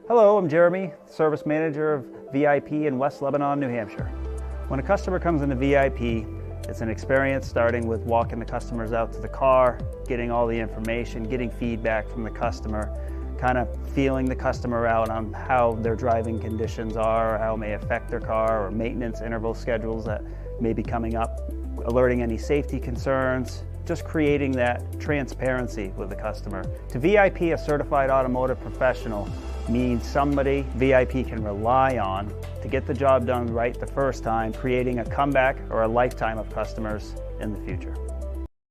Hello, I'm Jeremy, Service Manager of VIP in West Lebanon, New Hampshire. When a customer comes into VIP, it's an experience starting with walking the customers out to the car, getting all the information, getting feedback from the customer, kind of feeling the customer out on how their driving conditions are, how it may affect their car, or maintenance interval schedules that may be coming up, alerting any safety concerns, just creating that transparency with the customer. To VIP, a certified automotive professional means somebody VIP can rely on to get the job done right the first time, creating a comeback or a lifetime of customers in the future.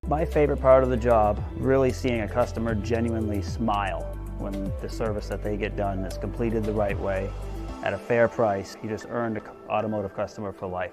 My favorite part of the job, really seeing a customer genuinely smile when the service that they get done is completed the right way at a fair price. You just earned an automotive customer for life.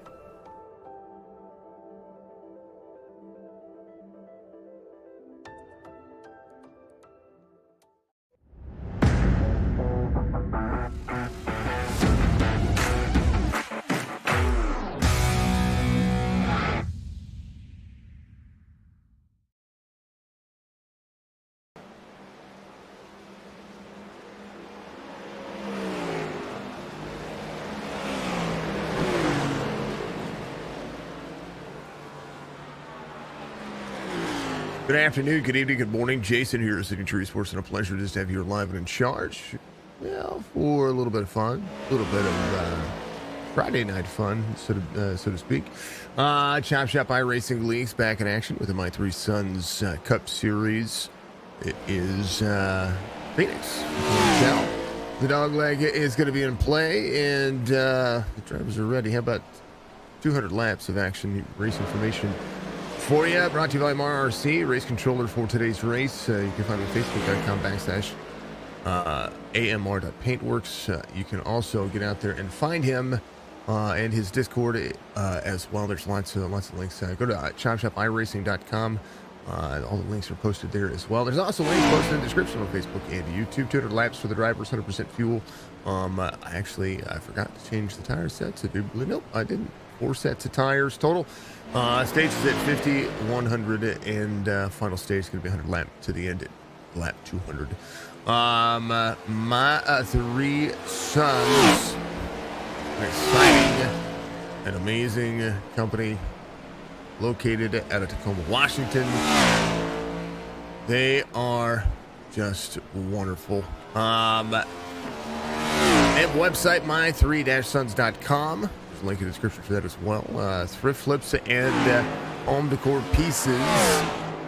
Good afternoon, good evening, good morning. Jason here at Signature Sports, and a pleasure just to have you live and in charge. Well, for a little bit of fun, a little bit of Friday night fun, so to speak. Chop Shop iRacing Leagues back in action with the My Three Sons Cup Series. It is Phoenix. The dog leg is going to be in play, and the drivers are ready. How about 200 laps of action, race information for you, brought to you by MRRC, race controller for today's race. You can find me at facebook.com/amr.paintworks. You can also get out there and find him and his Discord as well. There's lots of links. Go to chopshopiRacing.com. All the links are posted there as well. There's also links posted in the description on Facebook and YouTube. 200 laps for the drivers, 100% fuel. I forgot to change the tire sets. Nope, I didn't. 4 sets of tires total. Stage is at 50, 100, and final stage is going to be 100 lap to the end at lap 200. My Three Sons, an exciting and amazing company located out of Tacoma, Washington. They are just wonderful. And website my3-sons.com. There's a link in the description for that as well. Thrift flips and home decor pieces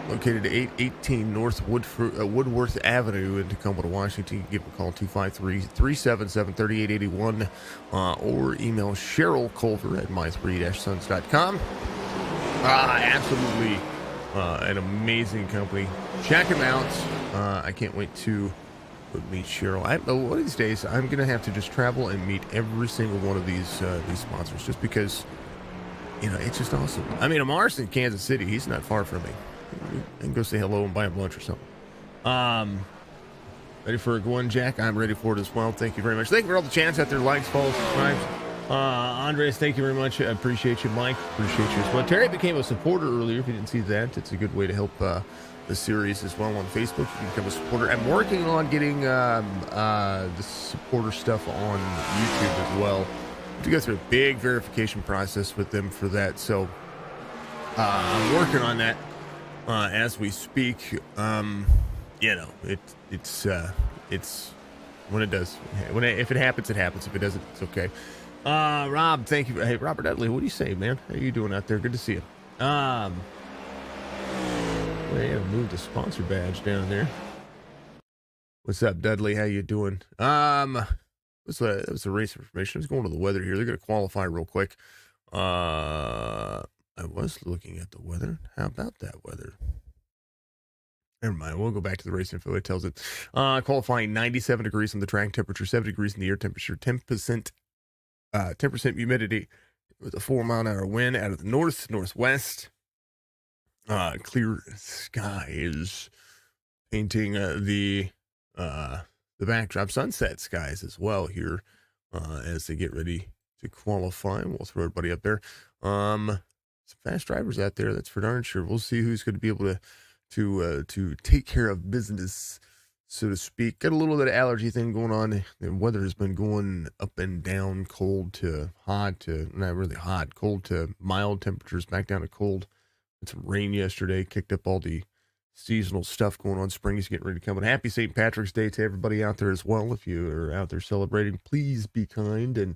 located at 818 North Woodworth Avenue in Tacoma, Washington. You can give them a call 253-377-3881 or email sherylculver at my3-sons.com. Absolutely an amazing company. Check them out. I can't wait to meet Cheryl. One of these days, I'm going to have to just travel and meet every single one of these sponsors, just because, it's just awesome. I mean, Amar's in Kansas City. He's not far from me. I can go say hello and buy him lunch or something. Ready for a one, Jack? I'm ready for it as well. Thank you very much. Thank you for all the chants out there. Likes, follows, subscribes. Andres, thank you very much. I appreciate you. Mike, appreciate you as well. Terry became a supporter earlier. If you didn't see that, it's a good way to help the series as well on Facebook. You can become a supporter. I'm working on getting the supporter stuff on YouTube as well. To go through a big verification process with them for that. So I'm working on that as we speak. It's when it does. If it happens, it happens. If it doesn't, it's okay. Rob, thank you. Hey, Robert Dudley, what do you say, man? How you doing out there? Good to see you. We gotta move the sponsor badge down there. What's up, Dudley? How you doing? That was the race information. I was going to the weather here. They're gonna qualify real quick. I was looking at the weather. How about that weather? Never mind. We'll go back to the race info. It tells it. Qualifying 97 degrees on the track, temperature 70 degrees in the air, temperature 10% humidity with a 4-mile-an-hour wind out of the northwest. Clear skies, painting the backdrop. Sunset skies as well here as they get ready to qualify. We'll throw everybody up there. Some fast drivers out there, that's for darn sure. We'll see who's going to be able to take care of business, so to speak. Got a little bit of allergy thing going on. The weather has been going up and down, cold to hot to not really hot, cold to mild temperatures, back down to cold. Had some rain yesterday, kicked up all the seasonal stuff going on. Spring is getting ready to come. And happy St. Patrick's Day to everybody out there as well. If you are out there celebrating, please be kind and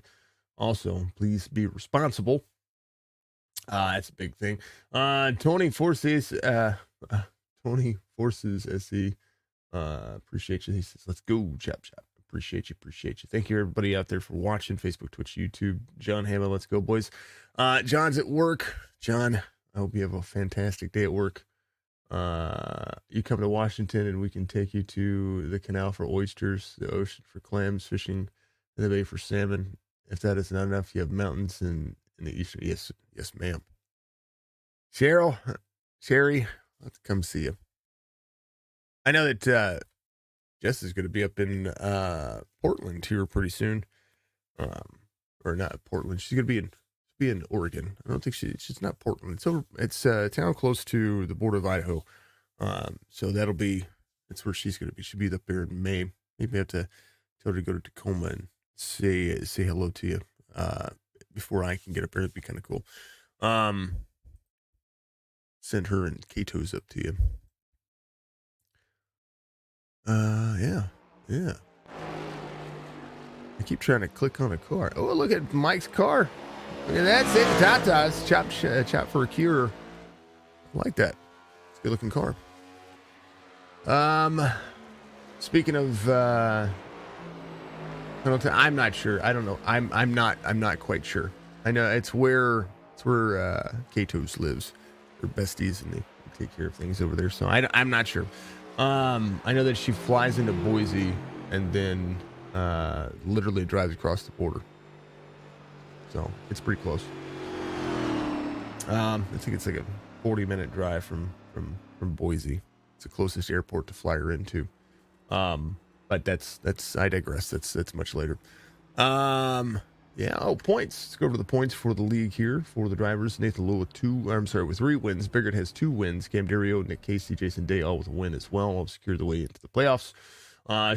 also please be responsible. That's a big thing. Tony Forces SC. Appreciate you. He says, let's go, chop. Appreciate you. Thank you, everybody out there, for watching. Facebook, Twitch, YouTube. John Hama, let's go, boys. John's at work. John, I hope you have a fantastic day at work. You come to Washington and we can take you to the canal for oysters, the ocean for clams, fishing in the bay for salmon. If that is not enough, you have mountains in the eastern. Yes, ma'am. Sherry, let's come see you. I know that Jess is going to be up in Portland here pretty soon. Or not Portland. She's going to be in Oregon. I don't think she's not Portland. It's a town close to the border of Idaho. So that's where she's going to be. She'll be up there in May. Maybe I have to tell her to go to Tacoma and say hello to you before I can get up there. It'd be kind of cool. Send her and Kato's up to you. Yeah. I keep trying to click on a car. Oh, look at Mike's car. Look at that. Save the tatas. Chop for a cure. I like that. It's a good looking car. Speaking of, I'm not sure. I don't know. I'm not quite sure. I know it's where Kato's lives. They're besties and they take care of things over there. So I'm not sure. I know that she flies into Boise and then literally drives across the border. So it's pretty close. I think it's like a 40-minute drive from Boise. It's the closest airport to fly her into. But that's I digress. That's much later. Yeah. Oh, points. Let's go over the points for the league here for the drivers. Nathan Lowe with 3 wins. Biggert has 2 wins. Cam Dario, Nick Casey, Jason Day all with a win as well. All secured the way into the playoffs.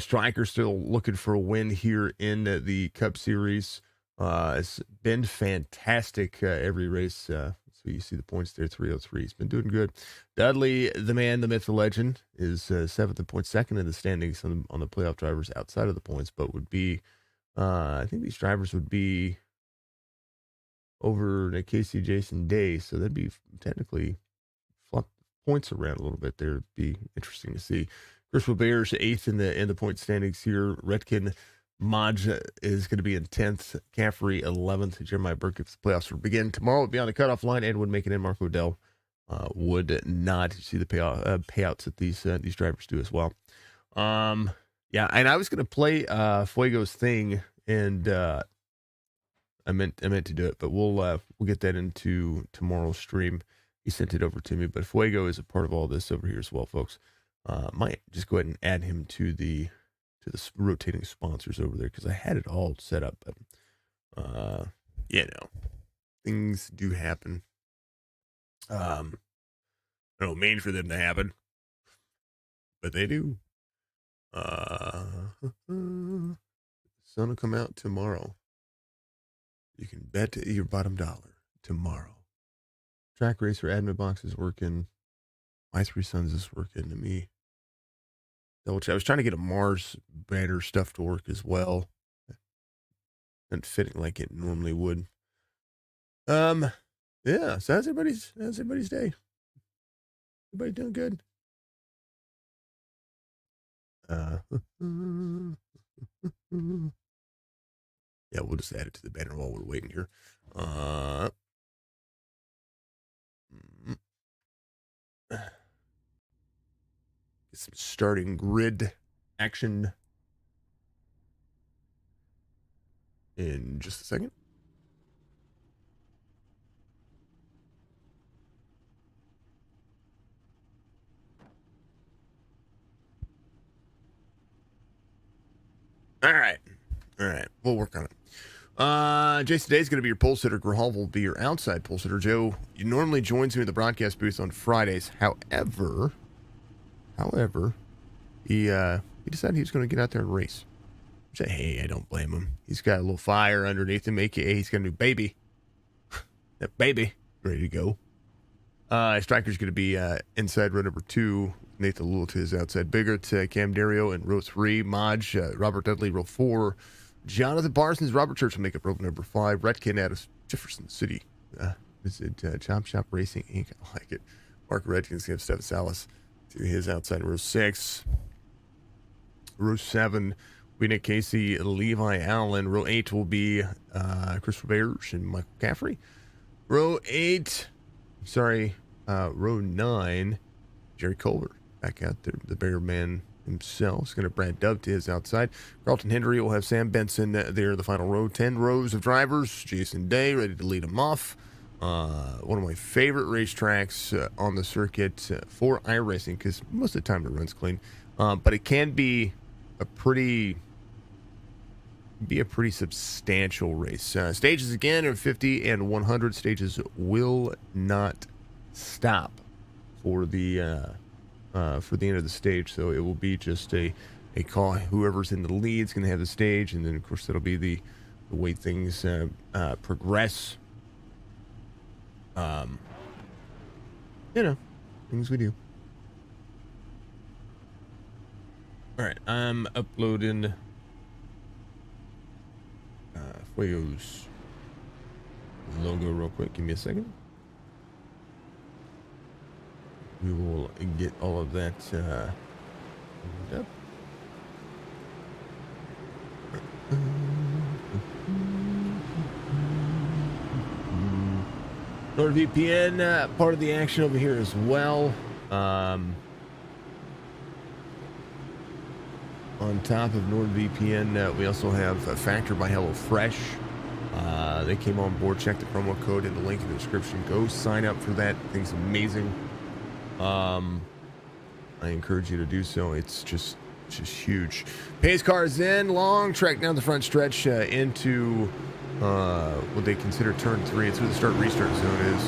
Striker still looking for a win here in the Cup Series. It's been fantastic every race. So you see the points there, 303. He's been doing good. Dudley, the man, the myth, the legend, is 7th in points, 2nd in the standings on the playoff drivers outside of the points, but would be, I think these drivers would be over Nick Casey, Jason Day, so that'd be technically flop points around a little bit there. It'd be interesting to see. Chris Bears 8th in the point standings here. Redkin Maj is going to be in 10th. Caffrey 11th. Jeremiah Burke, if the playoffs will begin tomorrow, would be on the cutoff line and would make it in. Mark Odell would not. See the payouts that these drivers do as well. Yeah, and I was going to play Fuego's thing, and I meant to do it, but we'll get that into tomorrow's stream. He sent it over to me, but Fuego is a part of all this over here as well, folks. Might just go ahead and add him to the rotating sponsors over there because I had it all set up, but things do happen. I don't mean for them to happen. but they do. The sun will come out tomorrow. You can bet your bottom dollar tomorrow. Track racer admin box is working. My three sons is working to me. Double check. I was trying to get a Mars banner stuff to work as well. And fitting like it normally would. Yeah, so how's everybody's day? Everybody doing good? Yeah, we'll just add it to the banner while we're waiting here. Get some starting grid action in just a second. All right. We'll work on it. Jason, today's going to be your pole sitter. Grahal will be your outside pole sitter. Joe, he normally joins me at the broadcast booth on Fridays. However, he decided he was going to get out there and race. I say, hey, I don't blame him. He's got a little fire underneath him, aka he's got a new baby. That baby ready to go. Striker's going to be inside row number 2. Nathan Lewell to his outside. Biggert, Cam Dario in row 3. Maj, Robert Dudley, row 4. Jonathan Parsons, Robert Church will make up row number 5. Redkin out of Jefferson City. Visit Chop Shop Racing Inc. I like it. Mark Redkin's going to have Stephen Salas to his outside row 6. Row 7, we Nick Casey, Levi Allen. Row 8 will be Christopher Bears and Michael Caffrey. Row 9, Jerry Culver. Back out there, the Bear man himself. Is going to Brad Dove to his outside. Carlton Henry will have Sam Benson there, the final row. 10 rows of drivers. Jason Day ready to lead them off. One of my favorite racetracks on the circuit for iRacing, because most of the time it runs clean. But it can be a pretty substantial race. Stages again are 50 and 100. Stages will not stop for the end of the stage, so it will be just a call. Whoever's in the lead is going to have the stage, and then of course that'll be the way things progress. Things we do. All right, I'm uploading Fuego's logo real quick. Give me a second. We will get all of that up. NordVPN, part of the action over here as well. On top of NordVPN, we also have Factor by HelloFresh. They came on board. Check the promo code in the link in the description. Go sign up for that. Thing's amazing. I encourage you to do so. It's just huge. Pace car is in. Long trek down the front stretch into what they consider turn 3. It's where the start-restart zone is.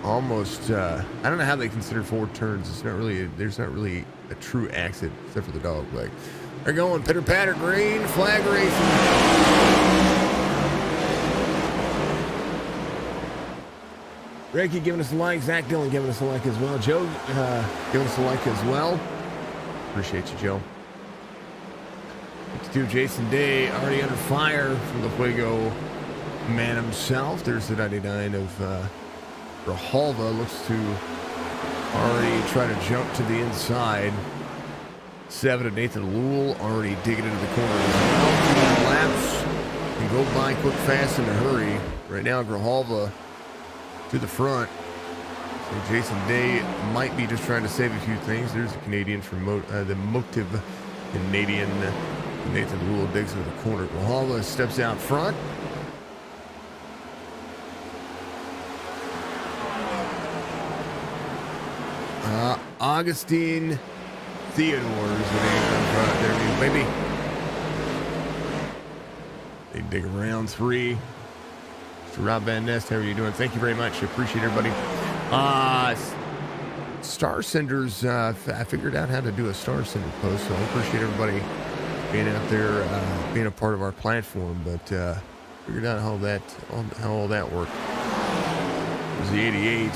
Almost, I don't know how they consider 4 turns. There's not really a true exit except for the dog leg. They're going pitter-patter, green flag racing. Ricky giving us a like. Zach Dillon giving us a like as well. Joe giving us a like as well. Appreciate you, Joe. 52 Jason Day already under fire from the Fuego man himself. There's the 99 of Grijalva. Looks to already try to jump to the inside. 7 of Nathan Lewell already digging into the corner as well. 2 laps and go by quick, fast, in a hurry. Right now, Grijalva to the front. So Jason Day might be just trying to save a few things. There's a Canadian from the Motive Canadian. Nathan Lewell digs into the corner. Grijalva steps out front. Augustine Theodore is the name of their new baby. They dig around 3. Mr. Rob Van Nest, how are you doing? Thank you very much. Appreciate everybody. Star Senders, I figured out how to do a Star Sender post, so I appreciate everybody being out there, being a part of our platform, but figured out how all that worked. It was the 88.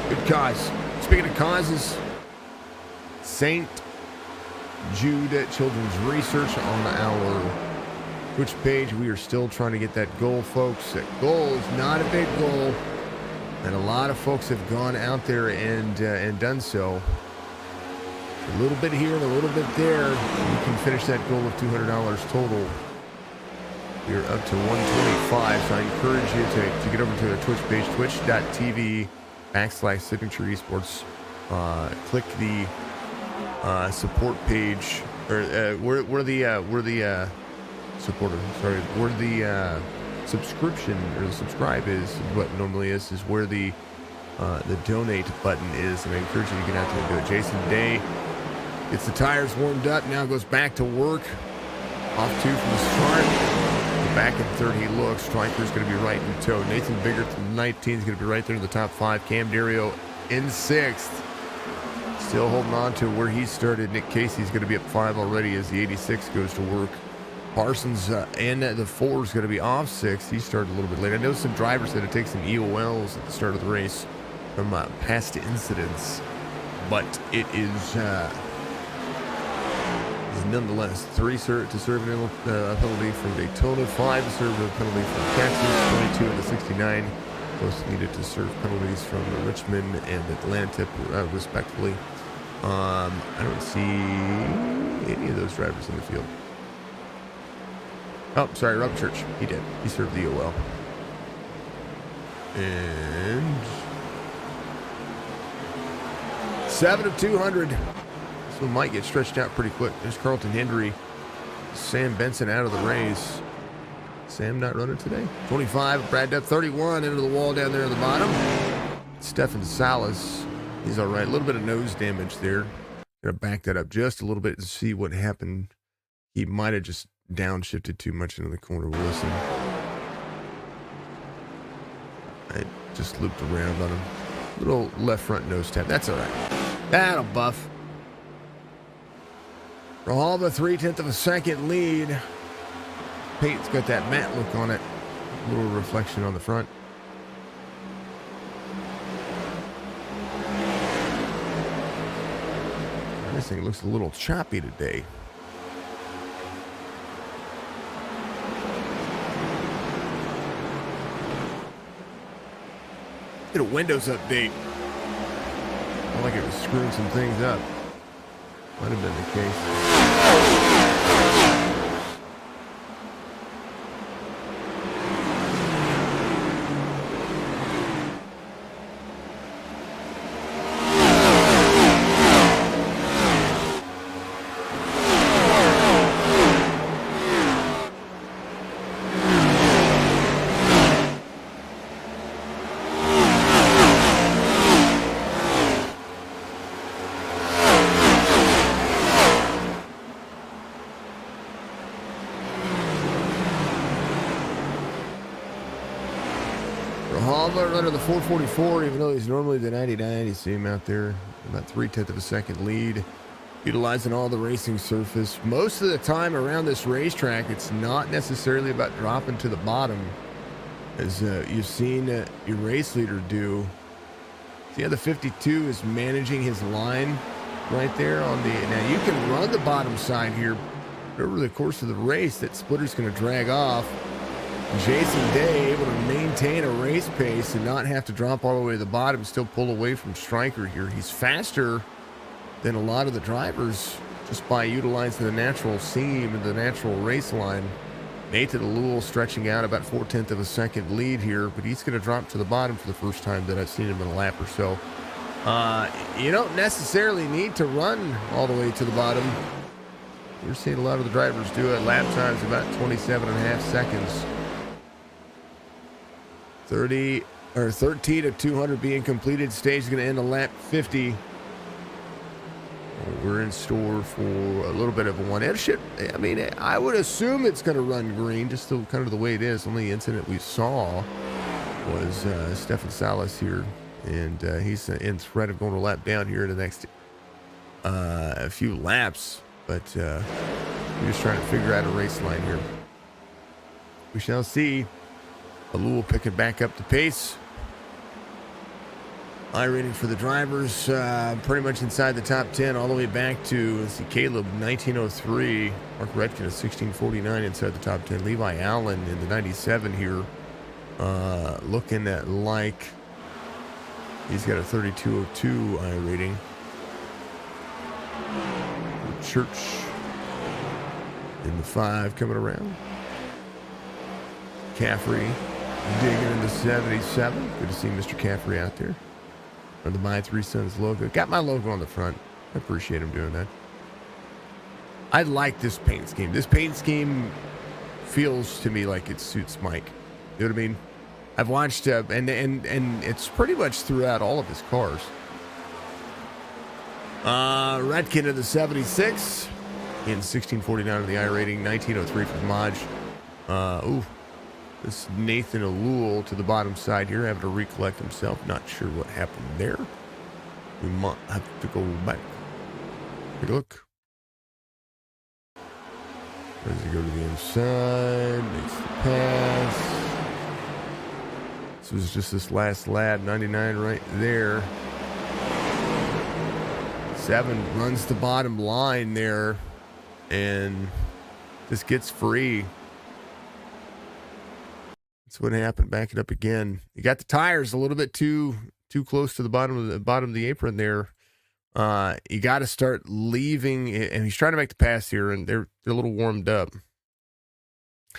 Good cause. Speaking of causes, St. Jude Children's Research on our Twitch page. We are still trying to get that goal, folks. That goal is not a big goal, and a lot of folks have gone out there and done so. A little bit here and a little bit there. You can finish that goal of $200 total. You're up to 125, so I encourage you to get over to the Twitch page, twitch.tv/Signature Esports. Click the support page, or where the supporter, sorry, where the subscription or the subscribe is what normally is where the donate button is, and I encourage you to get out there and do it. Jason Day gets the tires warmed up, now goes back to work, off two from the start. Back in third he looks. Stryker's going to be right in tow. Nathan Biggert from 19 is going to be right there in the top 5. Cam Dario in 6th. Still holding on to where he started. Nick Casey's going to be up 5 already as the 86 goes to work. Parsons and the 4 is going to be off 6th. He started a little bit late. I know some drivers had to take some EOLs at the start of the race from past incidents, but it is nonetheless 3 to serve a penalty from Daytona, 5 to serve a penalty from Texas, 22 in the 69. Both needed to serve penalties from Richmond and Atlanta, respectively. I don't see any of those drivers in the field. Oh, sorry, Rob Church. He did. He served the OL. And 7 of 200. This one might get stretched out pretty quick. There's Carlton Hendry. Sam Benson out of the race. Sam not running today. 25, Brad Duff, 31 into the wall down there at the bottom. Stefan Salas, he's all right. A little bit of nose damage there. Gonna back that up just a little bit to see what happened. He might have just downshifted too much into the corner. We'll listen. I just looped around on him. Little left front nose tap. That's all right. That'll buff. Rahalva, 3/10 of a second lead. Pate's got that matte look on it. A little reflection on the front. This thing looks a little choppy today. Get a Windows update. Felt like it was screwing some things up. Might have been the case. Under the 444, even though he's normally the 99. You see him out there, about 3/10 of a second lead, utilizing all the racing surface. Most of the time around this racetrack, it's not necessarily about dropping to the bottom, as you've seen your race leader do. See how the 52 is managing his line right there on the. Now you can run the bottom side here, but over the course of the race, that splitter's going to drag off. Jason Day able to maintain a race pace and not have to drop all the way to the bottom, still pull away from Stryker here. He's faster than a lot of the drivers just by utilizing the natural seam and the natural race line. Nathan Alul stretching out about 4/10 of a second lead here, but he's going to drop to the bottom for the first time that I've seen him in a lap or so. You don't necessarily need to run all the way to the bottom. We're seeing a lot of the drivers do it. Lap times about 27.5 seconds. 13 of 200 being completed. Stage is going to end on lap 50. we're in store for a little bit of a one. It should, I mean, I would assume it's going to run green, just kind of the way it is. Only incident we saw was Stefan Salas here, and he's in threat of going a lap down here in the next a few laps. But we're just trying to figure out a race line here. We shall see. Alul picking back up the pace. iRating for the drivers, pretty much inside the top 10, all the way back to, let's see, Caleb, 1903. Mark Redkin is 1649 inside the top 10. Levi Allen in the 97 here, looking at like he's got a 3202 iRating. Church in the 5 coming around. Caffrey digging into 77. Good to see Mr. Caffrey out there. Or the My Three Sons logo. Got my logo on the front. I appreciate him doing that. I like this paint scheme. This paint scheme feels to me like it suits Mike. You know what I mean? I've watched, and it's pretty much throughout all of his cars. Redkin of the 76 in 1649 of the iRating, 1903 for Maj. This Nathan Alul to the bottom side here, having to recollect himself. Not sure what happened there. We might have to go back. Take a look. Does he go to the inside? Makes the pass. This was just this last lap, 99 right there. 7 runs the bottom line there and just gets free. That's what happened. Back it up again. You got the tires a little bit too close to the bottom of the apron there. You got to start leaving, and he's trying to make the pass here, and they're a little warmed up.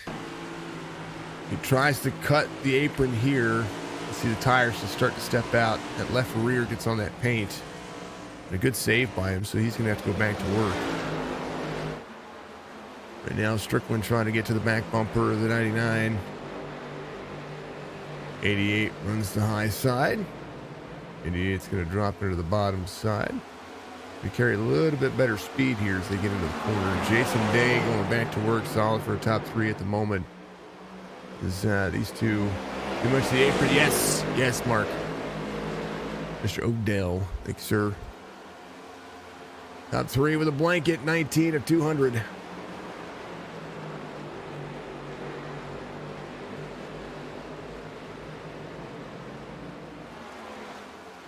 He tries to cut the apron here. You see the tires just start to step out. That left rear gets on that paint. A good save by him, so he's going to have to go back to work. Right now, Strickland trying to get to the back bumper of the 99. 88 runs the high side. 88's going to drop into the bottom side. We carry a little bit better speed here as they get into the corner. Jason Day going back to work, solid for a top 3 at the moment. Is these two too much the apron? Yes, Mark. Mr. Odell, thank you, sir. Top 3 with a blanket, 19 of 200.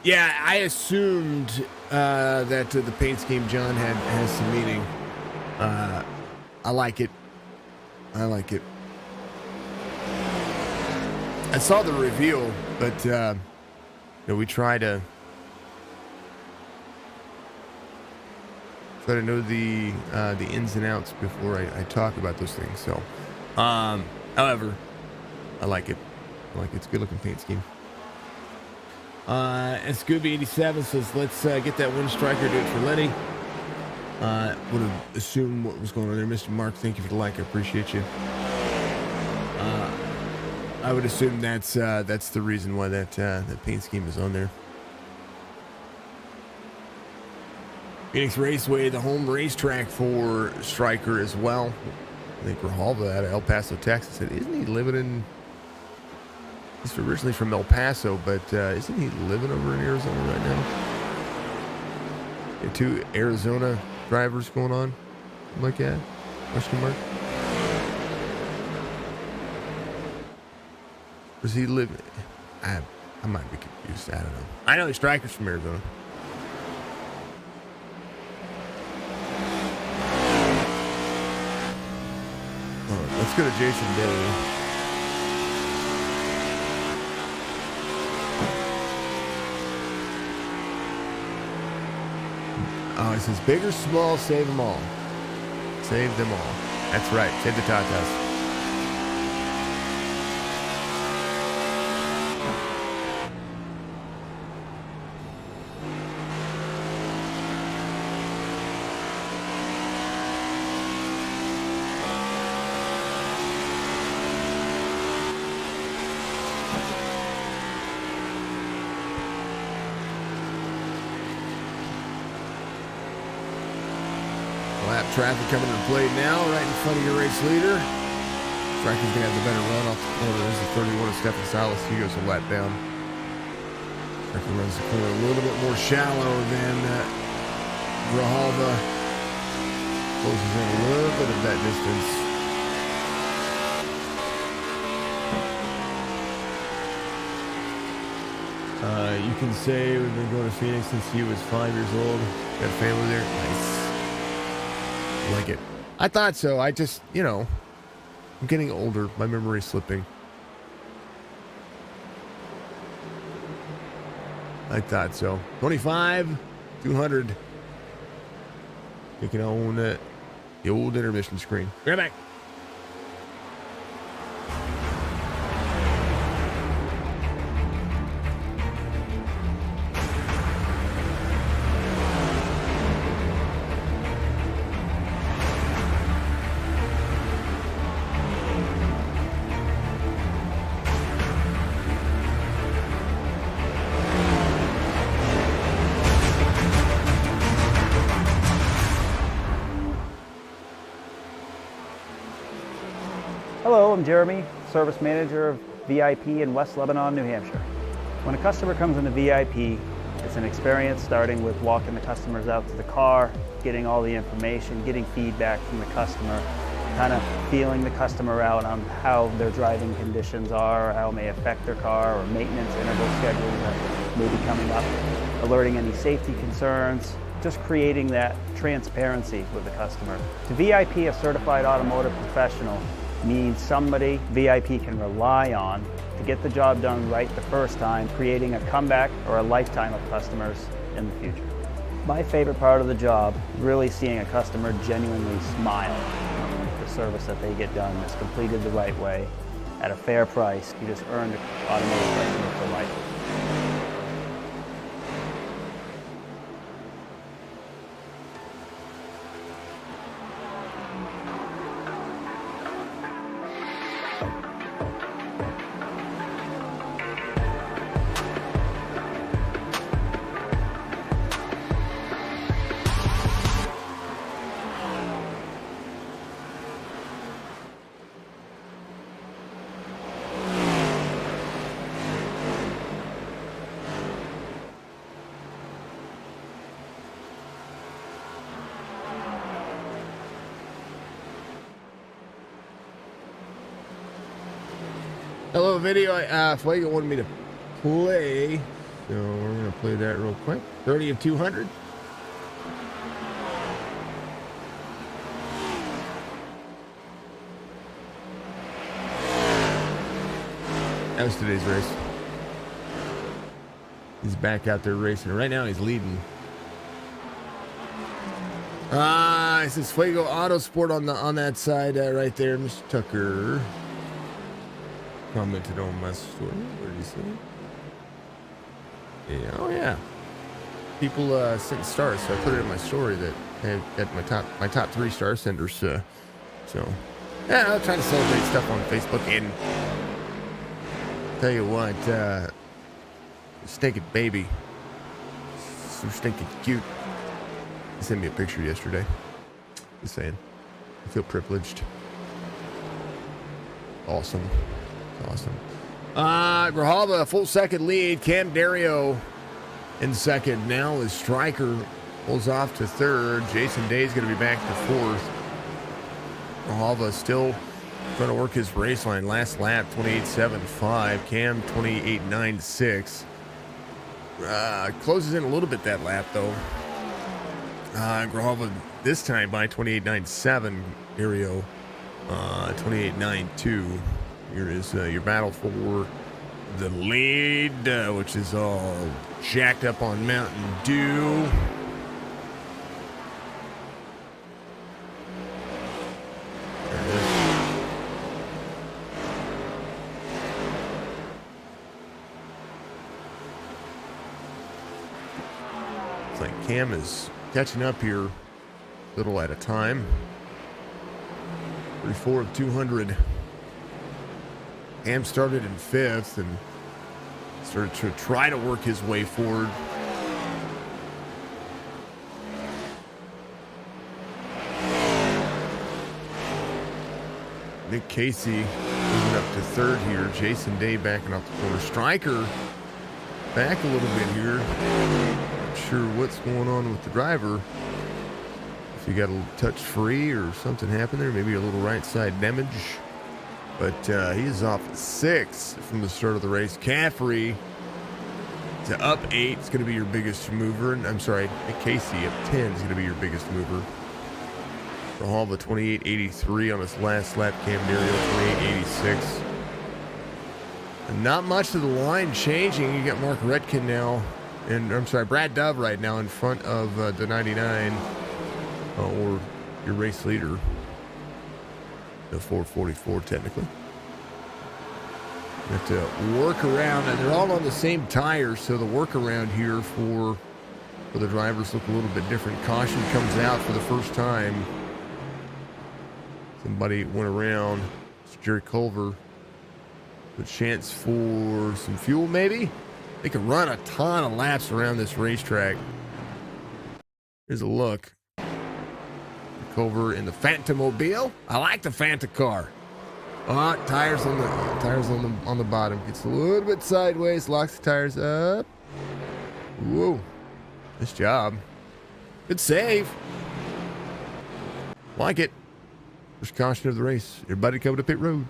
Yeah, I assumed that the paint scheme John has some meaning. I like it. I saw the reveal, but we try to know the ins and outs before I talk about those things. So, however, I like it. It's a good looking paint scheme. And Scooby87 says, let's get that one striker, do it for Lenny. Would have assumed what was going on there. Mr. Mark, thank you for the like. I appreciate you. I would assume that's the reason why that paint scheme is on there. Phoenix Raceway, the home racetrack for Striker as well. I think Rahalva out of El Paso, Texas, said, isn't he living in... He's originally from El Paso, but isn't he living over in Arizona right now? Yeah, 2 Arizona drivers going on, something like that? Question mark. Does he live? I might be confused. I don't know. I know the Striker's from Arizona. Let's go to Jason Day. Oh, it says big or small, save them all. Save them all. That's right. Save the Tatas. Lap traffic coming into play now, right in front of your race leader. Striker's going to have the better run off the corner. This is 31 of Stefan Salas. He goes a lap down. Striker runs the corner a little bit more shallow than Grijalva. Closes in a little bit of that distance. You can say we've been going to Phoenix since he was 5 years old. Got a family there. Nice. Like it. I thought so. I just, I'm getting older. My memory's slipping. I thought so. 25, 200. You can own the old intermission screen. Right back. Hello, I'm Jeremy, Service Manager of VIP in West Lebanon, New Hampshire. When a customer comes into VIP, it's an experience starting with walking the customers out to the car, getting all the information, getting feedback from the customer, kind of feeling the customer out on how their driving conditions are, how it may affect their car, or maintenance interval schedules that may be coming up, alerting any safety concerns, just creating that transparency with the customer. To VIP, a certified automotive professional means somebody VIP can rely on to get the job done right the first time, creating a comeback or a lifetime of customers in the future. My favorite part of the job, really seeing a customer genuinely smile. The service that they get done is completed the right way at a fair price. You just earned an automotive customer for life. Hello, video. Fuego wanted me to play, so we're going to play that real quick. 30 of 200. That was today's race. He's back out there racing. Right now he's leading. It says Fuego Autosport on that side right there. Mr. Tucker commented on my story. Where did he say it? Yeah, oh yeah. People sent stars, so I put it in my story that I got my top 3 star senders. So yeah, I'll try to celebrate stuff on Facebook. And tell you what, stinking baby, so stinking cute. He sent me a picture yesterday. Just saying, I feel privileged. Awesome. Grijalva, full second lead. Cam Dario in second. Now as Stryker pulls off to third. Jason Day's going to be back to fourth. Grijalva still trying to work his race line. Last lap, 28.75. Cam, 28.96. Closes in a little bit that lap, though. Grijalva this time by 28.97. Dario, 28.92. Here is your battle for the lead, which is all jacked up on Mountain Dew. There it is. It's like Cam is catching up here, little at a time. 34 of 200. Cam started in 5th and started to try to work his way forward. Nick Casey moving up to third here. Jason Day backing off the corner. Stryker back a little bit here. Not sure what's going on with the driver. If he got a little touch free or something happened there, maybe a little right side damage. But he is off at 6 from the start of the race. Caffrey to up 8 is going to be your biggest mover. I'm sorry, Nick Casey up 10 is going to be your biggest mover. Rahalva 28.83 on his last lap. Cam Dario 28.86. And not much of the line changing. You got Mark Redkin now, and I'm sorry, Brad Dove right now in front of the 99, or your race leader, the 444 technically. You have to work around, and they're all on the same tires, so the workaround here for the drivers look a little bit different. Caution comes out for the first time. Somebody went around. It's sherylculver. A chance for some fuel, maybe? They can run a ton of laps around this racetrack. Here's a look. Culver in the Phantomobile. I like the Phanta car. Oh, tires on the bottom. Gets a little bit sideways. Locks the tires up. Whoa. Nice job. Good save. Like it. First caution of the race. Everybody coming to pit road.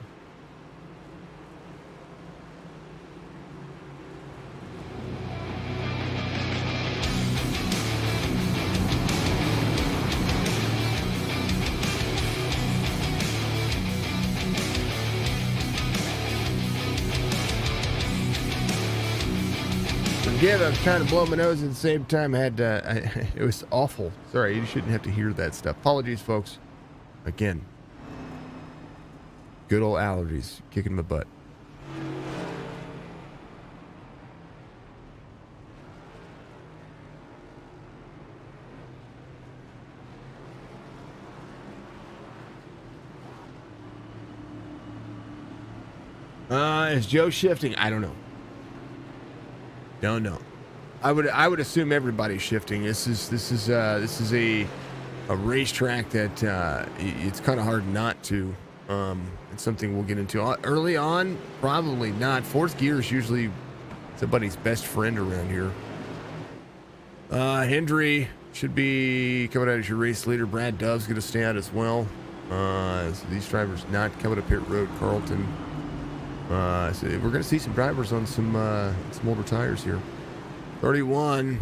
Forgive, I was trying to blow my nose at the same time. It was awful. Sorry, you shouldn't have to hear that stuff. Apologies, folks. Again, good old allergies kicking my butt. Is Joe shifting? I don't know. Don't know. I would assume everybody's shifting. This is a racetrack that it's kind of hard not to. It's something we'll get into early on. Probably not. Fourth gear is usually somebody's best friend around here. Hendry should be coming out as your race leader. Brad Dove's going to stay out as well. So these drivers not coming to pit road. Carlton. So we're going to see some drivers on some older tires here. 31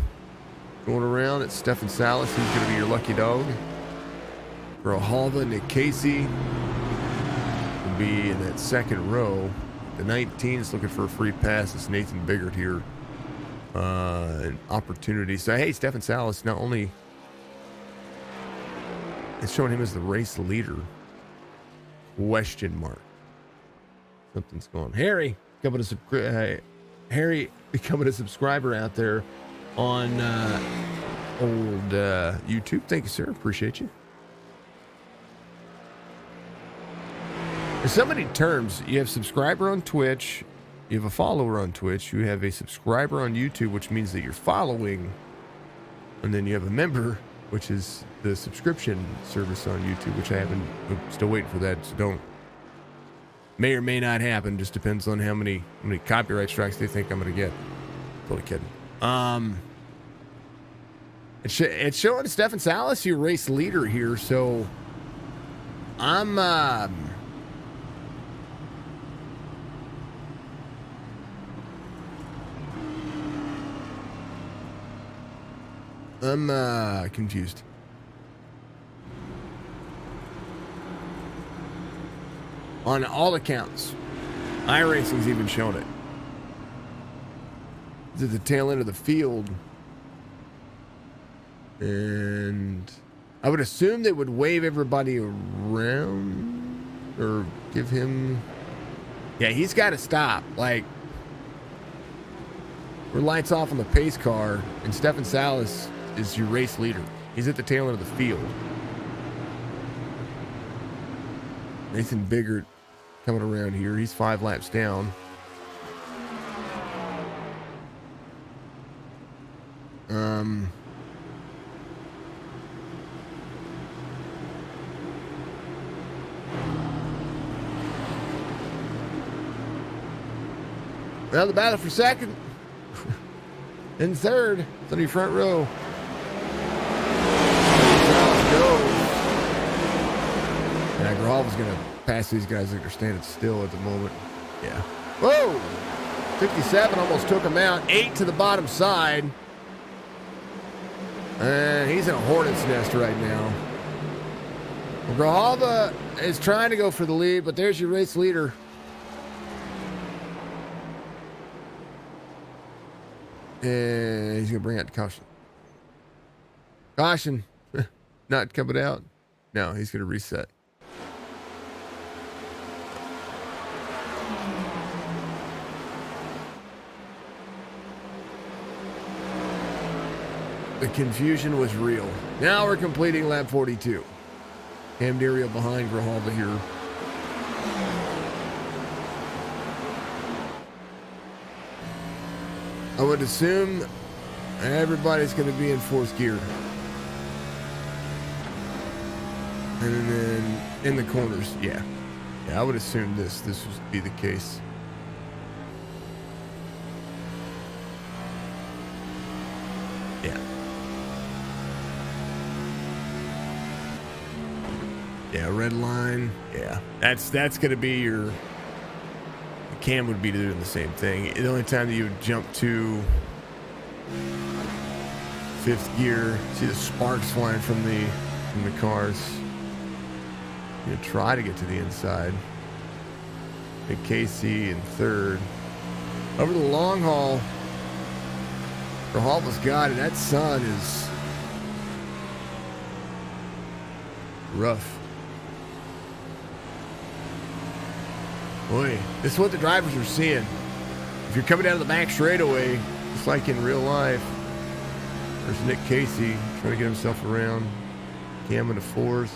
going around. It's Stefan Salas. He's going to be your lucky dog. Rahalva, Nick Casey will be in that second row. The 19 is looking for a free pass. It's Nathan Biggert here. An opportunity. So, hey, Stefan Salas, not only it's showing him as the race leader. Question mark. Something's going on. Harry becoming a subscriber out there on old YouTube. Thank you, sir. Appreciate you. There's so many terms. You have subscriber on Twitch. You have a follower on Twitch. You have a subscriber on YouTube, which means that you're following. And then you have a member, which is the subscription service on YouTube, which I'm still waiting for that. So don't. May or may not happen. Just depends on how many copyright strikes they think I'm going to get. Totally kidding. It's showing Stefan Salas, your race leader here. So I'm confused. On all accounts, Iracing's even shown it. It's at the tail end of the field. And I would assume they would wave everybody around or give him... Yeah, he's got to stop. Like, we're lights off on the pace car, and Stefan Salas is your race leader. He's at the tail end of the field. Nathan Biggert coming around here. He's 5 laps down. Now the battle for second. In third. It's on your front row. Go. And Grijalva's going to pass these guys like they're standing still at the moment. Yeah. Whoa! 57 almost took him out. 8 to the bottom side. And he's in a hornet's nest right now. Grijalva is trying to go for the lead, but there's your race leader. And he's going to bring out the caution. Caution. Not coming out. No, he's going to reset. The confusion was real. Now we're completing lap 42. Hamdario behind Grijalva here. I would assume everybody's going to be in fourth gear. And then in the corners, yeah. Yeah, I would assume this would be the case. Yeah. Yeah, red line. Yeah, that's going to be your. Cam would be doing the same thing. The only time that you would jump to fifth gear, see the sparks flying from the cars. You try to get to the inside. Big Casey in third. Over the long haul, Grijalva's got it. That sun is rough. Boy, this is what the drivers are seeing. If you're coming down the back straightaway, just like in real life, there's Nick Casey trying to get himself around. Cam in the fourth.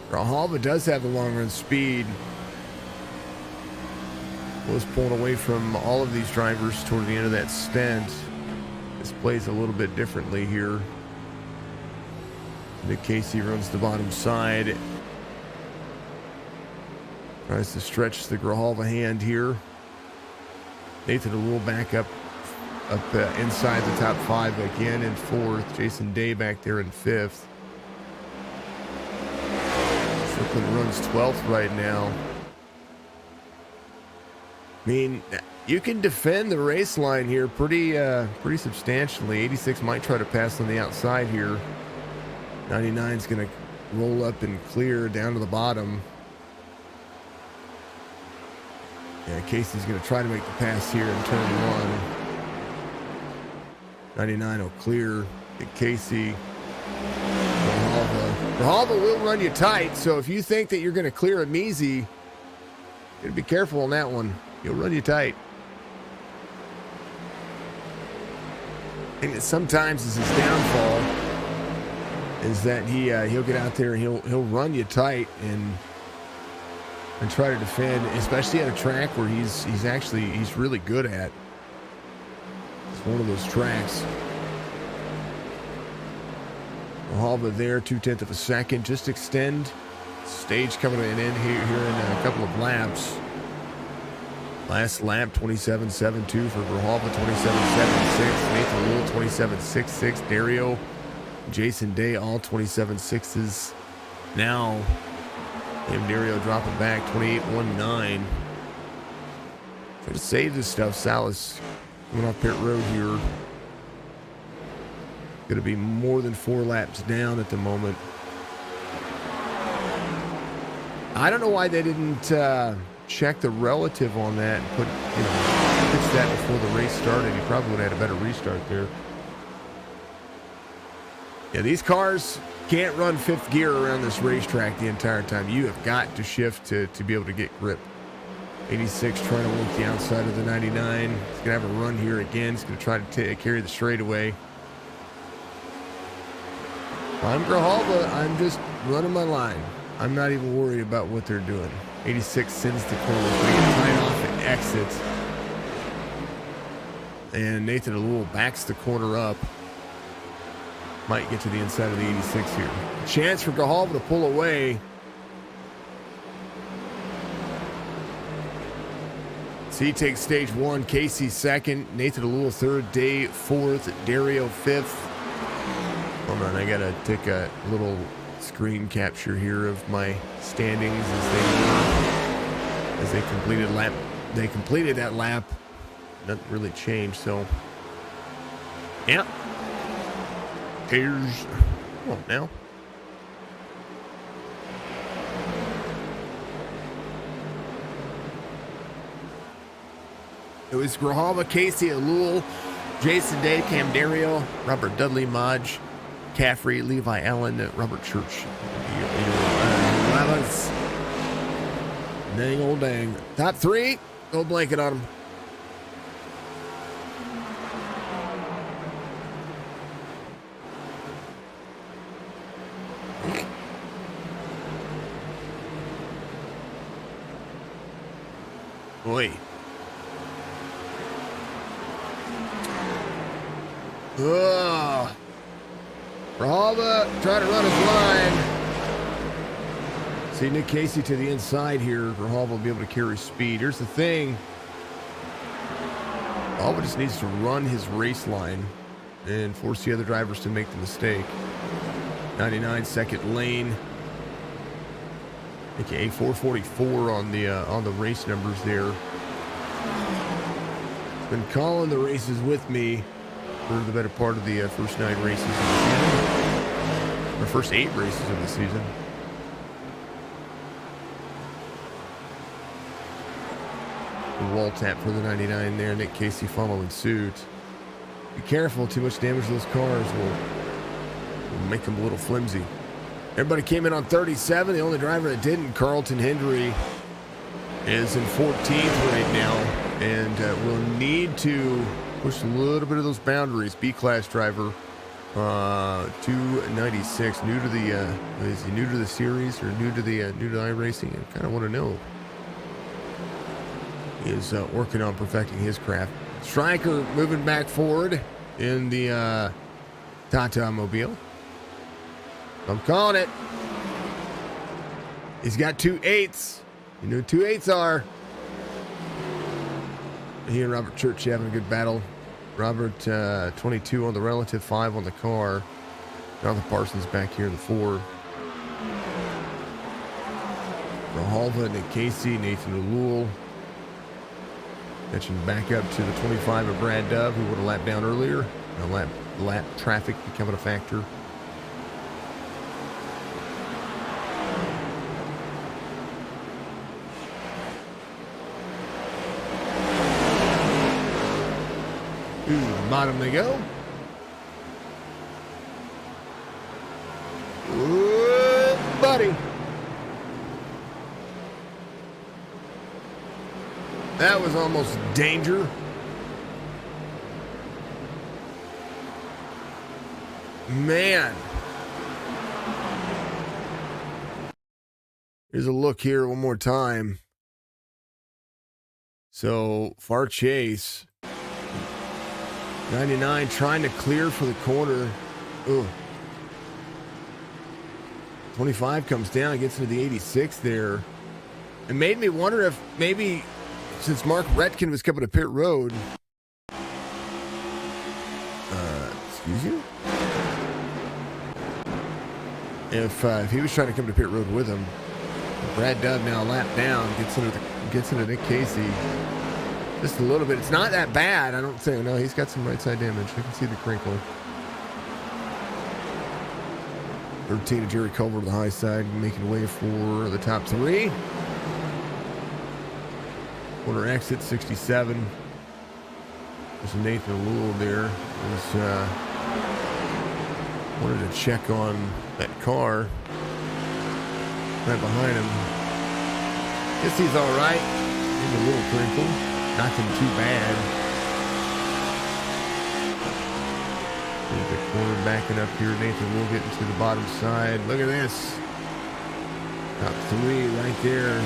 Grijalva does have the long run speed. Was pulling away from all of these drivers toward the end of that stint. This plays a little bit differently here. Nick Casey runs the bottom side. Tries to stretch the Grijalva hand here. Nathan Alul back up inside the top five again in fourth. Jason Day back there in fifth. Strickland runs 12th right now. I mean, you can defend the race line here pretty substantially. 86 might try to pass on the outside here. 99 is going to roll up and clear down to the bottom. Yeah, Casey's going to try to make the pass here in turn one. 99 will clear. Get Casey. Grijalva will run you tight, so if you think that you're going to clear him easy, you got to be careful on that one. He'll run you tight. And sometimes is his downfall is that he'll get out there and he'll run you tight and try to defend, especially at a track where he's really good at. It's one of those tracks. Grijalva there, 2/10 of a second. Just extend. Stage coming in here in a couple of laps. Last lap, 27.72 for Grijalva, 27.76. Nathan Alul, 27.66. Dario, Jason Day, all 27.6s. Now, Dario dropping back, 28.19. Try to save this stuff. Salas coming off pit road here. Going to be more than 4 laps down at the moment. I don't know why they didn't check the relative on that and pitch that before the race started. He probably would have had a better restart there. Yeah, these cars can't run fifth gear around this racetrack the entire time. You have got to shift to be able to get grip. 86 trying to work the outside of the 99. He's going to have a run here again. He's going to try to carry the straightaway. I'm Grijalva. I'm just running my line. I'm not even worried about what they're doing. 86 sends the corner. He's going to get tied off and exits. And Nathan Alul backs the corner up. Might get to the inside of the 86 here. Chance for Grijalva to pull away. he takes stage 1. Casey second. Nathan Alul third. Dave fourth. Dario fifth. Hold on, I gotta take a little screen capture here of my standings as they completed lap. They completed that lap. Nothing really changed, so yeah. Here's now. It was Grijalva, Casey, Alul, Jason Day, Cam Dario, Robert Dudley, Maj, Caffrey, Levi Allen, Robert Church. Dang old dang. Top 3, go blanket on them. Boy. Ugh. Grijalva trying to run his line. See Nick Casey to the inside here. Grijalva will be able to carry speed. Here's the thing. Grijalva just needs to run his race line and force the other drivers to make the mistake. 99 second lane. AKA 444 on the race numbers there. Been calling the races with me for the better part of the first 9 races of the season. Or first 8 races of the season. The wall tap for the 99 there. Nick Casey following suit. Be careful, too much damage to those cars will make them a little flimsy. Everybody came in on 37. The only driver that didn't, Carlton Hendry, is in 14th right now, and will need to push a little bit of those boundaries. B-class driver, 296. New to the is he new to the series or new to iRacing? I kind of want to know. He is working on perfecting his craft. Stryker moving back forward in the Tata Mobile. I'm calling it. He's got 2 8s. You know what 2 8s are. He and Robert Church having a good battle. Robert 22 on the relative, 5 on the car. Jonathan Parsons back here in the 4. Grijalva, Nick Casey, Nathan Alul. Catching back up to the 25 of Brad Dove, who would have lapped down earlier. Lap traffic becoming a factor. Bottom they go. Ooh, buddy. That was almost danger. Man. Here's a look here one more time. So, far chase. 99 trying to clear for the corner. Ooh. 25 comes down, gets into the 86 there. It made me wonder if maybe since Mark Retkin was coming to pit road. Excuse you? If he was trying to come to pit road with him, Brad Dove now lap down, gets into Nick Casey. Just a little bit. It's not that bad. I don't think. No, he's got some right side damage. I can see the crinkle. 13 of Sherylculver to the high side, making way for the top 3. Corner exit 67. There's Nathan Alul there. Wanted to check on that car right behind him. Guess he's all right. Maybe a little crinkle. Nothing too bad. There's the corner backing up here. Nathan will get into the bottom side. Look at this. Top 3 right there.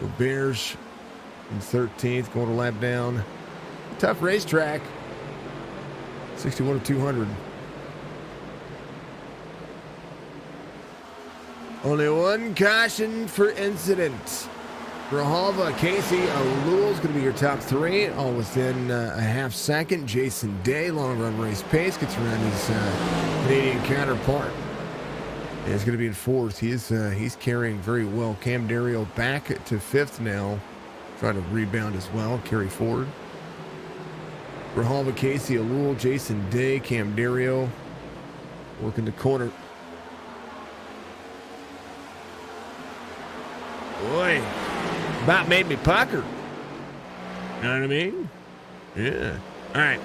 The Bears in 13th, going to lap down. Tough racetrack. 61 of 200. Only one caution for incident. Grijalva, Casey, Alul's going to be your top three, all within a half second. Jason Day, long run race pace, gets around his Canadian counterpart. And he's going to be in fourth. He's carrying very well. Cam Dario back to fifth now, trying to rebound as well, carry forward. Grijalva, Casey, Alul, Jason Day, Cam Dario working the corner. Boy, about made me pucker. You know what I mean? Yeah. All right.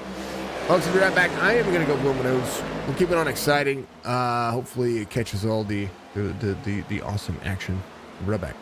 Folks, we'll be right back. I am going to go blow my nose. We'll keep it on exciting. Hopefully it catches all the awesome action. We'll be right back.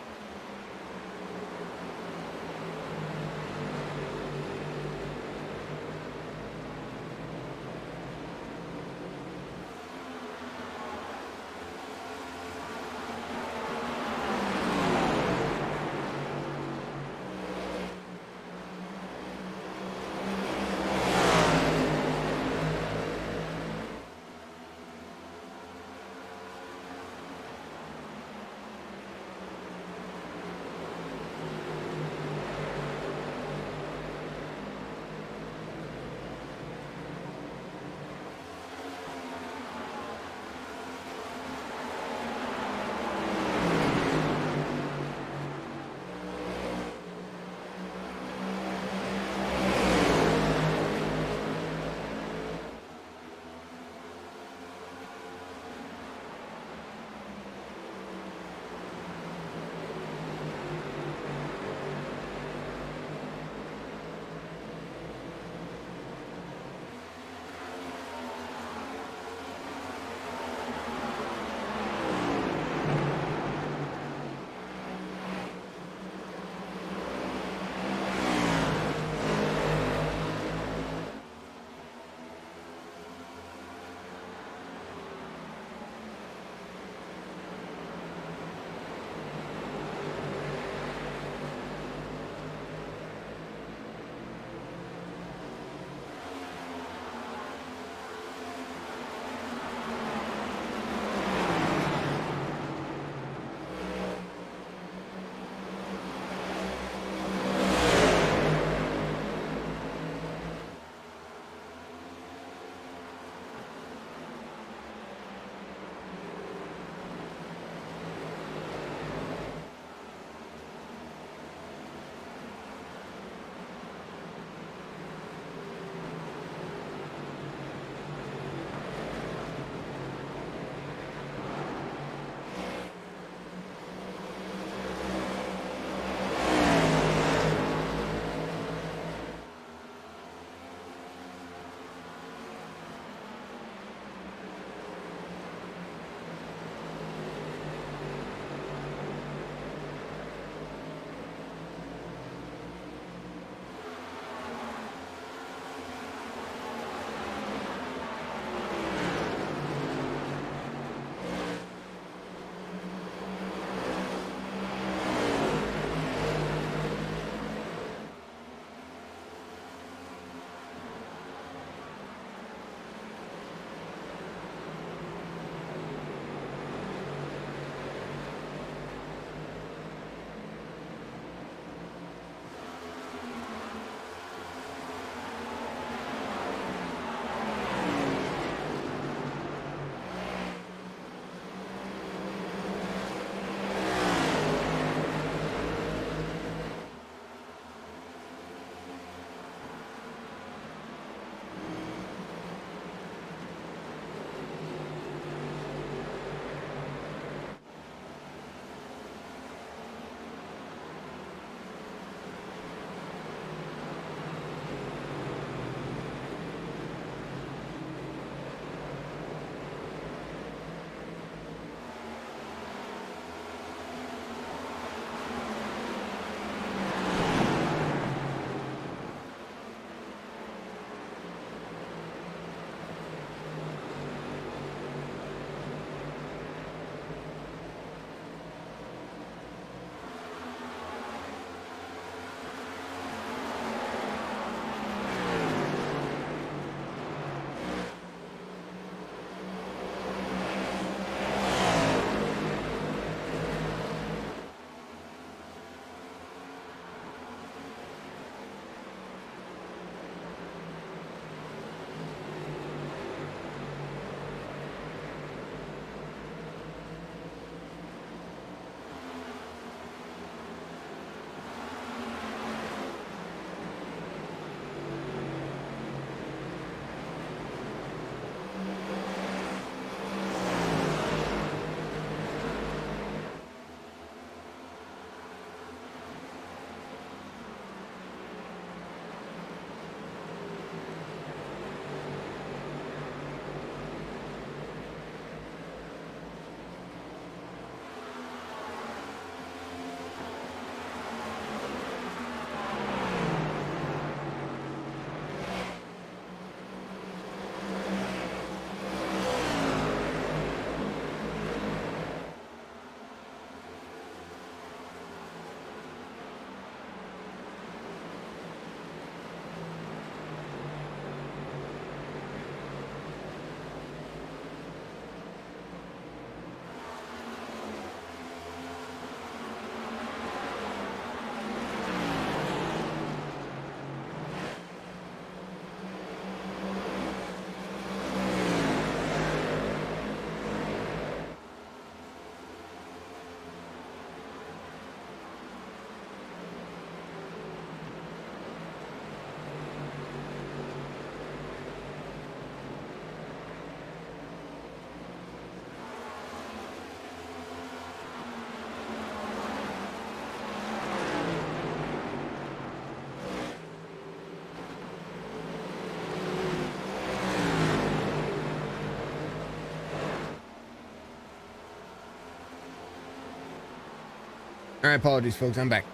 All right, apologies, folks. I'm back.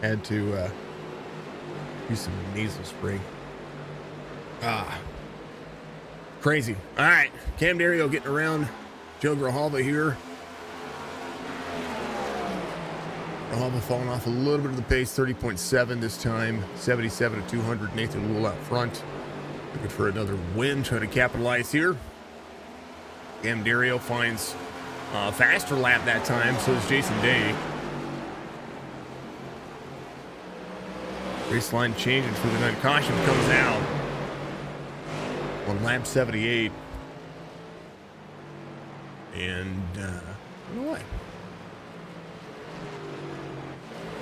Had to use some nasal spray. Crazy. All right, Cam Dario getting around Joe Grijalva here. Grijalva falling off a little bit of the pace, 30.7 this time, 77 to 200. Nathan Wool out front, looking for another win, trying to capitalize here. Cam Dario finds a faster lap that time, so does Jason Day. Race line changing for the night. Caution comes out on lap 78. And, I don't know why.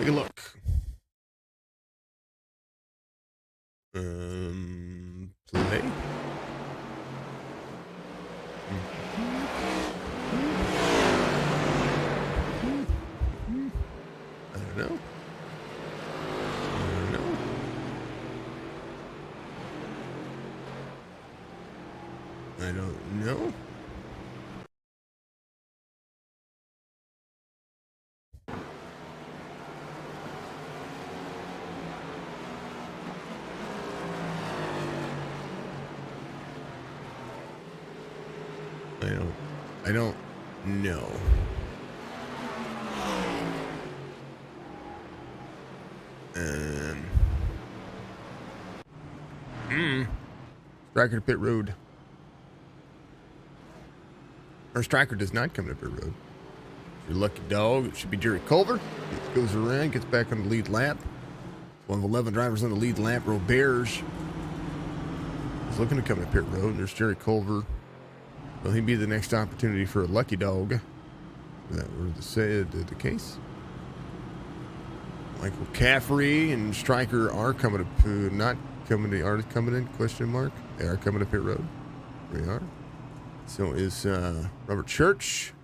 Take a look. Play. I don't know. I don't know. I don't know. Striker to pit road. Our striker does not come to pit road. Your lucky dog, it should be Sherylculver. It goes around, gets back on the lead lap. One of 11 drivers on the lead lap. Roberge is looking to come to pit road. There's Sherylculver. Will he be the next opportunity for a lucky dog? If that were the case. Michael Caffrey and Striker are coming to are coming in? Question mark. They are coming to pit road. They are. So is Robert Church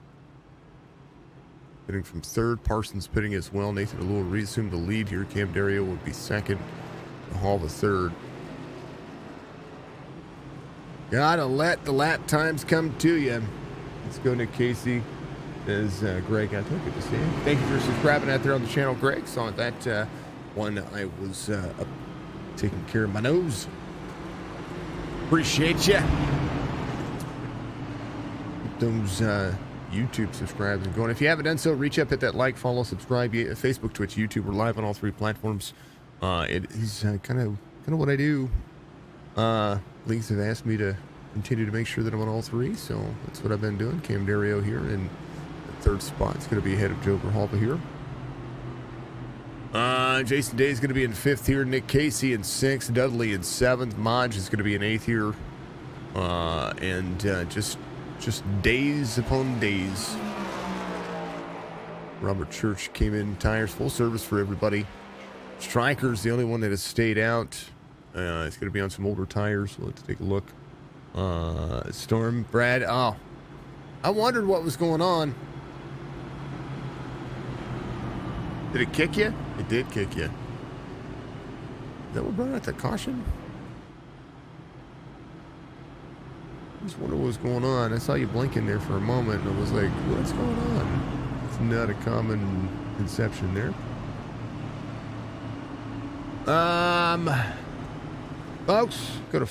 pitting from third. Parsons pitting as well. Nathan Alua reassumed the lead here. Cam Dario would be second. Hall the third. Gotta let the lap times come to you. Let's go, Nick Casey. As Greg, I took it to see you. Thank you for subscribing out there on the channel, Greg. Saw that one. I was up taking care of my nose. Appreciate you. Those YouTube subscribes and going. If you haven't done so, reach up, hit that like, follow, subscribe. Facebook, Twitch, YouTube. We're live on all three platforms. It is kind of what I do. Leagues have asked me to continue to make sure that I'm on all three, so that's what I've been doing. Cam Dario here in the third spot. It's going to be ahead of Joe Grijalva here. Jason Day is going to be in fifth here. Nick Casey in sixth. Dudley in seventh. Modge is going to be in eighth here. And just days upon days. Robert Church came in tires, full service for everybody. Striker's the only one that has stayed out. It's going to be on some older tires, so let's take a look. Storm, Brad. Oh, I wondered what was going on. Did it kick you? It did kick you. Is that what brought out the caution? I just wonder what was going on. I saw you blinking there for a moment, and I was like, what's going on? It's not a common conception there. Folks, go to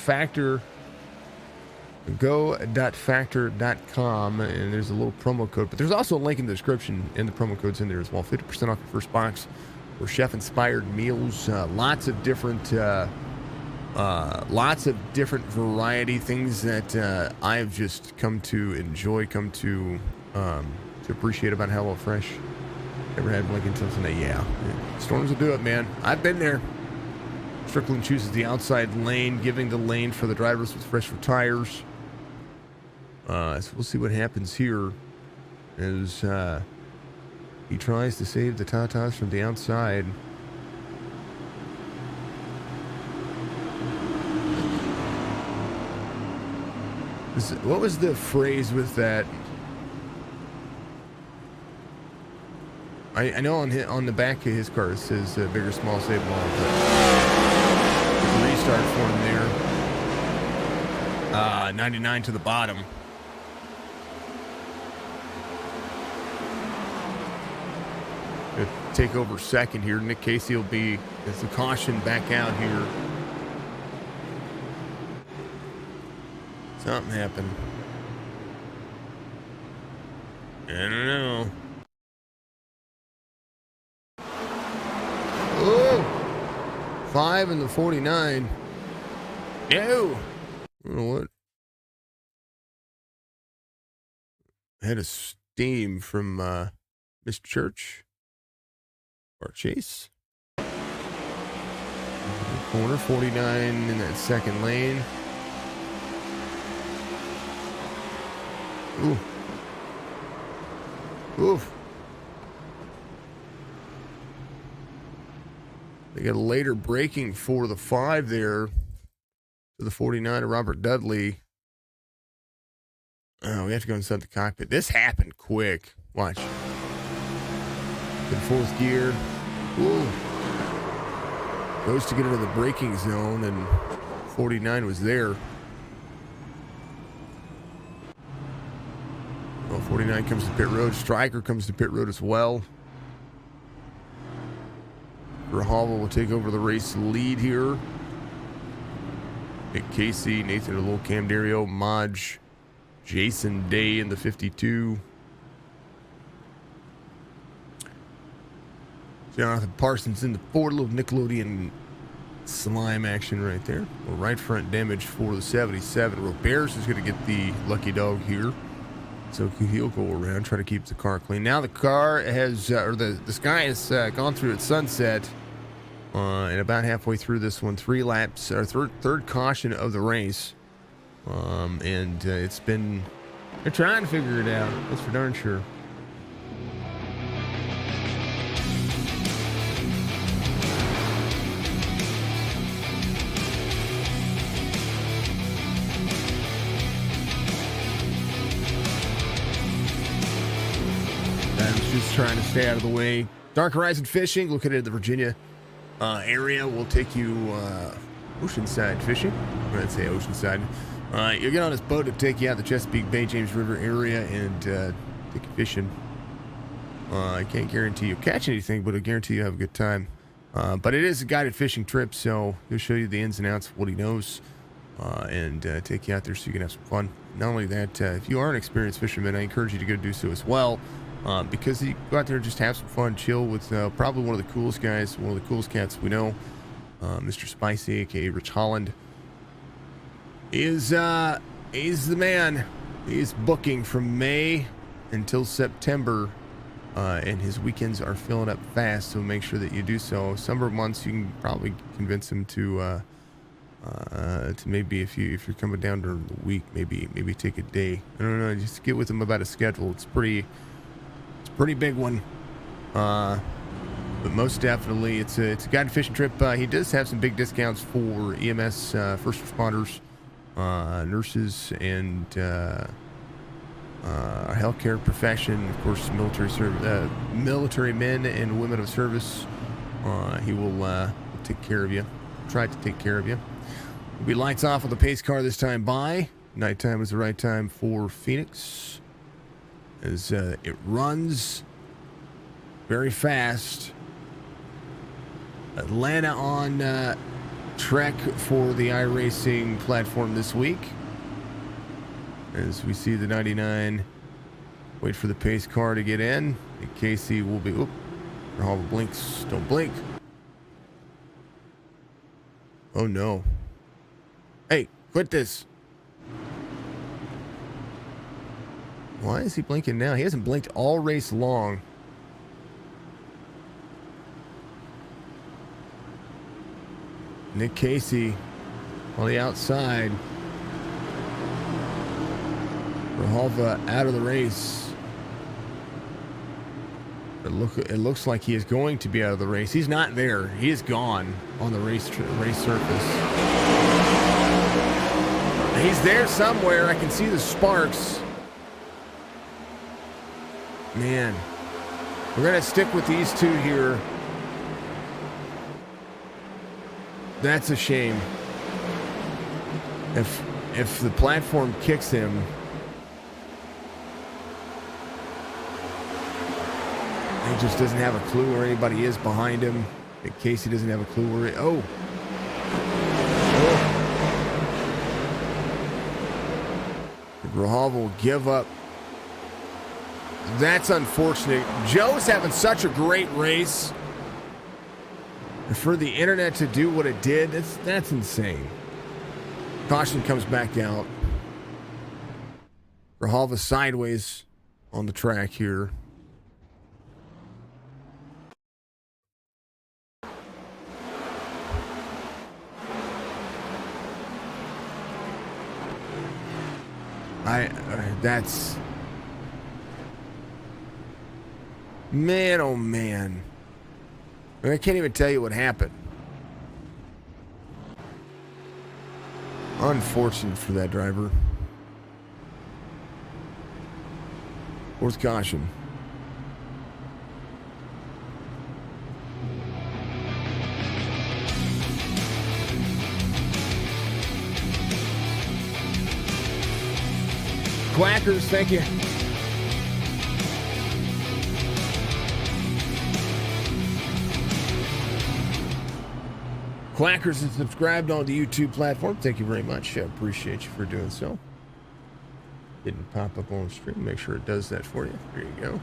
go.factor.com, and there's a little promo code, but there's also a link in the description, and the promo code's in there as well. 50% off your first box for chef-inspired meals. Lots of different variety, things that I've just come to enjoy, come to appreciate about HelloFresh. Ever had blinking tilts in that? Yeah. Storms will do it, man. I've been there. Strickland chooses the outside lane, giving the lane for the drivers with fresher tires. So we'll see what happens here as he tries to save the Tatas from the outside. What was the phrase with that? I know on the back of his car it says bigger, small, save them all. But restart for him there. 99 to the bottom. take over second here. Nick Casey will be as the caution back out here. Something happened. I don't know. Oh! 5 in the 49. No! I don't know what. Head of steam from Mr. Church. Or Chase. Corner 49 in that second lane. Ooh. Oof. They got a later braking for the 5 there to the 49 of Robert Dudley. Oh, we have to go inside the cockpit. This happened quick. Watch. In 4th gear. Ooh. Goes to get into the braking zone, and 49 was there. Well, 49 comes to pit road. Stryker comes to pit road as well. Grijalva will take over the race lead here. Nick Casey, Nathan Little, Cam Dario, Maj, Jason Day in the 52. Jonathan Parsons in the 4, little Nickelodeon slime action right there. Well, right front damage for the 77. Roberts is going to get the lucky dog here. So he'll go around, try to keep the car clean. Now the car has, the sky has gone through its sunset. And about halfway through this one, 3 laps, or third caution of the race. And it's been, they're trying to figure it out. That's for darn sure. Just trying to stay out of the way. Dark Horizon Fishing, located at the Virginia area, will take you oceanside fishing. I'd say oceanside. You'll get on this boat to take you out the Chesapeake Bay, James River area and take you fishing. I can't guarantee you'll catch anything, but I guarantee you'll have a good time. But it is a guided fishing trip, so he'll show you the ins and outs of what he knows and take you out there so you can have some fun. Not only that, if you are an experienced fisherman, I encourage you to go do so as well. Because you go out there and just have some fun, chill with probably one of the coolest guys, one of the coolest cats we know, Mr. Spicy, aka Rich Holland. He's the man. He's booking from May until September, and his weekends are filling up fast. So make sure that you do so. Summer months, you can probably convince him to maybe if you're coming down during the week, maybe take a day. I don't know, just get with him about a schedule. It's pretty big one, but most definitely it's a guided fishing trip. He does have some big discounts for EMS, first responders, nurses, and our healthcare profession, of course, military men and women of service. He will take care of you, try to take care of you. It'll be lights off with the pace car this time by. Nighttime is the right time for Phoenix, as it runs very fast. Atlanta on trek for the Iracing platform this week. As we see the 99 wait for the pace car to get in. Casey will be, all the blinks, don't blink. Oh no. Hey, quit this. Why is he blinking now? He hasn't blinked all race long. Nick Casey on the outside. Grijalva out of the race. It looks like he is going to be out of the race. He's not there. He is gone on the race surface. He's there somewhere. I can see the sparks. Man, we're going to stick with these two here. That's a shame. If the platform kicks him, He just doesn't have a clue where anybody is behind him. In case he doesn't have a clue where Rahal will give up. That's unfortunate. Joe's having such a great race. And for the internet to do what it did, that's insane. Caution comes back out. Rahal sideways on the track here. That's, man, oh man. I can't even tell you what happened. Unfortunate for that driver. Fourth caution. Quackers, thank you. Quackers is subscribed on the YouTube platform. Thank you very much. I appreciate you for doing so. Didn't pop up on the stream. Make sure it does that for you. There you go.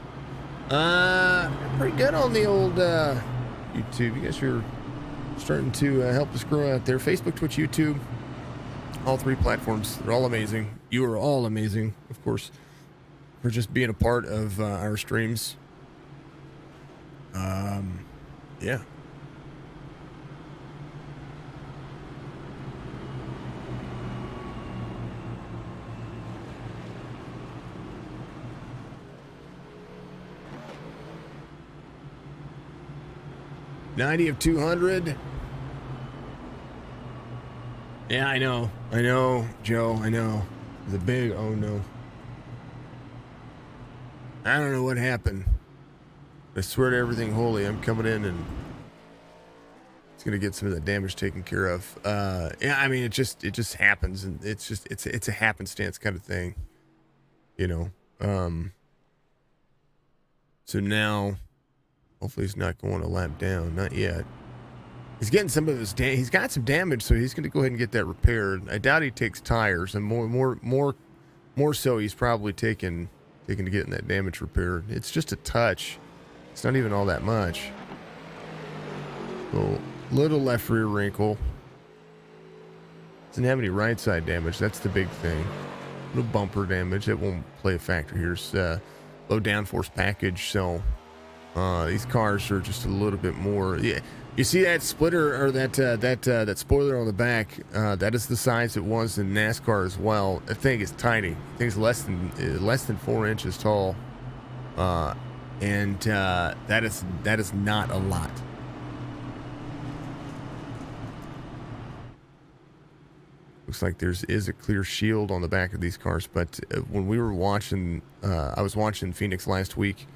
Pretty good on the old YouTube. You guys are starting to help us grow out there. Facebook, Twitch, YouTube. All three platforms. They're all amazing. You are all amazing, of course, for just being a part of our streams. Yeah. $90 of 200. Yeah, I know, Joe, I know. The big, oh no. I don't know what happened. I swear to everything holy, I'm coming in and it's gonna get some of that damage taken care of. Yeah, I mean, it just happens, and it's a happenstance kind of thing, you know. So now, hopefully he's not going a lap down, not yet. He's getting some of his he's got some damage, so he's going to go ahead and get that repaired. I doubt he takes tires, and more so he's probably taking to getting that damage repaired. It's just a touch. It's not even all that much. So, little left rear wrinkle. Doesn't have any right side damage. That's the big thing. Little bumper damage. It won't play a factor here. It's low downforce package, so these cars are just a little bit more. Yeah. You see that splitter or that spoiler on the back? That is the size it was in NASCAR as well. That thing is tiny. I think it's less than 4 inches tall, and that is not a lot. Looks like is a clear shield on the back of these cars, but when we were watching, I was watching Phoenix last week.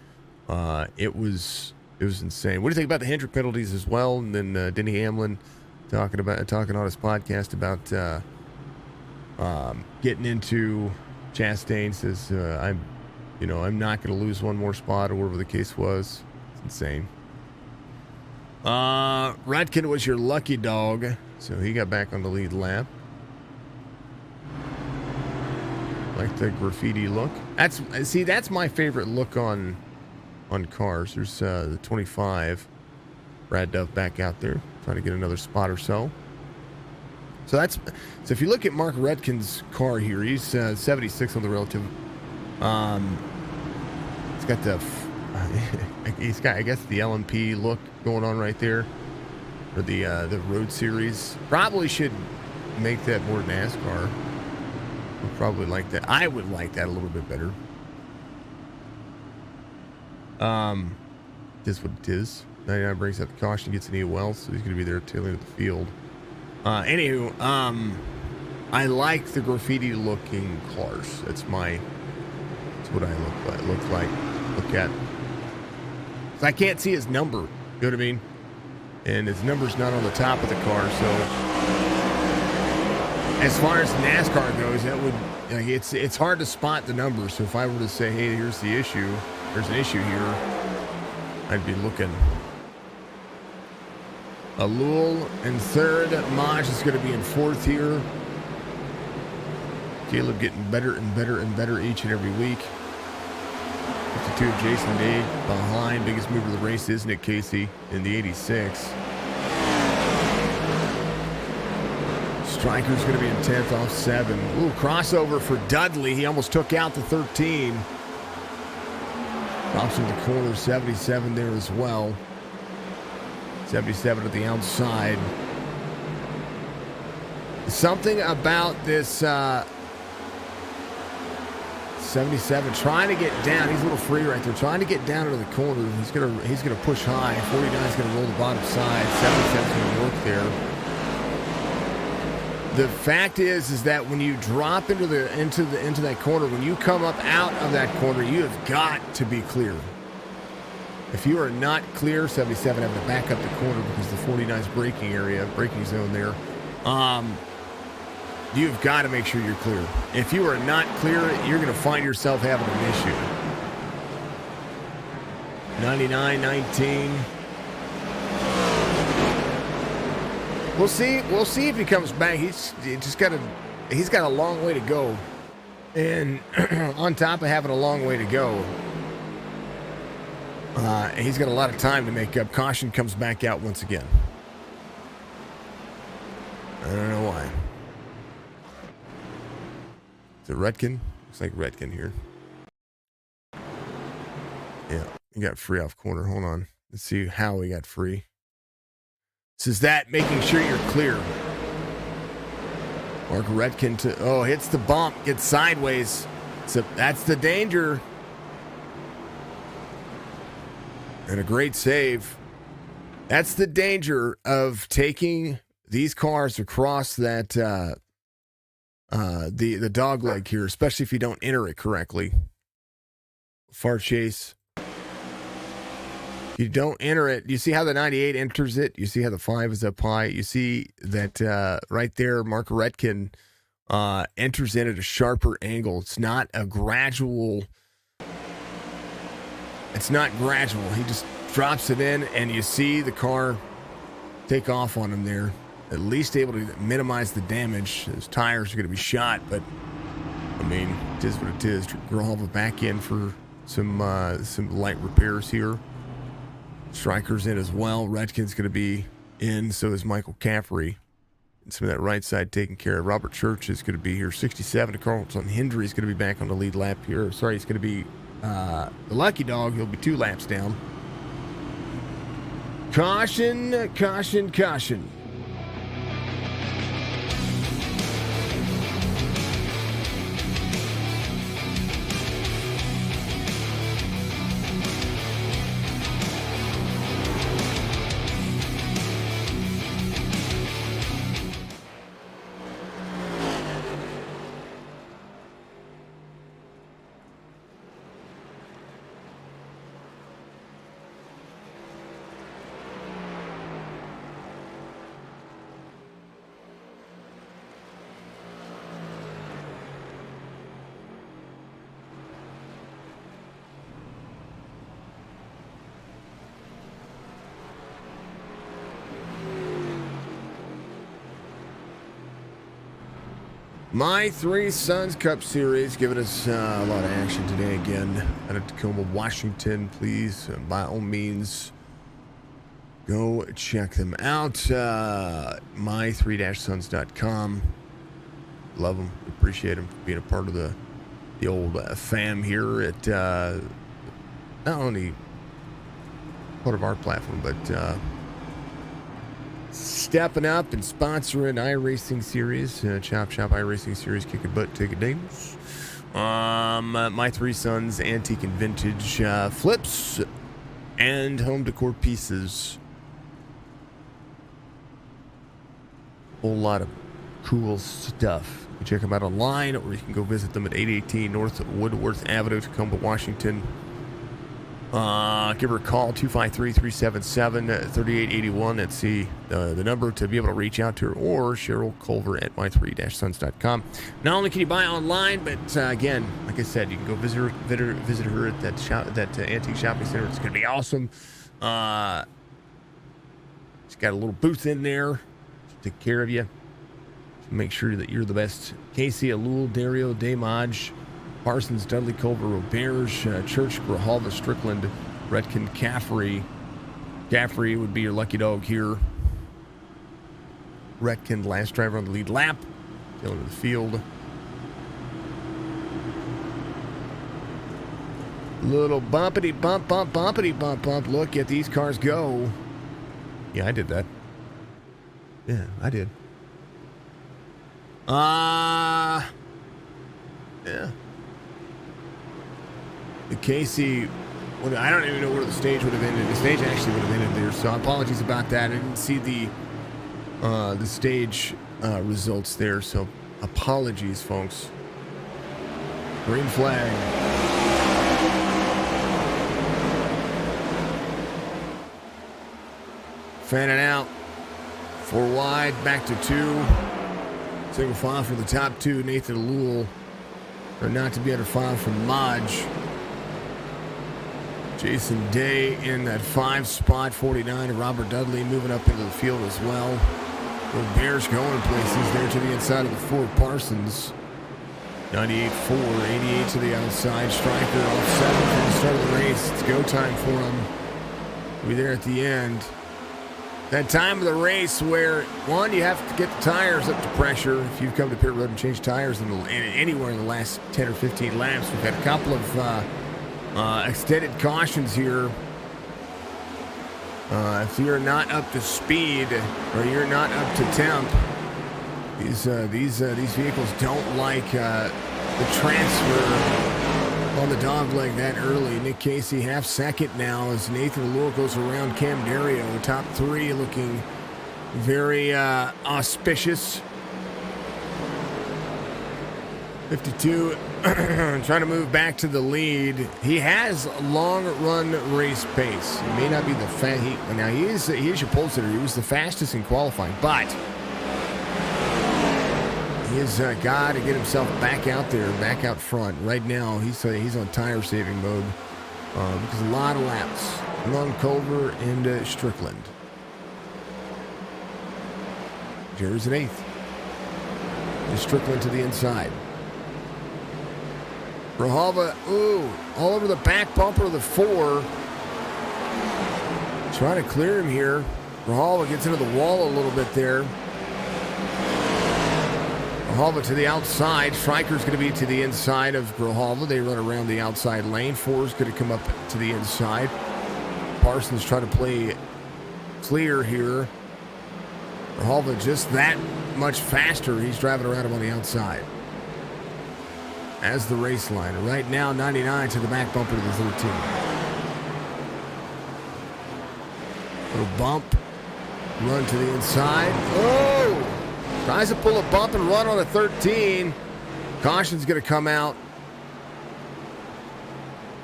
It was insane. What do you think about the Hendrick penalties as well? And then Denny Hamlin talking on his podcast about getting into Chastain. Says I'm not going to lose one more spot or whatever the case was. It's insane. Rudkin was your lucky dog, so he got back on the lead lap. Like the graffiti look. That's my favorite look on cars. There's the 25. Brad Dove back out there trying to get another spot or so. So if you look at Mark Rudkin's car here, he's 76 on the relative. He's got I guess the LMP look going on right there, or the Road Series. Probably should make that more NASCAR. We'll probably like that. I would like that a little bit better. This is what it is. 99 brings up the caution, gets an EOL, so he's going to be there tailing at the field. Anywho, I like the graffiti looking cars. That's what I look at. So I can't see his number. You know what I mean? And his number's not on the top of the car, so as far as NASCAR goes, that would it's hard to spot the number. So if I were to say, hey, here's the issue, there's an issue here, I'd be looking. Alul in third. Maj is going to be in fourth here. Caleb getting better and better and better each and every week. 52 of Jason Day behind. Biggest mover of the race is Nick Casey in the 86. Striker's going to be in 10th off 7. Ooh, crossover for Dudley. He almost took out the 13. Drops in the corner. 77 there as well. 77 at the outside. Something about this 77 trying to get down. He's a little free right there. Trying to get down into the corner. He's gonna push high. 49 is gonna roll the bottom side. 77 is gonna work there. The fact is that when you drop into that corner, when you come up out of that corner, you have got to be clear. If you are not clear, 77 having to back up the corner because the 49's braking zone there. You've got to make sure you're clear. If you are not clear, you're going to find yourself having an issue. 99-19. We'll see if he comes back. He's got a long way to go. And on top of having a long way to go, he's got a lot of time to make up. Caution comes back out once again. I don't know why. Is it Redkin? Looks like Redkin here. Yeah, he got free off corner. Hold on. Let's see how he got free. This is that making sure you're clear. Mark Redkin hits the bump, gets sideways. So that's the danger. And a great save. That's the danger of taking these cars across that the dog leg here, especially if you don't enter it correctly. Far chase. You don't enter it. You see how the 98 enters it? You see how the 5 is up high? You see that right there, Mark Redkin enters in at a sharper angle. It's not a gradual. It's not gradual. He just drops it in, and you see the car take off on him there. At least able to minimize the damage. His tires are going to be shot, but I mean, it is what it is. Grohova back in for some light repairs here. Striker's in as well. Redkin's going to be in, so is Michael Caffrey. And some of that right side taken care of. Robert Church is going to be here. 67 to Carlton Hendry is going to be back on the lead lap here. Sorry, he's going to be the lucky dog. He'll be 2 laps down. Caution, caution, caution. My Three Sons Cup Series giving us a lot of action today again out of Tacoma, Washington. Please, by all means, go check them out. my3-sons.com. Love them. Appreciate them being a part of the old fam here at not only part of our platform, but stepping up and sponsoring iRacing Series, Chop Shop iRacing Series, kicking butt, taking names. My Three Sons antique and vintage flips and home decor pieces. Whole lot of cool stuff. You can check them out online, or you can go visit them at 818 North Woodworth Avenue, Tacoma, Washington. Give her a call, 253-377-3881. That's the number to be able to reach out to her, or sherylculver at my3-sons.com. Not only can you buy online, but again, like I said, you can go visit her at that antique shopping center. It's going to be awesome. He's got a little booth in there to take care of you. To make sure that you're the best. Casey, Alul, Dario, Damaj, Parsons, Dudley, Culver, Roberge, Church, Grijalva, Strickland, Redkin, Caffrey. Caffrey would be your lucky dog here. Redkin, last driver on the lead lap. Going to the field. Little bumpity bump, bump, bumpity bump, bump. Look at these cars go. Yeah, I did that. Yeah, I did. Yeah. The Casey, well, I don't even know where the stage would have ended. The stage actually would have ended there, so apologies about that. I didn't see the stage results there, so apologies, folks. Green flag. Fanning out. 4 wide, back to 2. Single file for the top 2. Nathan Alul. Or not to be under file from Maj. Jason Day in that 5 spot. 49. Robert Dudley moving up into the field as well. The Bears going places there to the inside of the 4 Parsons. 98-4. 88 to the outside. Striker off 7 from the start of the race. It's go time for him. We'll be there at the end. That time of the race where, one, you have to get the tires up to pressure. If you've come to pit road and changed tires anywhere in the last 10 or 15 laps, we've had a couple of extended cautions here. If you're not up to speed or you're not up to temp, these vehicles don't like the transfer on the dog leg that early. Nick Casey half second now as Nathan Alul goes around Cam Dario. Top 3 looking very auspicious. 52 trying to move back to the lead. He has long run race pace. He may not be the he is your pole sitter. He was the fastest in qualifying, but he's got to get himself back out there, back out front. Right now, he's on tire saving mode because a lot of laps. Along Culver and Strickland. Jerry's an 8th. And Strickland to the inside. Grijalva, all over the back bumper of the 4. Trying to clear him here. Grijalva gets into the wall a little bit there. Grijalva to the outside. Stryker's going to be to the inside of Grijalva. They run around the outside lane. 4's going to come up to the inside. Parsons trying to play clear here. Grijalva just that much faster. He's driving around him on the outside. As the race line. Right now, 99 to the back bumper to the 13. Little bump. Run to the inside. Oh! Tries to pull a bump and run on a 13. Caution's going to come out.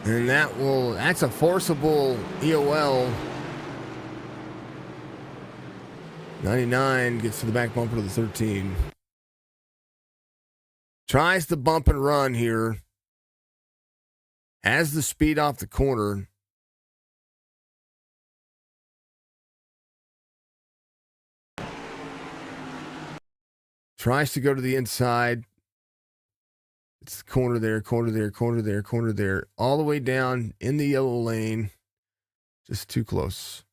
And that's a forcible EOL. 99 gets to the back bumper to the 13. Tries to bump and run here. Has the speed off the corner. Tries to go to the inside. It's the corner there, corner there, corner there, corner there. All the way down in the yellow lane. Just too close.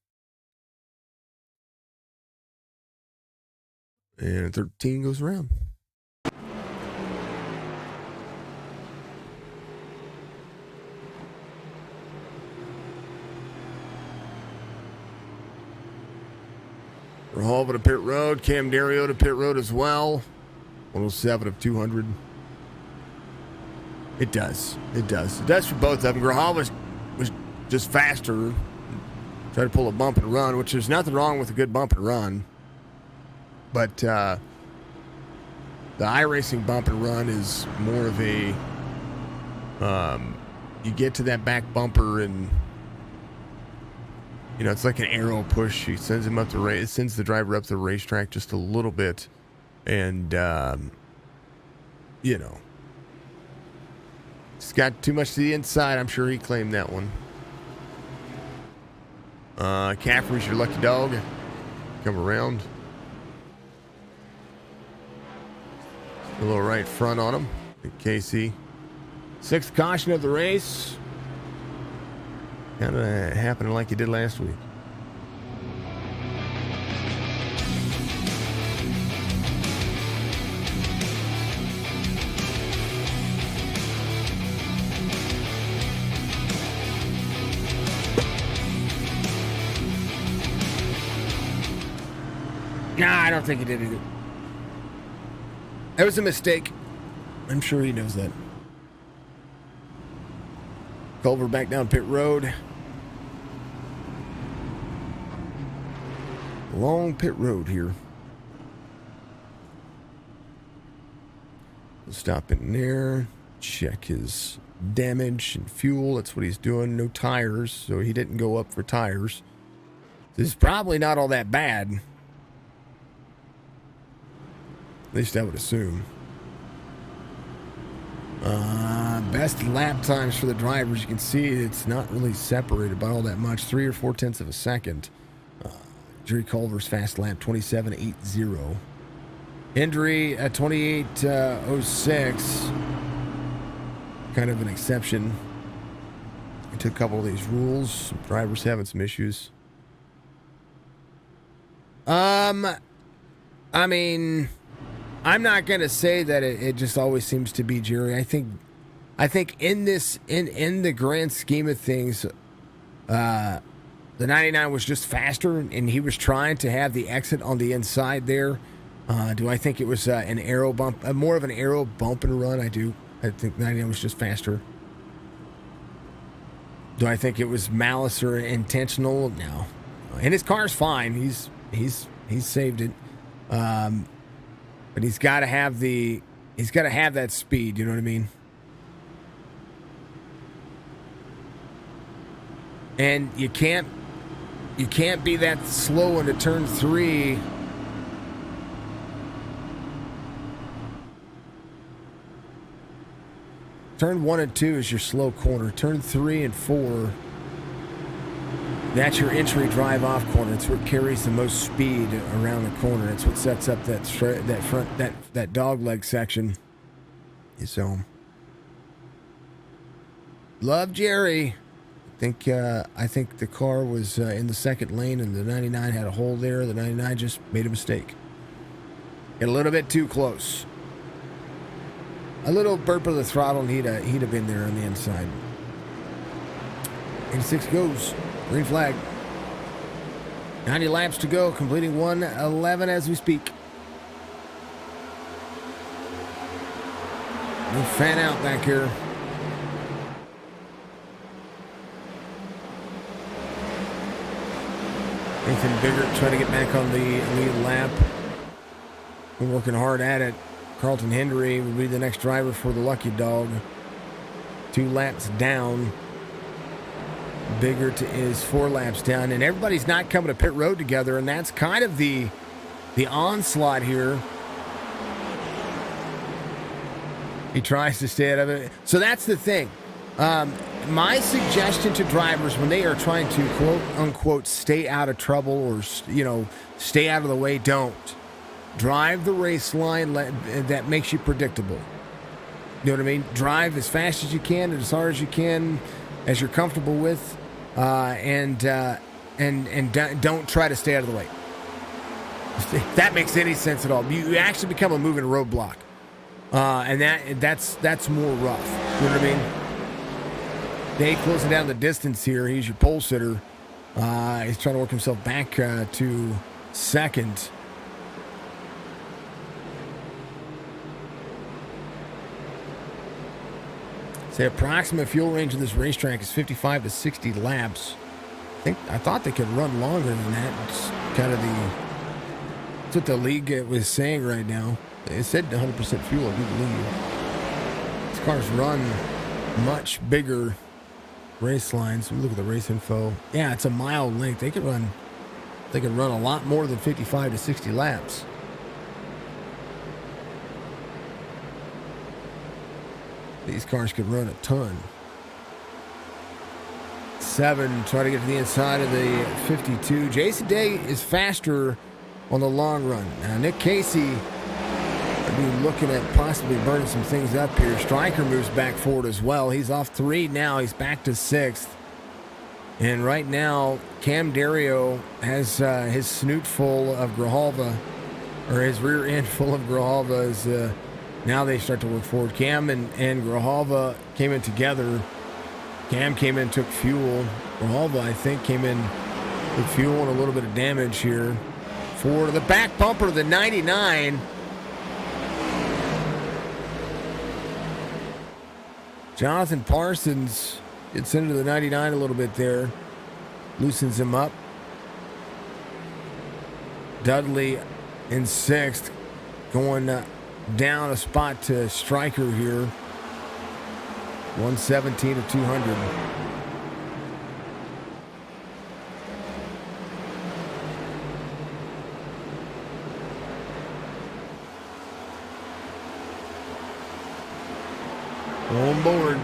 And 13 goes around. Grijalva to pit road. Cam Dario to pit road as well. 107 of 200. It does. It does. It does for both of them. Grijalva was just faster. Tried to pull a bump and run, which there's nothing wrong with a good bump and run. But the iRacing bump and run is more of a you get to that back bumper and it's like an arrow push. He sends him up the race, sends the driver up the racetrack just a little bit, and it's got too much to the inside. I'm sure he claimed that one. Caffrey's your lucky dog. Come around. A little right front on him. Casey. Sixth caution of the race. Kind of happening like you did last week. Nah, I don't think he did either. That was a mistake. I'm sure he knows that. Culver back down pit road. Long pit road here. We'll stop in there. Check his damage and fuel. That's what he's doing. No tires, so he didn't go up for tires. This is probably not all that bad. At least I would assume. Best lap times for the drivers. You can see it's not really separated by all that much. 3 or 4 tenths of a second. Jerry Culver's fast lap, 27.80. Hendry at 28.06. Kind of an exception. He took a couple of these rules. Drivers having some issues. I mean, I'm not going to say that it just always seems to be Jerry. I think in the grand scheme of things, the 99 was just faster, and he was trying to have the exit on the inside there. Do I think it was an aero bump, more of an aero bump and run? I do. I think 99 was just faster. Do I think it was malice or intentional? No. And his car's fine. He's saved it. But he's got to have that speed. You know what I mean? And you can't be that slow into turn 3. Turn 1 and 2 is your slow corner. Turn 3 and 4, that's your entry drive off corner. It's what carries the most speed around the corner. It's what sets up that dog leg section. So, love Jerry. I think the car was in the second lane, and the 99 had a hole there. The 99 just made a mistake. Get a little bit too close. A little burp of the throttle, and he'd have been there on the inside. 86 goes. Green flag. 90 laps to go, completing 1:11 as we speak. No fan out back here. Nathan Biggert trying to get back on the lead lap. We're working hard at it. Carlton Hendry will be the next driver for the lucky dog. 2 laps down. Biggert is 4 laps down, and everybody's not coming to pit road together, and that's kind of the onslaught here. He tries to stay out of it. So that's the thing. My suggestion to drivers when they are trying to quote unquote stay out of trouble or stay out of the way, don't drive the race line that makes you predictable. You know what I mean? Drive as fast as you can and as hard as you can, as you're comfortable with, and don't try to stay out of the way. If that makes any sense at all. You actually become a moving roadblock, and that's more rough. You know what I mean? They closing down the distance here. He's your pole sitter. He's trying to work himself back to second. The approximate fuel range of this racetrack is 55 to 60 laps. I thought they could run longer than that. It's kind of that's what the league was saying right now. It said 100% fuel, I do believe. These cars run much bigger race lines. We look at the race info. Yeah, it's a mile length. They could run a lot more than 55 to 60 laps. These cars could run a ton. 107, try to get to the inside of the 52. Jason Day is faster on the long run. Now, Nick Casey will be looking at possibly burning some things up here. Stryker moves back forward as well. He's off 3 now. He's back to 6th. And right now, Cam Dario has his snoot full of Grijalva, or his rear end full of Grijalva. As now they start to work forward. Cam and Grijalva came in together. Cam came in, took fuel. Grijalva, I think, came in with fuel and a little bit of damage here. Forward to the back bumper of the 99. Jonathan Parsons gets into the 99 a little bit there. Loosens him up. Dudley in 6th. Going down a spot to Stryker here. 117 to 200. On board.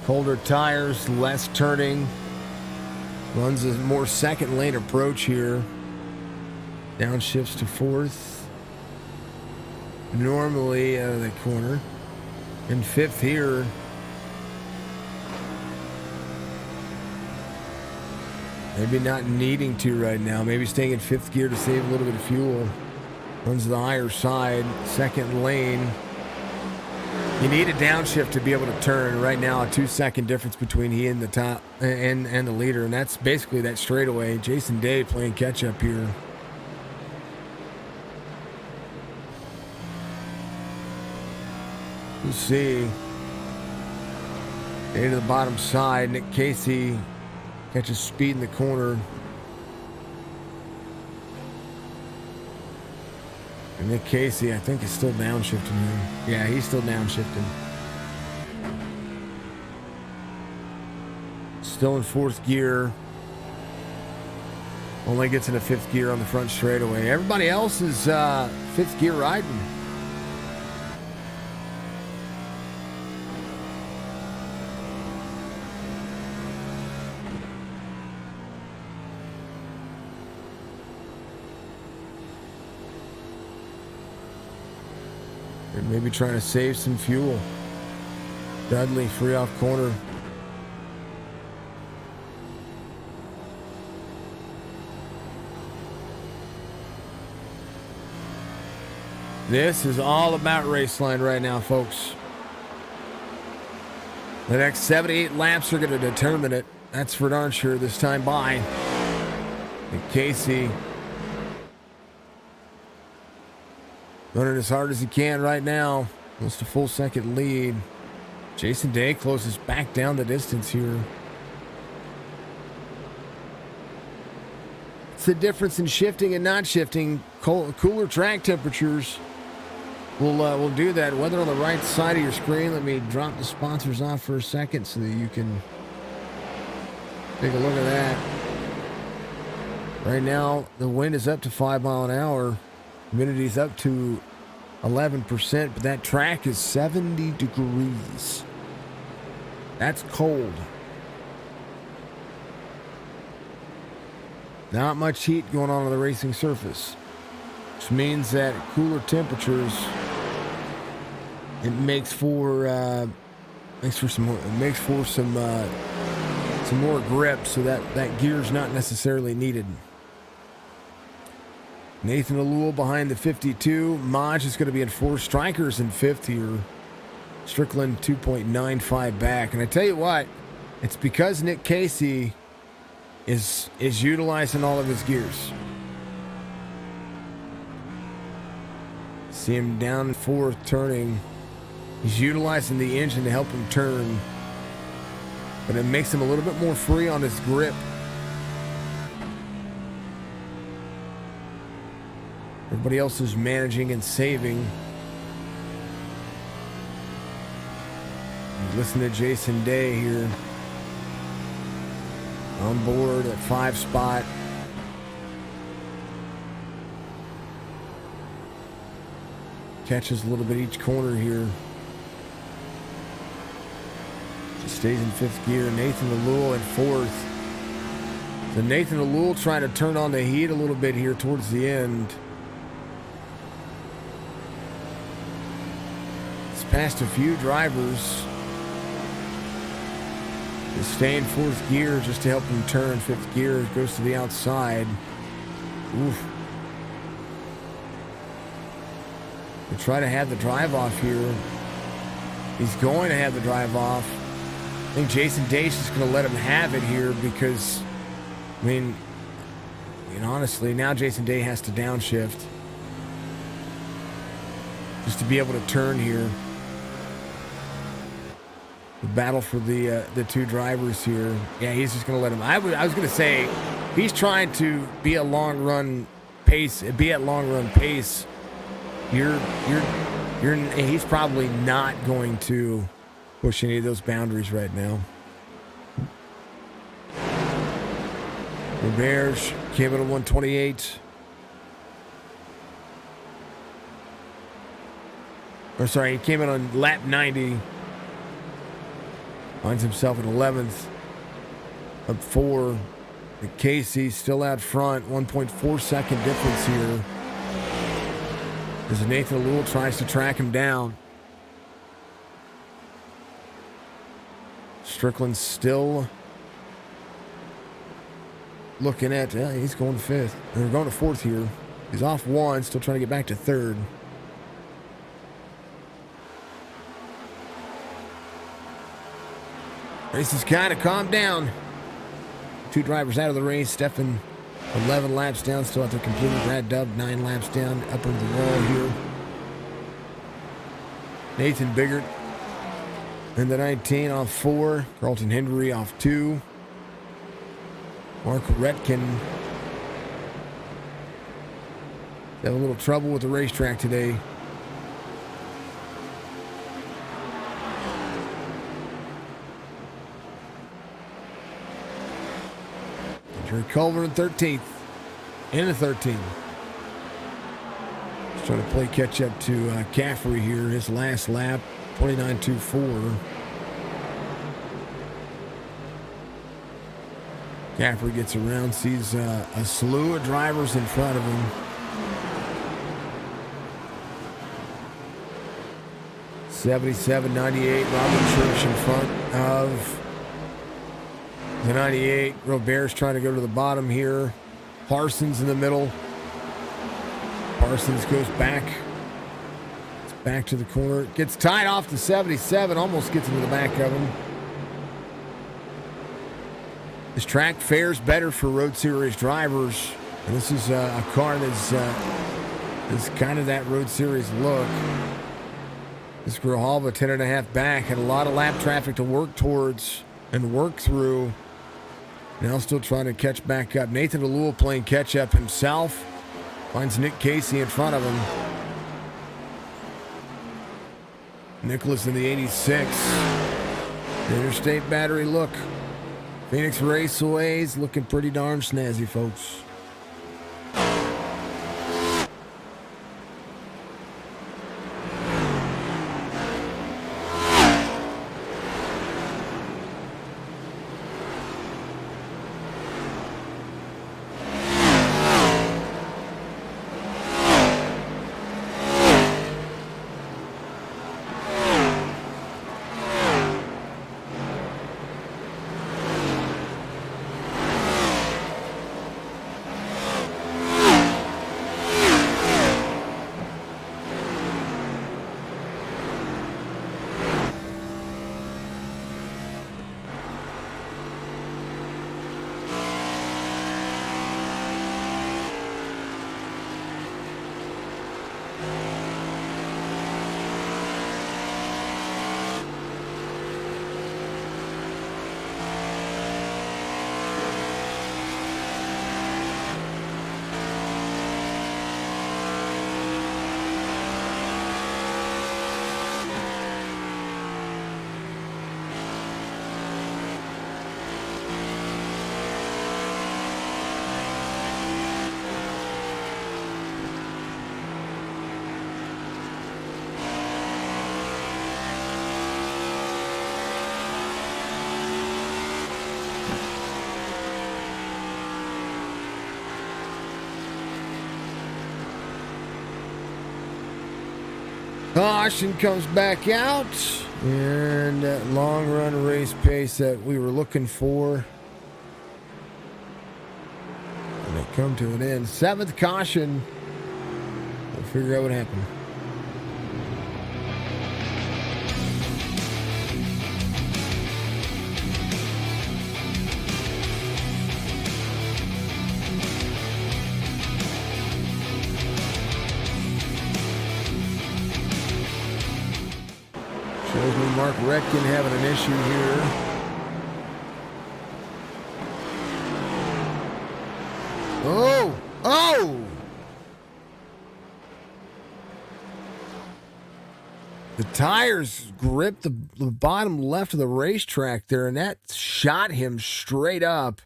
Colder tires, less turning. Runs a more second lane approach here. Downshifts to 4th. Normally out of the corner. In 5th here. Maybe not needing to right now. Maybe staying in 5th gear to save a little bit of fuel. Runs the higher side. Second lane. You need a downshift to be able to turn. Right now, a 2-second difference between he and the top and the leader, and that's basically that straightaway. Jason Day playing catch up here. We'll see. Into the bottom side. Nick Casey catches speed in the corner. And Nick Casey, I think, is still downshifting here. Yeah, he's still downshifting. Still in 4th gear. Only gets into 5th gear on the front straightaway. Everybody else is 5th gear riding. They're maybe trying to save some fuel. Dudley free off corner. This is all about Raceline right now, folks. The next 7 to 8 laps are going to determine it. That's for darn sure this time by. And Casey running as hard as he can right now. Almost a full second lead. Jason Day closes back down the distance here. It's the difference in shifting and not shifting. Cooler track temperatures will do that. Weather on the right side of your screen. Let me drop the sponsors off for a second so that you can take a look at that. Right now, the wind is up to 5 miles an hour. Humidity's up to 11%, but that track is 70 degrees. That's cold. Not much heat going on the racing surface, which means that cooler temperatures, it makes for some more grip, so that gear's not necessarily needed. Nathan Alul behind the 52. Maj is going to be in 4th. Stryker's in 5th here. Strickland 2.95 back. And I tell you what, it's because Nick Casey is utilizing all of his gears. See him down in 4th turning. He's utilizing the engine to help him turn. But it makes him a little bit more free on his grip. Everybody else is managing and saving. Listen to Jason Day here. On board at 5 spot. Catches a little bit each corner here. Just stays in 5th gear. Nathan Alul in 4th. So Nathan Alul trying to turn on the heat a little bit here towards the end. It's past a few drivers. Just stay in 4th gear just to help him turn. 5th gear goes to the outside. Oof. They try to have the drive off here. He's going to have the drive off. I think Jason Day's just going to let him have it here because, I mean, honestly, now Jason Day has to downshift just to be able to turn here. The battle for the 2 drivers here. Yeah, he's just going to let him. I was going to say he's trying to be a long run pace. Be at long run pace. He's probably not going to push any of those boundaries right now. Roberge came in at 128. Or sorry, he came in on lap 90. Finds himself at 11th. Up 4. Casey still out front. 1.4 second difference here. As Nathan Alul tries to track him down. Strickland's still looking at, he's going to 5th. They're going to 4th here. He's off 1, still trying to get back to 3rd. Race has kind of calmed down. 2 drivers out of the race. Stefan 11 laps down, still have to complete. Brad Dubb 9 laps down, up into the wall here. Nathan Biggert in the 19 off 4. Carlton Henry off 2. Mark Retkin had a little trouble with the racetrack today. Sherylculver in 13th. In the 13th. He's trying to play catch up to Caffrey here. His last lap, 29.24. Caffrey gets around, sees a slew of drivers in front of him. 77.98, Robin Church in front of the 98. Robert's trying to go to the bottom here. Parsons in the middle. Parsons goes back. It's back to the corner. Gets tied off to 77. Almost gets into the back of him. This track fares better for Road Series drivers. And this is a car that's kind of that Road Series look. This Grijalva 10.5 back. Had a lot of lap traffic to work towards and work through. Now still trying to catch back up. Nathan Alul playing catch up himself. Finds Nick Casey in front of him. Nicholas in the 86. The Interstate Battery look. Phoenix Raceway's looking pretty darn snazzy, folks. Caution comes back out. And that long run race pace that we were looking for. And they come to an end. 7th caution. We'll figure out what happened. Shows me Mark Retkin having an issue here. Oh! Oh! The tires gripped the bottom left of the racetrack there, and that shot him straight up.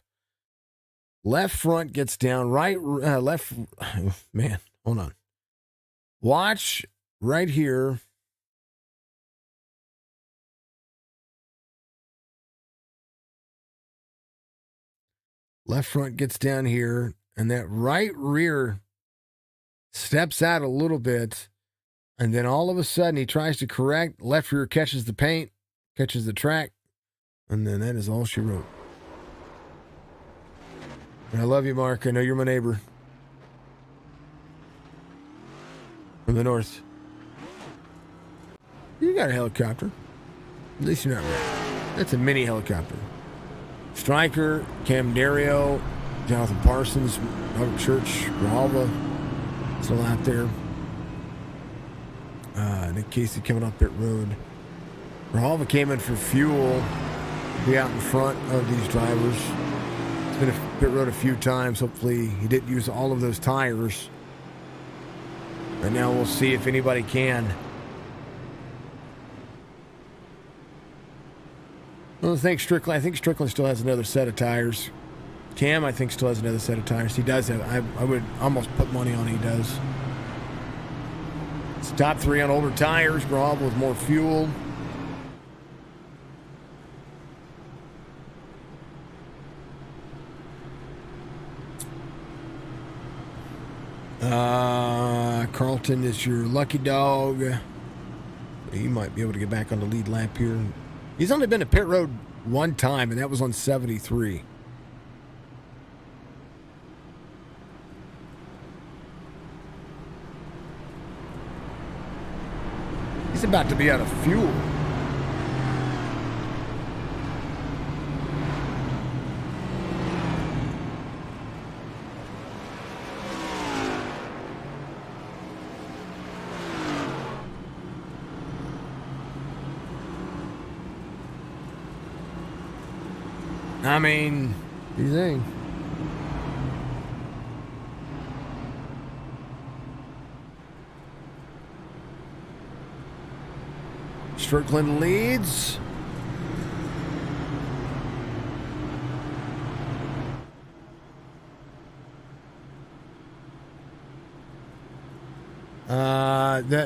Left front gets down, left... Man, hold on. Watch right here. Left front gets down here, and that right rear steps out a little bit, and then all of a sudden he tries to correct. Left rear catches the paint, catches the track, and then that is all she wrote. And I love you, Mark. I know you're my neighbor. From the north. You got a helicopter. At least you're not right. That's a mini helicopter. Stryker, Cam Dario, Jonathan Parsons, Robert Church, Grijalva, still out there. Nick Casey coming up pit road. Grijalva came in for fuel to be out in front of these drivers. He's been a pit road a few times. Hopefully he didn't use all of those tires. And now we'll see if anybody can. Well, I think Strickland still has another set of tires. Cam, I think, still has another set of tires. He does have. I would almost put money on he does. It's top 3 on older tires. Grijalva with more fuel. Carlton is your lucky dog. He might be able to get back on the lead lap here. He's only been to pit road one time, and that was on 73. He's about to be out of fuel. I mean, what do you think? Strickland leads.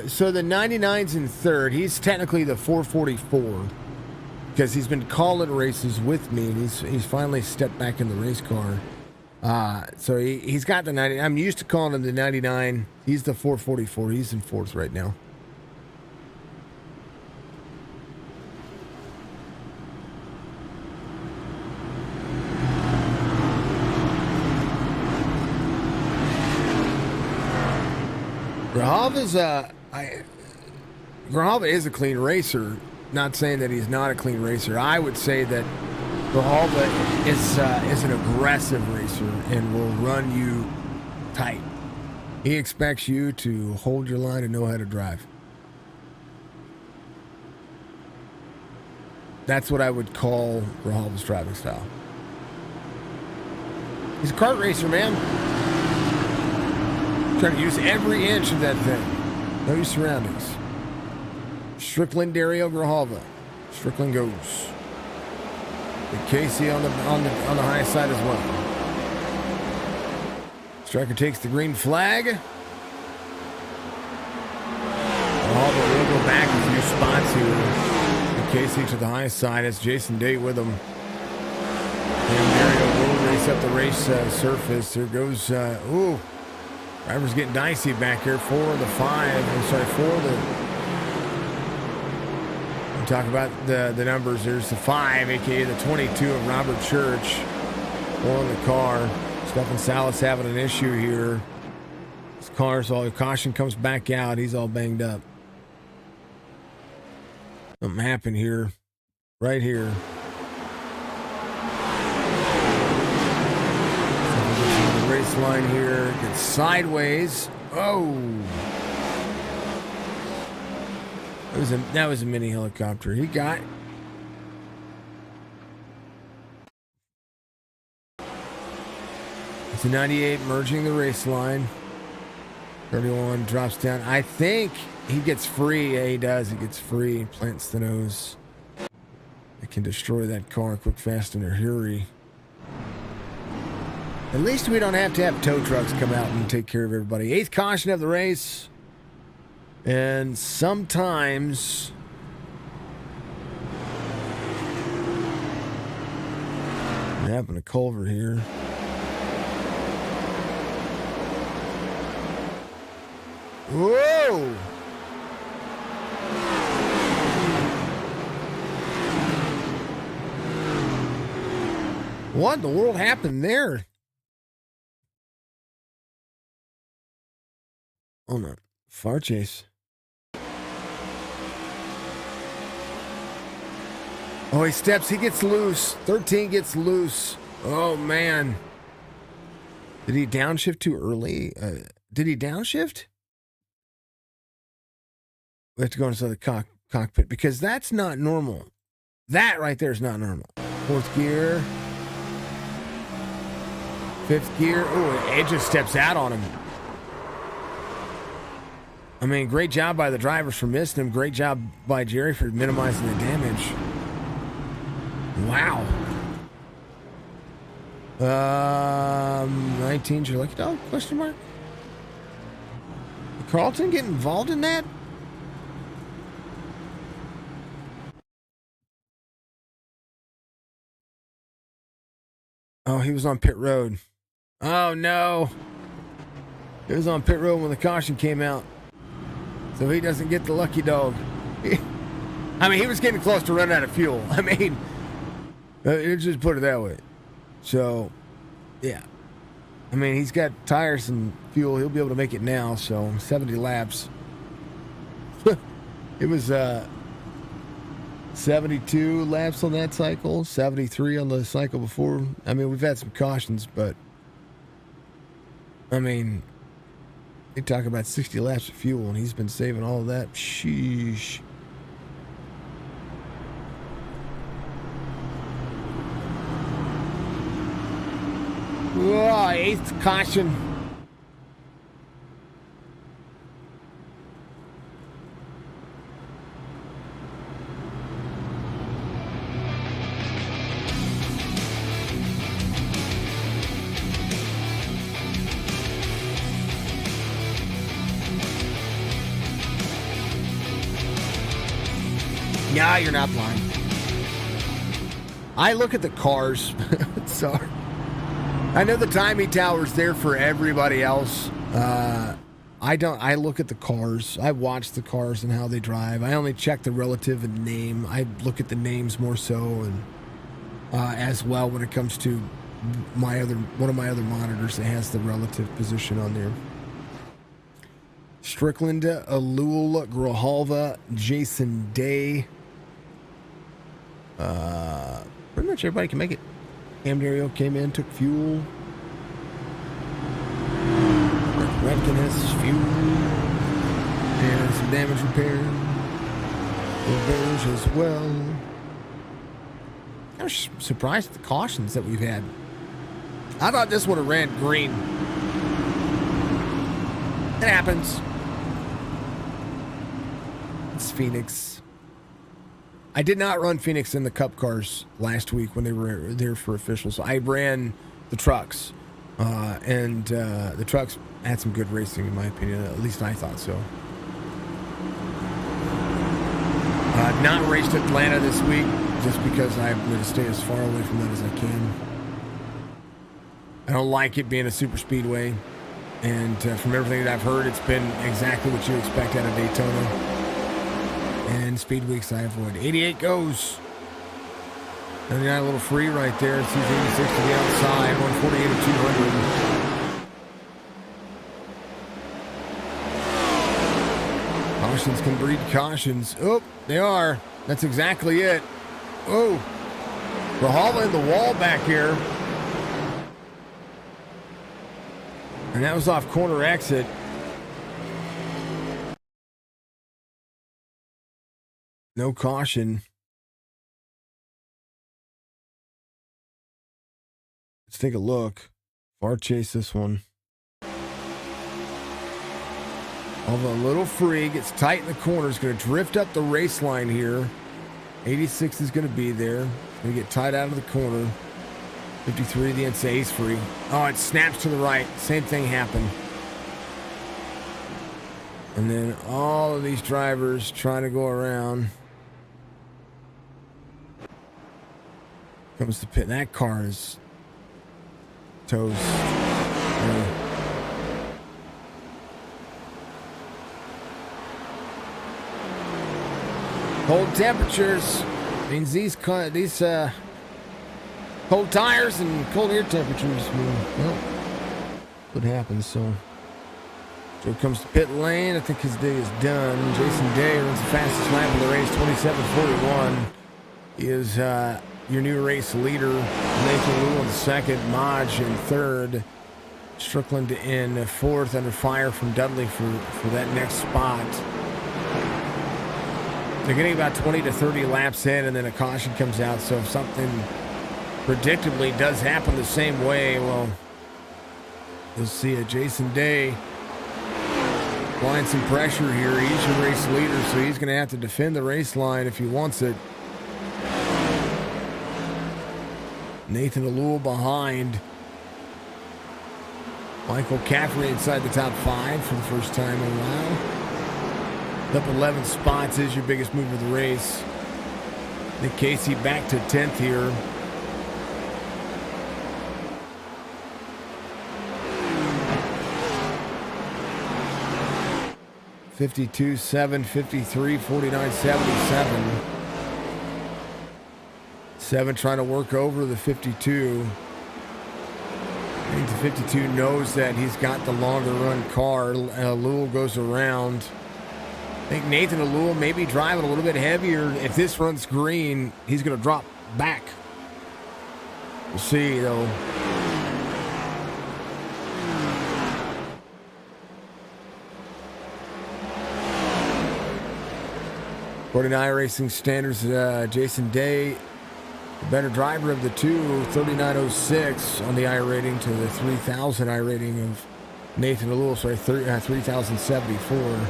So the 99's in third. He's technically the 444. Because he's been calling races with me, and he's finally stepped back in the race car. So he's got the 90. I'm used to calling him the 99. He's the 444. He's in fourth right now. Grijalva is a clean racer. Not saying that he's not a clean racer. I would say that Grijalva is an aggressive racer and will run you tight. He expects you to hold your line and know how to drive. That's what I would call Grijalva's driving style. He's a kart racer, man. Trying to use every inch of that thing. Know your surroundings. Strickland, Dario, Grijalva. Strickland goes. And Casey on the high side as well. Striker takes the green flag. Grijalva will go back a few spots here. And Casey to the high side as Jason Day with him. And Dario will race up the race surface. There goes. Driver's getting dicey back here. 4 of the 5. I'm sorry, 4 of the talk about the numbers. There's the 5, a.k.a. the 22 of Robert Church on the car. Stephen Salas having an issue here. His car's all, caution comes back out. He's all banged up. Something happened here. Right here. The race line here. Gets sideways. Oh. That was a mini helicopter. He got. It's a 98 merging the race line. 31 drops down. I think he gets free. Yeah, he does. He gets free. Plants the nose. It can destroy that car quick, fast, in a hurry. At least we don't have to have tow trucks come out and take care of everybody. 8th caution of the race. And sometimes what happened to Culver here? Whoa! What in the world happened there? Oh no. Far chase. Oh, he steps. He gets loose. 13 gets loose. Oh, man. Did he downshift too early? Did he downshift? We have to go into the cockpit because that's not normal. That right there is not normal. 4th gear. 5th gear. Oh, it just steps out on him. I mean, great job by the drivers for missing him. Great job by Jerry for minimizing the damage. Wow. 19's your lucky dog? Question mark. Did Carlton get involved in that? Oh, he was on pit road. Oh no. He was on pit road when the caution came out. So he doesn't get the lucky dog. I mean, he was getting close to running out of fuel. I mean, let's just put it that way. So, yeah. I mean, he's got tires and fuel. He'll be able to make it now. So, 70 laps. It was 72 laps on that cycle, 73 on the cycle before. I mean, we've had some cautions, but I mean, they talk about 60 laps of fuel, and he's been saving all of that. Sheesh. Whoa, 8th caution. Nah, you're not blind. I look at the cars. Sorry. I know the timing tower's there for everybody else. I don't. I look at the cars. I watch the cars and how they drive. I only check the relative and name. I look at the names more so, and as well when it comes to one of my other monitors that has the relative position on there. Strickland, Alul, Grijalva, Jason Day. Pretty much everybody can make it. Amdario came in, took fuel. Redkin has fuel. And some damage repair. Repairs as well. I was surprised at the cautions that we've had. I thought this would have ran green. It happens. It's Phoenix. I did not run Phoenix in the Cup cars last week when they were there for officials. I ran the trucks, and the trucks had some good racing, in my opinion. At least I thought so. Not raced Atlanta this week, just because I'm going to stay as far away from that as I can. I don't like it being a super speedway, and from everything that I've heard, it's been exactly what you expect out of Daytona. And speed weeks I avoid. 88 goes. 99 a little free right there. Sees 86 to the outside. 148 to 200. Cautions can breed cautions. Oh, they are. That's exactly it. Oh. Grijalva in the wall back here. And that was off corner exit. No caution. Let's take a look. Far chase this one. Although a little free, gets tight in the corner. Is going to drift up the race line here. 86 is going to be there. Going to get tight out of the corner. 53, the inside is free. Oh, it snaps to the right. Same thing happened. And then all of these drivers trying to go around. Comes to pit. That car is toast. Cold temperatures means these cold tires and cold air temperatures. Well, what happens? So Joe comes to pit lane. I think his day is done. Jason Day runs the fastest lap of the race, 27:41. He is your new race leader. Nathan Lewell in second, Maj in third, Strickland in fourth, under fire from Dudley for that next spot. They're getting about 20 to 30 laps in, and then a caution comes out. So if something predictably does happen the same way, well, you'll see a Jason Day applying some pressure here. He's your race leader, so he's going to have to defend the race line if he wants it. Nathan Alul behind. Michael Caffrey inside the top 5 for the first time in a while. Up 11 spots is your biggest move of the race. Nick Casey back to 10th here. (52.7), 53, 49, 77. 7 trying to work over the 52. I think the 52 knows that he's got the longer run car. Alul goes around. I think Nathan Alul may be driving a little bit heavier. If this runs green, he's going to drop back. We'll see, though. According to iRacing standards, Jason Day, the better driver of the two, 39.06 on the iRating to the 3,000 iRating of Nathan Alul, sorry, 3,074.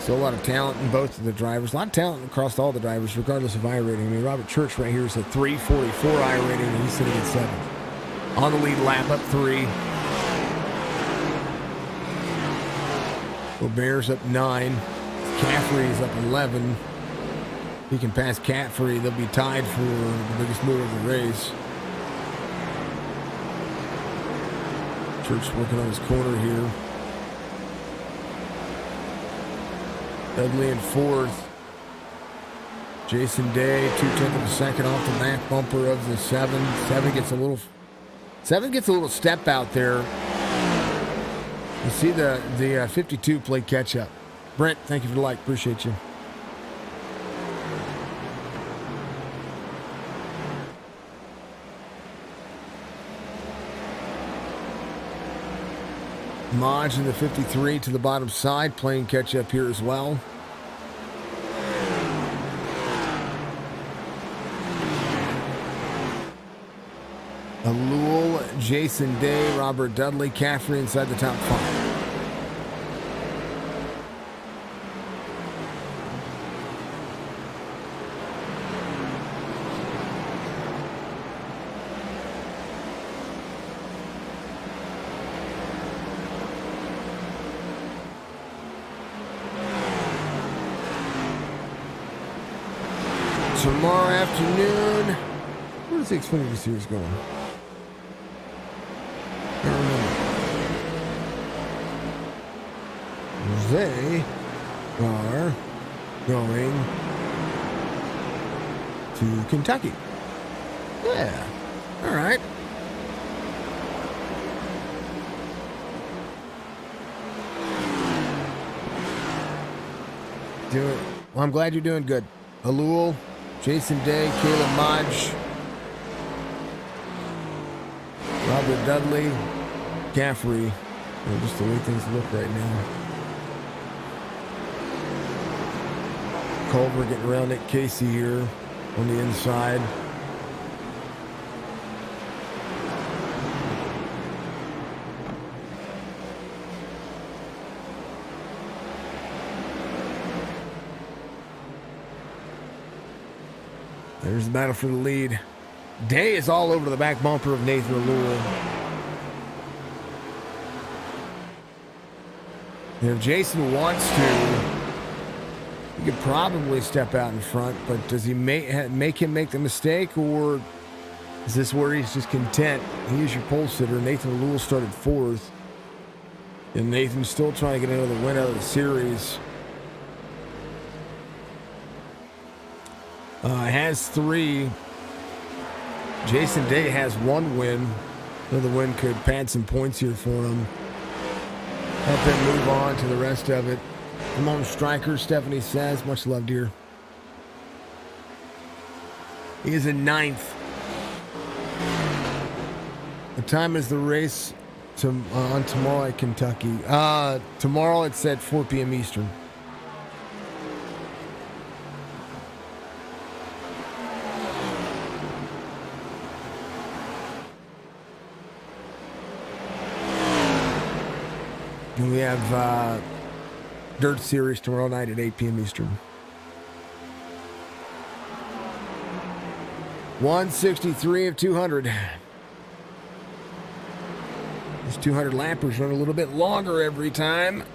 So a lot of talent in both of the drivers. A lot of talent across all the drivers, regardless of iRating. I mean, Robert Church right here is a 344 iRating, and he's sitting at 7th. On the lead lap, up 3. Aubert's up 9. Caffrey's up 11. He can pass Caffrey. They'll be tied for the biggest move of the race. Church working on his corner here. Dudley in 4th. Jason Day, 2/10 of a second off the back bumper of the 7. 7 gets a little step out there. You see the 52 play catch up. Brent, thank you for the like. Appreciate you. Maj in the 53 to the bottom side, playing catch up here as well. Alul, Jason Day, Robert Dudley, Caffrey inside the top 5. Tomorrow afternoon, where's the Xfinity Series going? I don't remember. They are going to Kentucky. Yeah. All right. Well, I'm glad you're doing good. Alul, Jason Day, Caleb Modge, Robert Dudley, Caffrey. Just the way things look right now. Culver getting around Nick Casey here on the inside. There's the battle for the lead. Day is all over the back bumper of Nathan Alul. And if Jason wants to, he could probably step out in front, but does he make him make the mistake, or is this where he's just content? He is your pole sitter. Nathan Alul started fourth, and Nathan's still trying to get another win out of the series. Has 3. Jason Day has 1 win. Another win could pad some points here for him. Help him move on to the rest of it. Come on, Striker, Stephanie says. Much love, dear. He is in 9th. What time is the race on tomorrow at Kentucky? Tomorrow it's at 4 p.m. Eastern. And we have Dirt Series tomorrow night at 8 p.m. Eastern. 163 of 200. These 200 lappers run a little bit longer every time.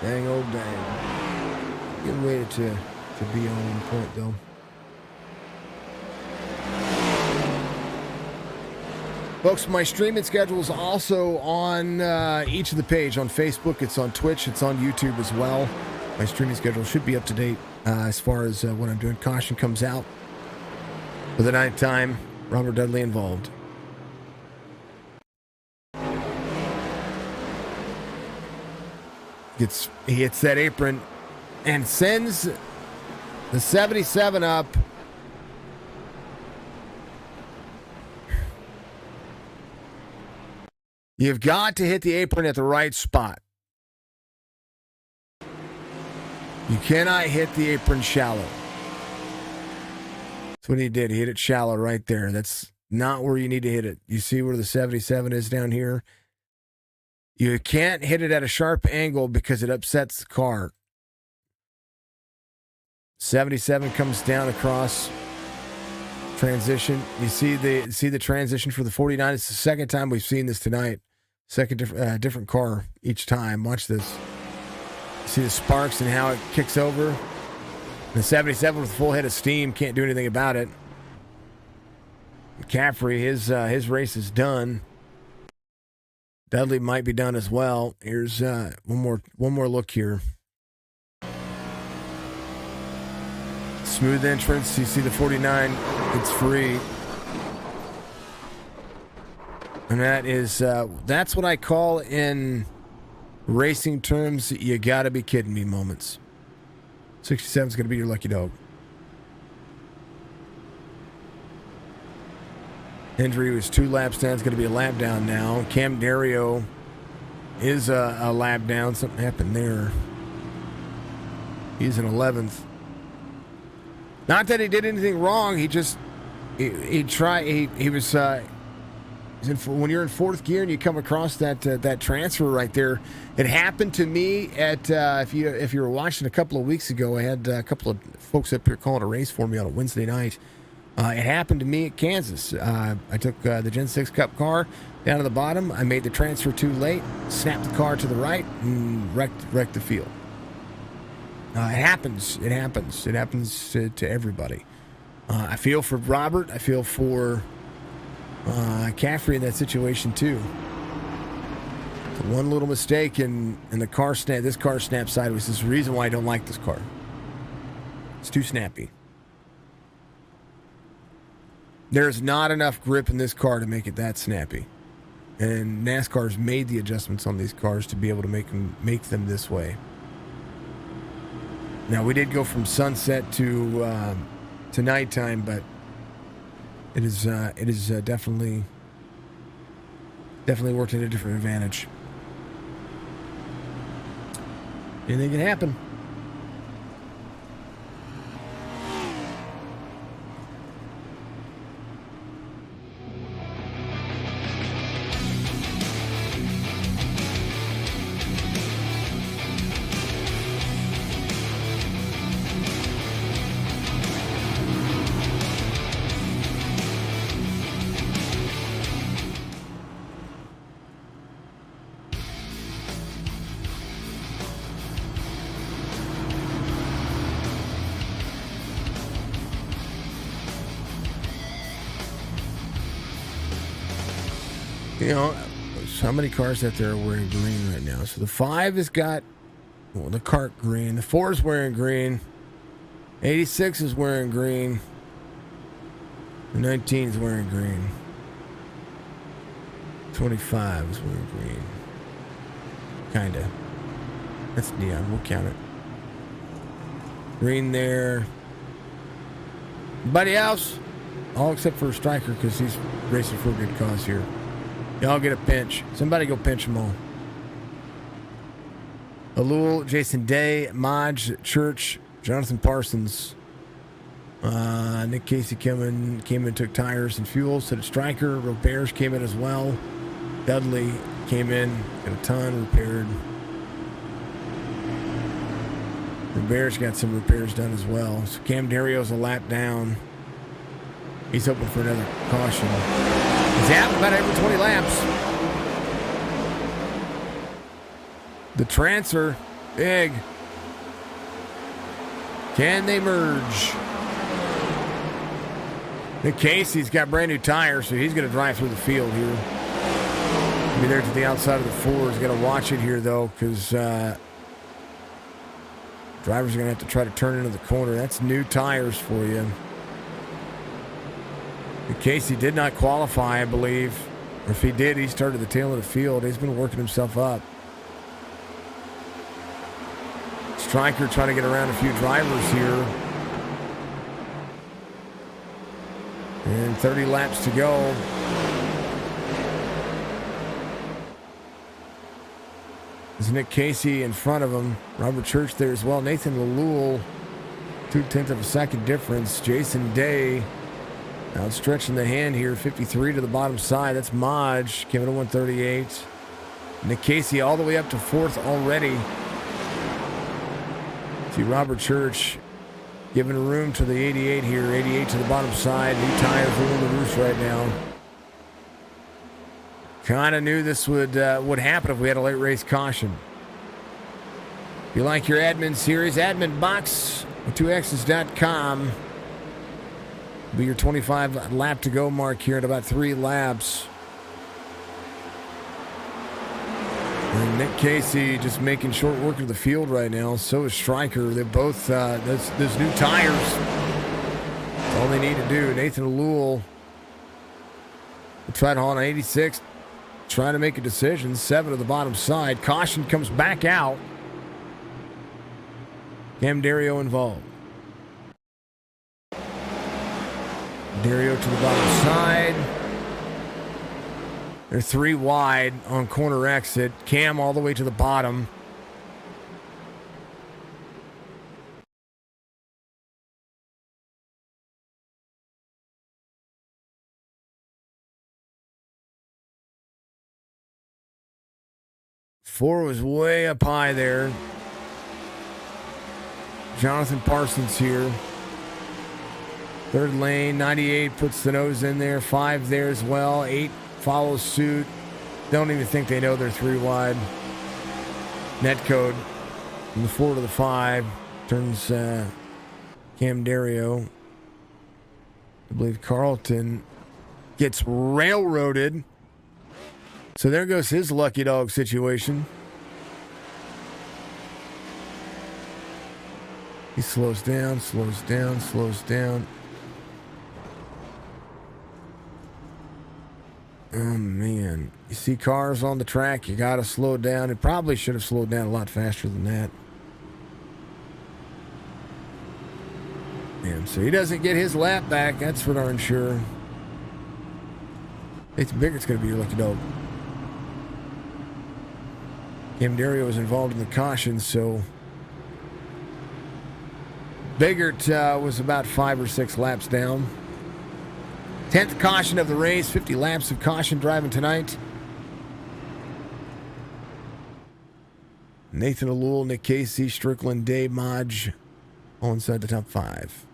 Dang, oh dang. Good way to be on point, though. Folks, my streaming schedule is also on each of the page. On Facebook, it's on Twitch, it's on YouTube as well. My streaming schedule should be up to date as far as what I'm doing. Caution comes out for the 9th time. Robert Dudley involved. He hits that apron and sends the 77 up. You've got to hit the apron at the right spot. You cannot hit the apron shallow. That's what he did. He hit it shallow right there. That's not where you need to hit it. You see where the 77 is down here? You can't hit it at a sharp angle because it upsets the car. 77 comes down across transition. You see the transition for the 49. It's the second time we've seen this tonight. Second different car each time. Watch this. See the sparks and how it kicks over. The 77 with a full head of steam can't do anything about it. McCaffrey, his race is done. Dudley might be done as well. Here's one more look here. Smooth entrance. You see the 49. It's free. And that's what I call in racing terms, you gotta be kidding me moments. 67 is gonna be your lucky dog. Hendry was 2 laps down. It's gonna be a lap down now. Cam Dario is a lap down. Something happened there. He's in 11th. Not that he did anything wrong. He just he was. When you're in 4th gear and you come across that transfer right there, it happened to me at if you were watching a couple of weeks ago, I had a couple of folks up here calling a race for me on a Wednesday night. It happened to me at Kansas. I took the Gen 6 Cup car down to the bottom. I made the transfer too late, snapped the car to the right, and wrecked the field. It happens. It happens. It happens to everybody. I feel for Robert. I feel for Caffrey in that situation too. One little mistake and the car snap. This car snapped sideways. This is the reason why I don't like this car. It's too snappy. There's not enough grip in this car to make it that snappy. And NASCAR's made the adjustments on these cars to be able to make them this way. Now, we did go from sunset to nighttime, but it is definitely worked at a different advantage. Anything can happen. You know, how many cars out there are wearing green right now? So the 5 has got, well, the cart green. The 4 is wearing green. 86 is wearing green. The 19 is wearing green. 25 is wearing green. Kinda. That's neon. We'll count it. Green there. Buddy else? All except for a striker because he's racing for a good cause here. Y'all get a pinch. Somebody go pinch them all. Alul, Jason Day, Maj, Church, Jonathan Parsons. Nick Casey came in, took tires and fuel. So did Stryker. Roberts came in as well. Dudley came in, got a ton repaired. Roberts got some repairs done as well. So Cam Dario's a lap down. He's hoping for another caution. He's out about every 20 laps. The transfer, big. Can they merge? Nick Casey's got brand new tires, so he's going to drive through the field here. Be there to the outside of the 4. He's going to watch it here, though, because drivers are going to have to try to turn into the corner. That's new tires for you. Casey did not qualify, I believe. Or if he did, he started the tail of the field. He's been working himself up. Stryker trying to get around a few drivers here. And 30 laps to go. There's Nick Casey in front of him. Robert Church there as well. Nathan Lalule, 0.2 of a second difference. Jason Day outstretching the hand here, 53 to the bottom side. That's Maj, giving it a 138. Nick Casey all the way up to 4th already. See Robert Church giving room to the 88 here. 88 to the bottom side. New tires ruling the roost right now. Kind of knew this would happen if we had a late race caution. If you like your admin series, admin Boxx with 2x's.com. Be your 25 lap to go mark here in about 3 laps. And Nick Casey just making short work of the field right now. So is Stryker. They're both, those new tires. That's all they need to do. Nathan Alul will try to haul on 86. Trying to make a decision. 7 to the bottom side. Caution comes back out. Cam Dario involved. Dario to the bottom side. They're 3 wide on corner exit. Cam all the way to the bottom. Four was way up high there. Jonathan Parsons here. 3rd lane, 98 puts the nose in there. 5 there as well. 8 follows suit. Don't even think they know they're 3 wide. Net code from the 4 to the 5. Turns Cam Dario. I believe Carlton gets railroaded. So there goes his lucky dog situation. He slows down, slows down, slows down. Oh, man. You see cars on the track, you got to slow down. It probably should have slowed down a lot faster than that. Damn, so he doesn't get his lap back. That's for darn sure. Nathan Biggart's going to be your lucky dog. Cam Dario was involved in the caution, so Biggart was about 5 or 6 laps down. 10th caution of the race, 50 laps of caution driving tonight. Nathan Alul, Nick Casey, Strickland, Dave Modge, all inside the top 5.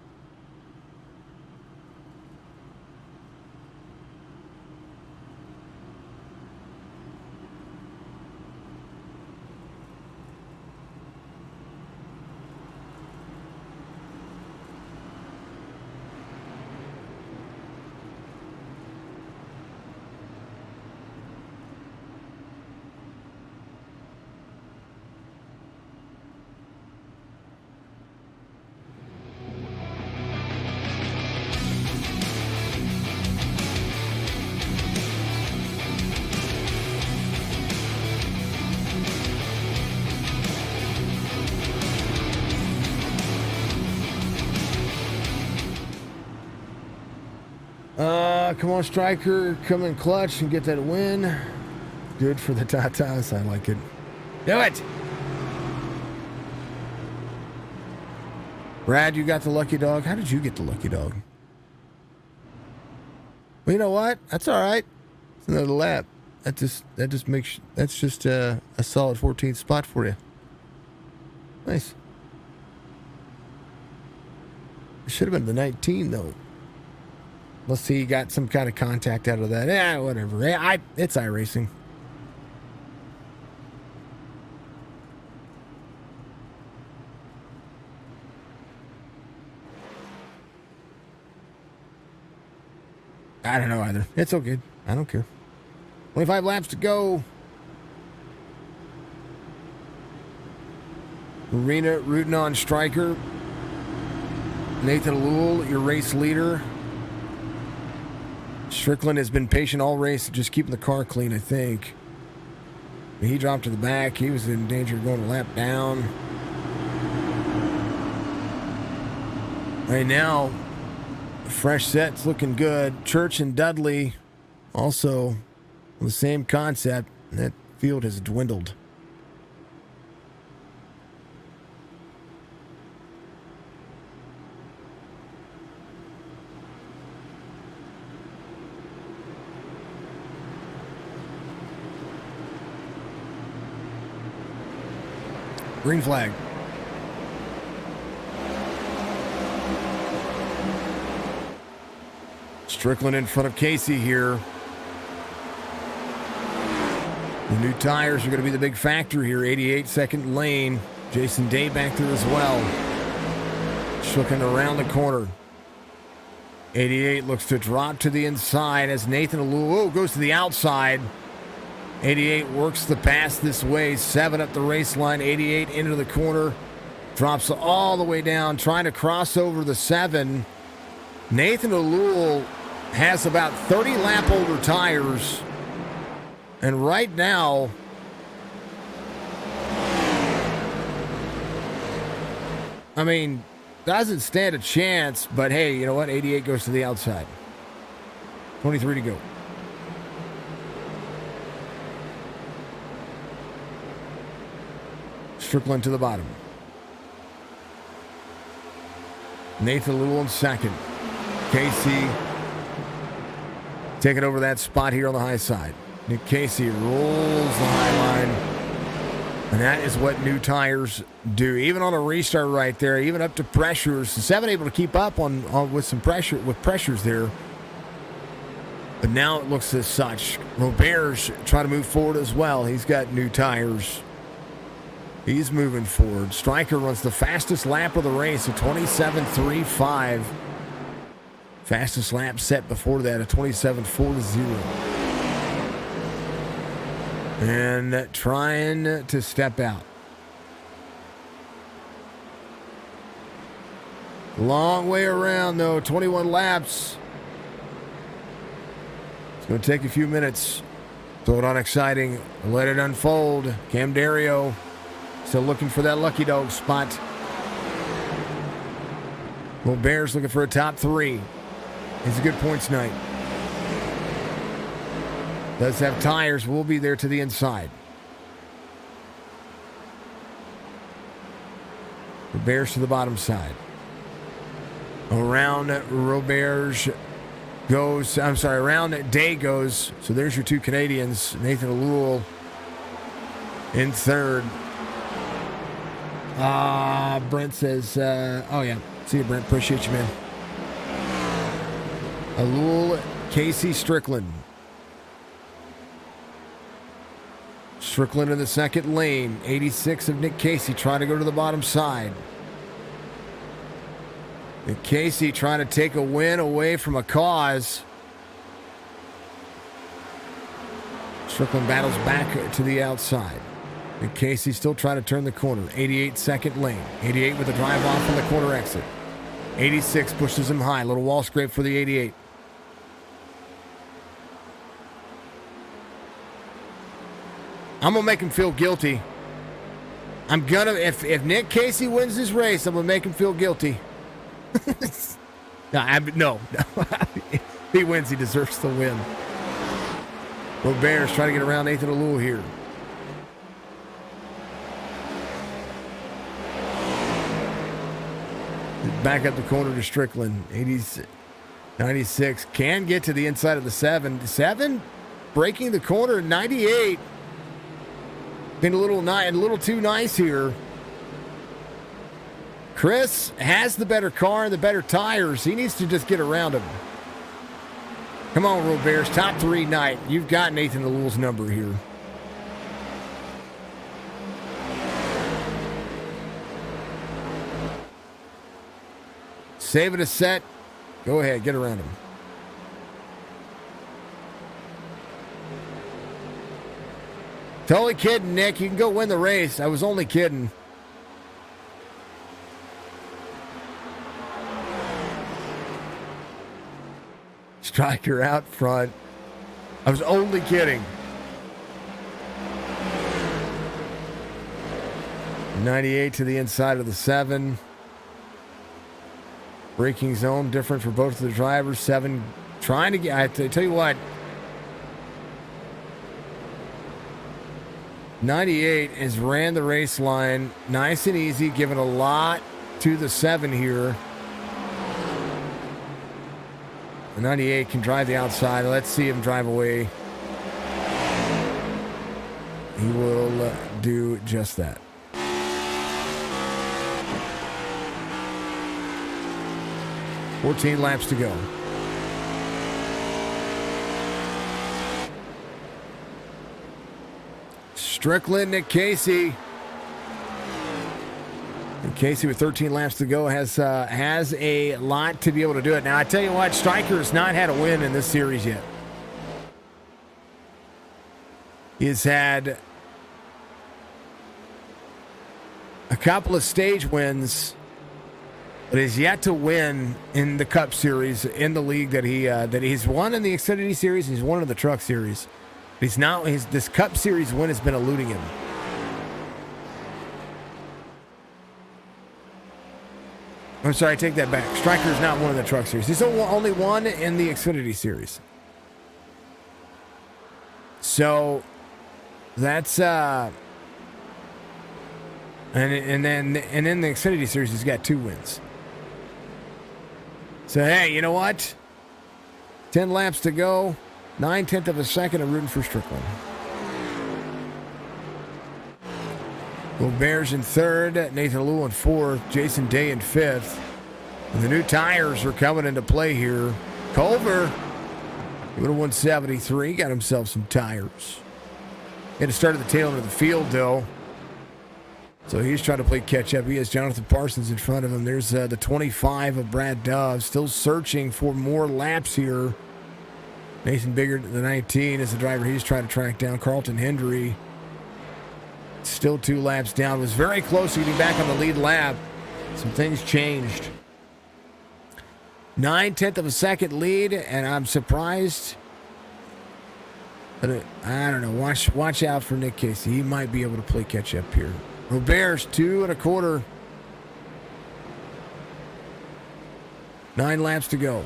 Come on, Striker. Come in clutch and get that win. Good for the Tatas. I like it. Do it! Brad, you got the lucky dog. How did you get the lucky dog? Well, you know what? That's all right. It's another lap. That just makes that's just a solid 14th spot for you. Nice. It should have been the 19 though. Let's see, you got some kind of contact out of that. Yeah, whatever. It's iRacing. I don't know either. It's okay. I don't care. 25 laps to go. Arena rooting on Striker. Nathan Alul, your race leader. Strickland has been patient all race, just keeping the car clean, I think. When he dropped to the back, he was in danger of going a lap down. Right now, fresh set's looking good. Church and Dudley also on the same concept. That field has dwindled. Green flag. Strickland in front of Casey here. The new tires are going to be the big factor here. 88 second lane. Jason Day back there as well. Strickland around the corner. 88 looks to drop to the inside as Nathan Alul goes to the outside. 88 works the pass this way. 7 up the race line. 88 into the corner. Drops all the way down. Trying to cross over the 7. Nathan Alul has about 30 lap older tires. And right now, I mean, doesn't stand a chance. But hey, you know what? 88 goes to the outside. 23 to go. Strickland to the bottom. Nathan Alul in second. Casey taking over that spot here on the high side. Nick Casey rolls the high line. And that is what new tires do. Even on a restart right there, even up to pressures. The 7 able to keep up on with some pressure, with pressures there. But now it looks as such. Robert's trying to move forward as well. He's got new tires. He's moving forward. Striker runs the fastest lap of the race, a 27.35. Fastest lap set before that, a 27.40. And trying to step out. Long way around, though. 21 laps. It's going to take a few minutes. Throw it on exciting. Let it unfold. Cam Dario still looking for that lucky dog spot. Well, Bears looking for a top 3. It's a good points night. Does have tires. Will be there to the inside. The Bears to the bottom side. Around Roberge goes. I'm sorry. Around Day goes. So there's your two Canadians. Nathan Alul in third. Brent says, oh yeah. See you, Brent. Appreciate you, man. Alul, Casey, Strickland. Strickland in the second lane. 86 of Nick Casey trying to go to the bottom side. Nick Casey trying to take a win away from a cause. Strickland battles back to the outside. Nick Casey still trying to turn the corner. 88 second lane. 88 with a drive off on the corner exit. 86 pushes him high. Little wall scrape for the 88. I'm going to make him feel guilty. I'm going to, if Nick Casey wins this race, I'm going to make him feel guilty. No. If he wins, he deserves the win. Robert's trying to get around Nathan Alul here. Back up the corner to Strickland. 96 can get to the inside of the 7. 7 breaking the corner. 98 been a little too nice here. Chris has the better car and the better tires. He needs to just get around him. Come on, Roberts. Top 3 night. You've got Nathan Alul's number here. Save it a set. Go ahead. Get around him. Totally kidding, Nick. You can go win the race. I was only kidding. Striker out front. I was only kidding. 98 to the inside of the 7. Braking zone different for both of the drivers. 7 trying to get. I tell you what. 98 has ran the race line nice and easy, giving a lot to the 7 here. 98 can drive the outside. Let's see him drive away. He will do just that. $14 laps to go. Strickland, Nick Casey. Nick Casey with 13 laps to go has a lot to be able to do it. Now, I tell you what, Stryker has not had a win in this series yet. He's had a couple of stage wins, but is yet to win in the Cup Series in the league that he's won in the Xfinity Series. He's won in the Truck Series. This Cup Series win has been eluding him. I'm sorry, I take that back. Stryker's not won in the Truck Series. He's only won in the Xfinity Series. So that's and in the Xfinity Series he's got 2 wins. So hey, you know what? 10 laps to go. 9/10 of a second. I'm rooting for Strickland. Bears in third. Nathan Alul in fourth. Jason Day in fifth. And the new tires are coming into play here. Culver, he would have won 73. Got himself some tires. He had to start at the tail end of the field, though. So he's trying to play catch up. He has Jonathan Parsons in front of him. There's the 25 of Brad Dove. Still searching for more laps here Nathan Bigger, the 19, is the driver he's trying to track down. Carlton Hendry, still 2 laps down. Was very close to getting back on the lead lap. Some things changed. 9/10 of a second lead, and I'm surprised. But I don't know. Watch out for Nick Casey. He might be able to play catch up here. Robert's 2 1/4. 9 laps to go.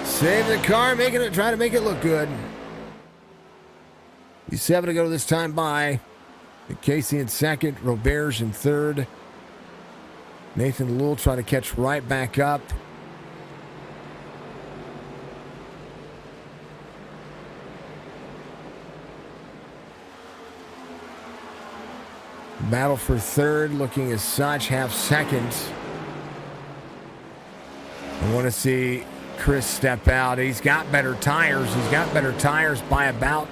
Save the car, trying to make it look good. He's 7 to go this time by. Casey in second, Roberge in third. Nathan Lewell trying to catch right back up. Battle for third, looking as such, half second. I want to see Chris step out. He's got better tires. He's got better tires by about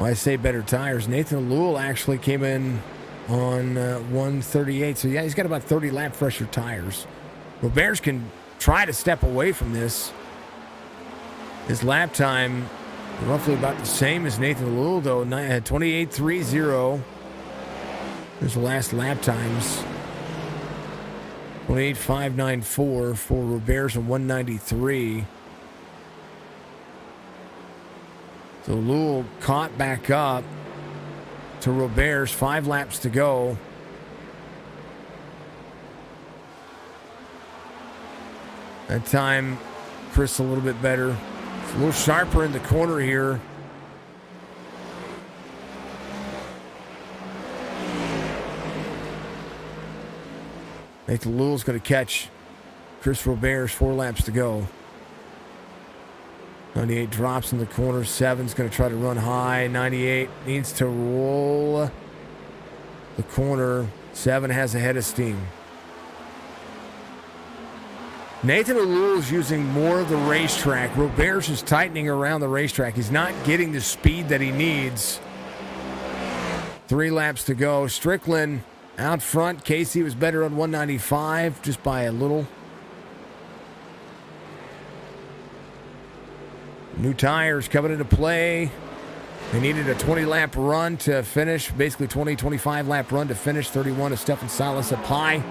I say better tires. Nathan Lewell actually came in on 138. So, yeah, he's got about 30 lap fresher tires. Roberge can try to step away from this. His lap time roughly about the same as Nathan Lewell, though. 28.30. There's the last lap times. 28.594 for Roberge and 193. So Lewell caught back up to Roberge. 5 laps to go. That time, Chris a little bit better. It's a little sharper in the corner here. Nathan Lewell's going to catch Chris Roberge. 4 laps to go. 98 drops in the corner. 7's going to try to run high. 98 needs to roll the corner. 7 has a head of steam. Nathan Lewell's using more of the racetrack. Roberge is tightening around the racetrack. He's not getting the speed that he needs. 3 laps to go. Strickland out front. Casey was better on 195, just by a little. New tires coming into play. They needed a 20-lap run to finish. Basically 25-lap run to finish. 31 to Stefan Salas up high.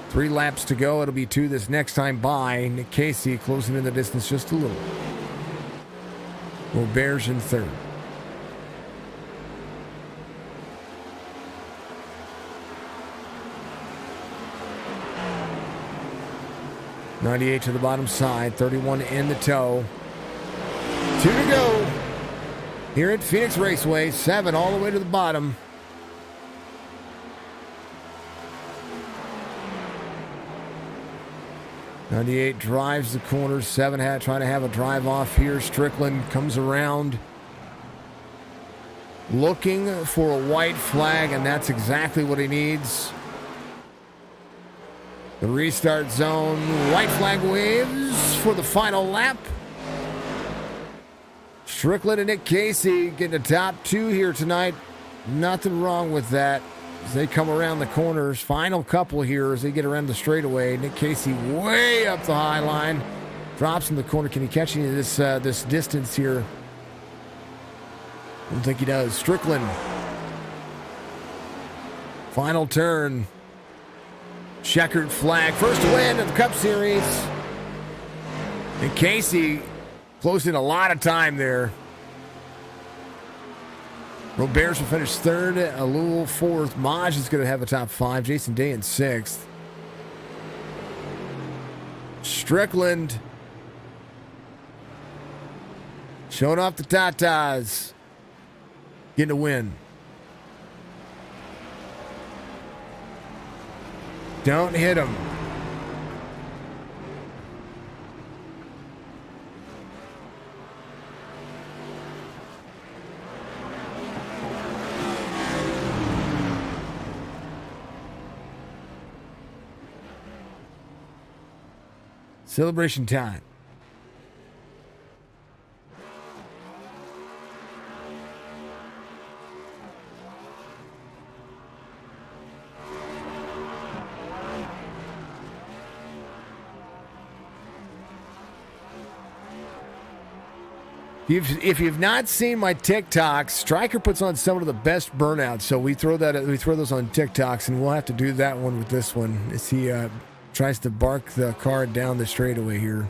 3 laps to go. It'll be 2 this next time by. Nick Casey closing in the distance just a little. Roberge in third. .98 to the bottom side. 31 in the toe. 2 to go here at Phoenix Raceway. 7 all the way to the bottom. .98 drives the corner. 7 trying to have a drive off here. Strickland comes around looking for a white flag, and that's exactly what he needs. The restart zone. White flag waves for the final lap. Strickland and Nick Casey getting the top 2 here tonight. Nothing wrong with that as they come around the corners. Final couple here as they get around the straightaway. Nick Casey way up the high line. Drops in the corner. Can he catch any of this distance here? I don't think he does. Strickland. Final turn. Checkered flag. First win of the Cup Series. And Casey closing a lot of time there. Roberge will finish third. Lewell fourth. Maj is going to have a top 5. Jason Day in 6th. Strickland showing off the tatas. Getting a win. Don't hit him. Celebration time. If you've not seen my TikToks, Stryker puts on some of the best burnouts. So we throw those on TikToks, and we'll have to do that one with this one as he tries to bark the car down the straightaway here.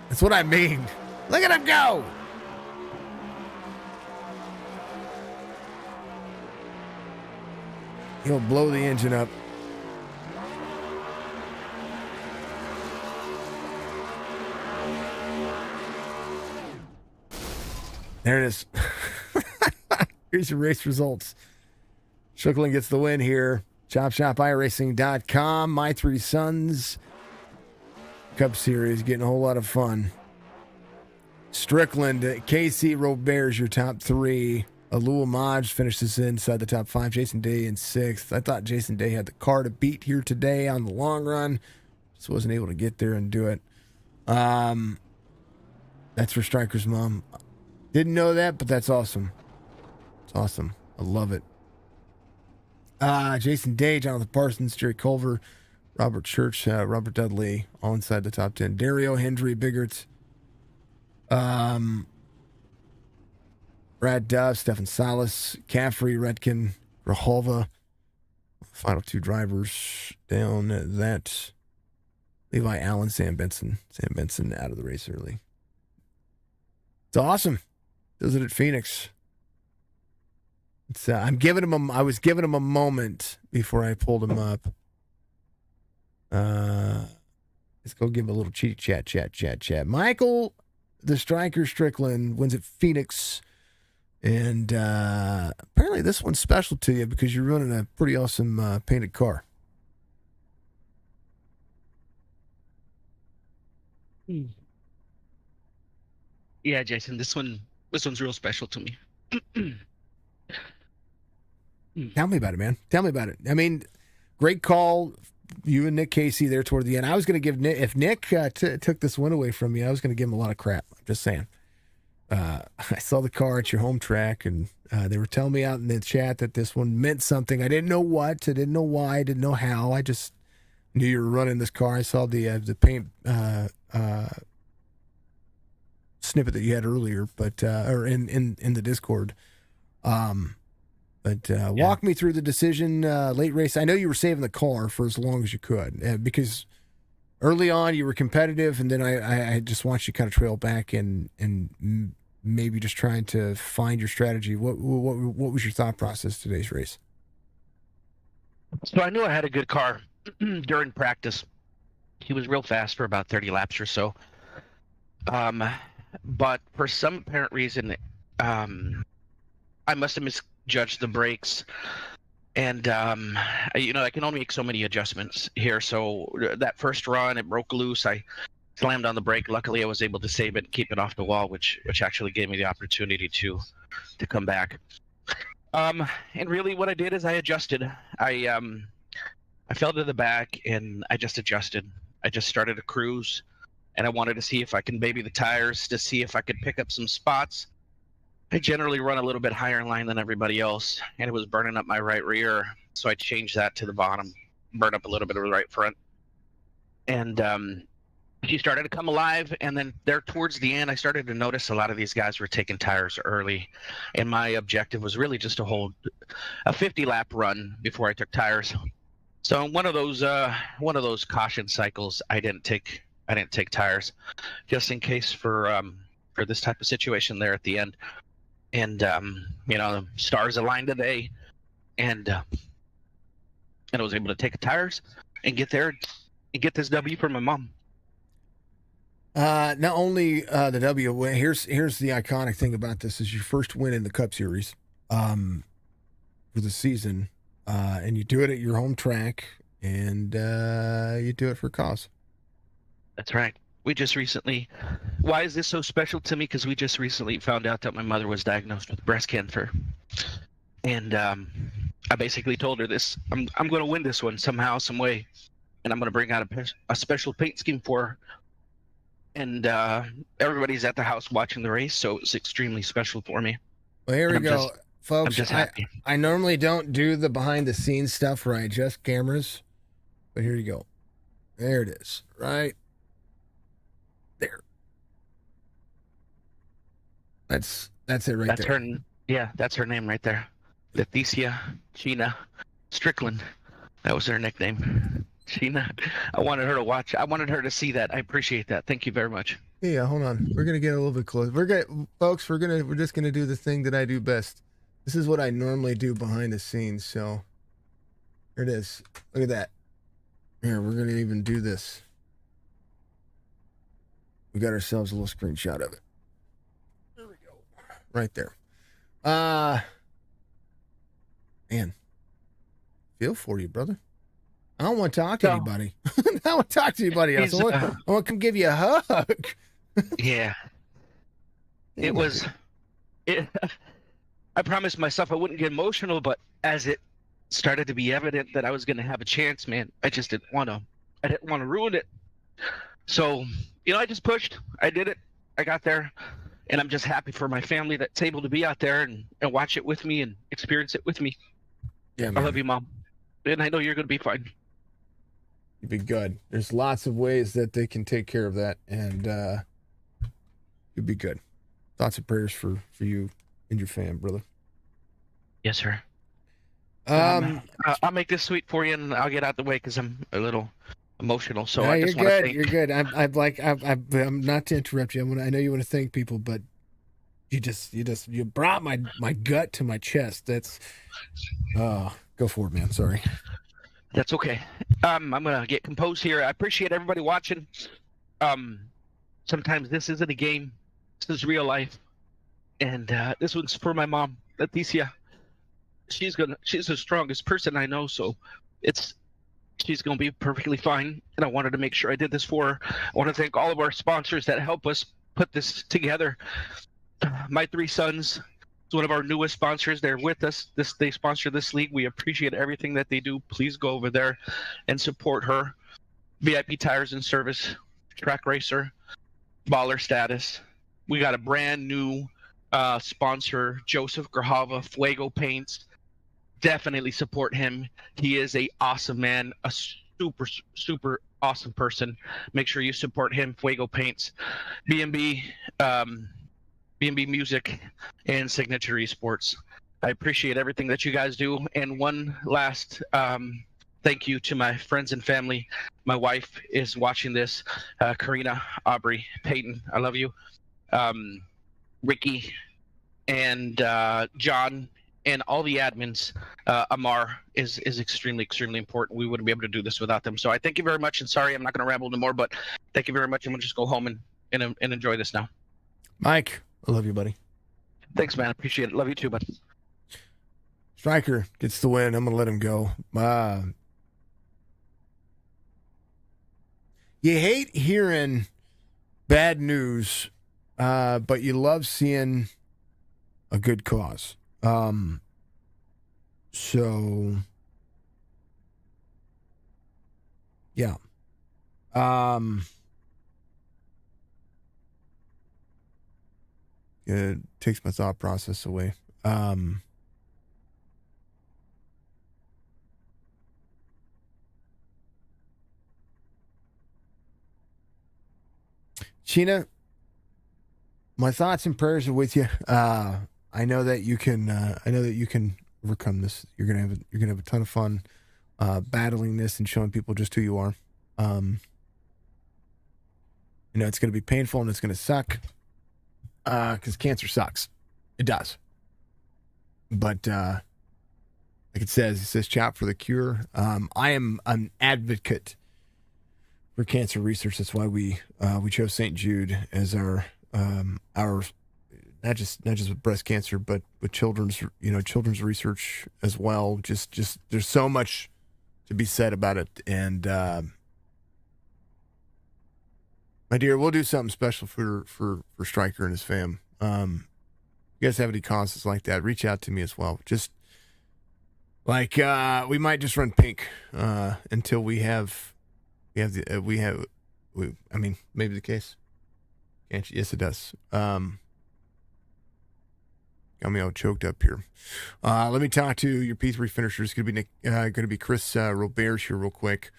That's what I mean. Look at him go. He'll blow the engine up. There it is. Here's your race results. Strickland gets the win here. ChopShopIRacing.com. My Three Sons Cup Series getting a whole lot of fun. Strickland, Casey Robert's your top three. Alul Maj finishes inside the top five. Jason Day in sixth. I thought Jason Day had the car to beat here today on the long run. Just wasn't able to get there and do it. That's for Stryker's mom. Didn't know that, but that's awesome. It's awesome. I love it. Jason Day, Jonathan Parsons, Jerry Culver, Robert Church, Robert Dudley, all inside the top 10. Dario Hendry, Biggert, Brad Dove, Stefan Salas, Caffrey, Redkin, Grijalva. Final two drivers down that. Levi Allen, Sam Benson. Sam Benson out of the race early. It's awesome. Does it at Phoenix. It's, I was giving him a moment before I pulled him up. Let's go give him a little chat. Michael, the Stryker Strickland, wins at Phoenix. And apparently this one's special to you because you're running a pretty awesome painted car. Yeah, Jason, this one's real special to me. Tell me about it, man. Tell me about it. I mean, great call, you and Nick Casey there toward the end. I was going to give Nick, if Nick took this win away from you, I was going to give him a lot of crap. I'm just saying. I saw the car at your home track, and they were telling me out in the chat that this one meant something. I didn't know what, I didn't know why, I didn't know how. I just knew you were running this car. I saw the paint snippet that you had earlier, but or in the Discord. Walk me through the decision late race. I know you were saving the car for as long as you could because early on you were competitive, and then I just watched you kind of trail back and maybe just trying to find your strategy. What was your thought process today's race? So I knew I had a good car during practice. He was real fast for about 30 laps or so. But for some apparent reason, I must have misjudged the brakes. And, I can only make so many adjustments here. So that first run, it broke loose. I slammed on the brake. Luckily, I was able to save it and keep it off the wall, which actually gave me the opportunity to come back. And really what I did is I adjusted. I fell to the back, and I just adjusted. I just started to cruise, and I wanted to see if I can baby the tires to see if I could pick up some spots. I generally run a little bit higher in line than everybody else, and it was burning up my right rear, so I changed that to the bottom, burn up a little bit of the right front. And she started to come alive, and then there towards the end, I started to notice a lot of these guys were taking tires early, and my objective was really just to hold a 50-lap run before I took tires. So one of those caution cycles, I didn't take tires, just in case for this type of situation there at the end. And the stars aligned today, and I was able to take the tires and get there and get this W for my mom. Not only the W. Here's the iconic thing about this: is your first win in the Cup Series for the season, and you do it at your home track, and you do it for a cause. That's right. We just recently. Why is this so special to me? Because we just recently found out that my mother was diagnosed with breast cancer, and I basically told her this: I'm going to win this one somehow, some way, and I'm going to bring out a special paint scheme for her. And everybody's at the house watching the race, so it's extremely special for me. Well, here we go, folks. I'm just happy. I normally don't do the behind-the-scenes stuff where I adjust cameras, but here you go. There it is, right there. That's it right That's there. her. Yeah, that's her name right there. Leticia Sheena Strickland. That was her nickname. Sheena. I wanted her to watch. I wanted her to see that. I appreciate that. Thank you very much. Yeah, hold on. We're gonna get a little bit close. We're just gonna do the thing that I do best. This is what I normally do behind the scenes. So here it is. Look at that. Here, we're gonna even do this. We got ourselves a little screenshot of it. There we go. Right there. Man, feel for you, brother. I don't want to talk to anybody. I don't want to talk to anybody else. I want to come give you a hug. Yeah. It was. I promised myself I wouldn't get emotional, but as it started to be evident that I was going to have a chance, man, I just didn't want to. I didn't want to ruin it. So, I just pushed. I did it. I got there, and I'm just happy for my family that's able to be out there and watch it with me and experience it with me. Yeah, man. I love you, Mom, and I know you're going to be fine. You'd be good. There's lots of ways that they can take care of that, and you'd be good. Thoughts and prayers for you and your fam, brother. Yes, sir. I'll make this sweet for you, and I'll get out the way because I'm a little emotional. So I just want to thank. You're good. I'm not to interrupt you. I know you want to thank people, but you brought my gut to my chest. That's go for it, man. Sorry. That's okay. I'm gonna get composed here. I appreciate everybody watching. Sometimes this isn't a game. This is real life, and this one's for my mom, Leticia. She's the strongest person I know, so she's gonna be perfectly fine. And I wanted to make sure I did this for her. I want to thank all of our sponsors that help us put this together. My three sons. One of our newest sponsors. They're with us. They sponsor this league. We appreciate everything that they do. Please go over there and support her. VIP Tires and Service, Track Racer, Baller Status. We got a brand new sponsor, Joseph Grijalva, Fuego Paints. Definitely support him. He is a awesome man, a super, super awesome person. Make sure you support him, Fuego Paints. B&B Music, and Signature Esports. I appreciate everything that you guys do. And one last thank you to my friends and family. My wife is watching this. Karina, Aubrey, Peyton, I love you. Ricky, and John, and all the admins. Amar is extremely, extremely important. We wouldn't be able to do this without them. So I thank you very much. And sorry, I'm not going to ramble anymore, but thank you very much. I'm going to just go home and enjoy this now. Mike, I love you, buddy. Thanks, man. Appreciate it. Love you too, bud. Striker gets the win. I'm going to let him go. You hate hearing bad news, but you love seeing a good cause. So, yeah. It takes my thought process away. Sheena, my thoughts and prayers are with you. I know that you can. I know that you can overcome this. You're gonna have a ton of fun battling this and showing people just who you are. It's gonna be painful and it's gonna suck. Because cancer sucks. It does. But like it says chat for the cure. I am an advocate for cancer research. That's why we chose St. Jude as our not just with breast cancer, but with children's research as well. Just there's so much to be said about it. And my dear, we'll do something special for Stryker and his fam. You guys have any causes like that, reach out to me as well. Just like we might just run pink until we have maybe the case. Can't you? Yes, it does. Got me all choked up here. Let me talk to your P3 finisher. It's going to be Chris Roberge here real quick.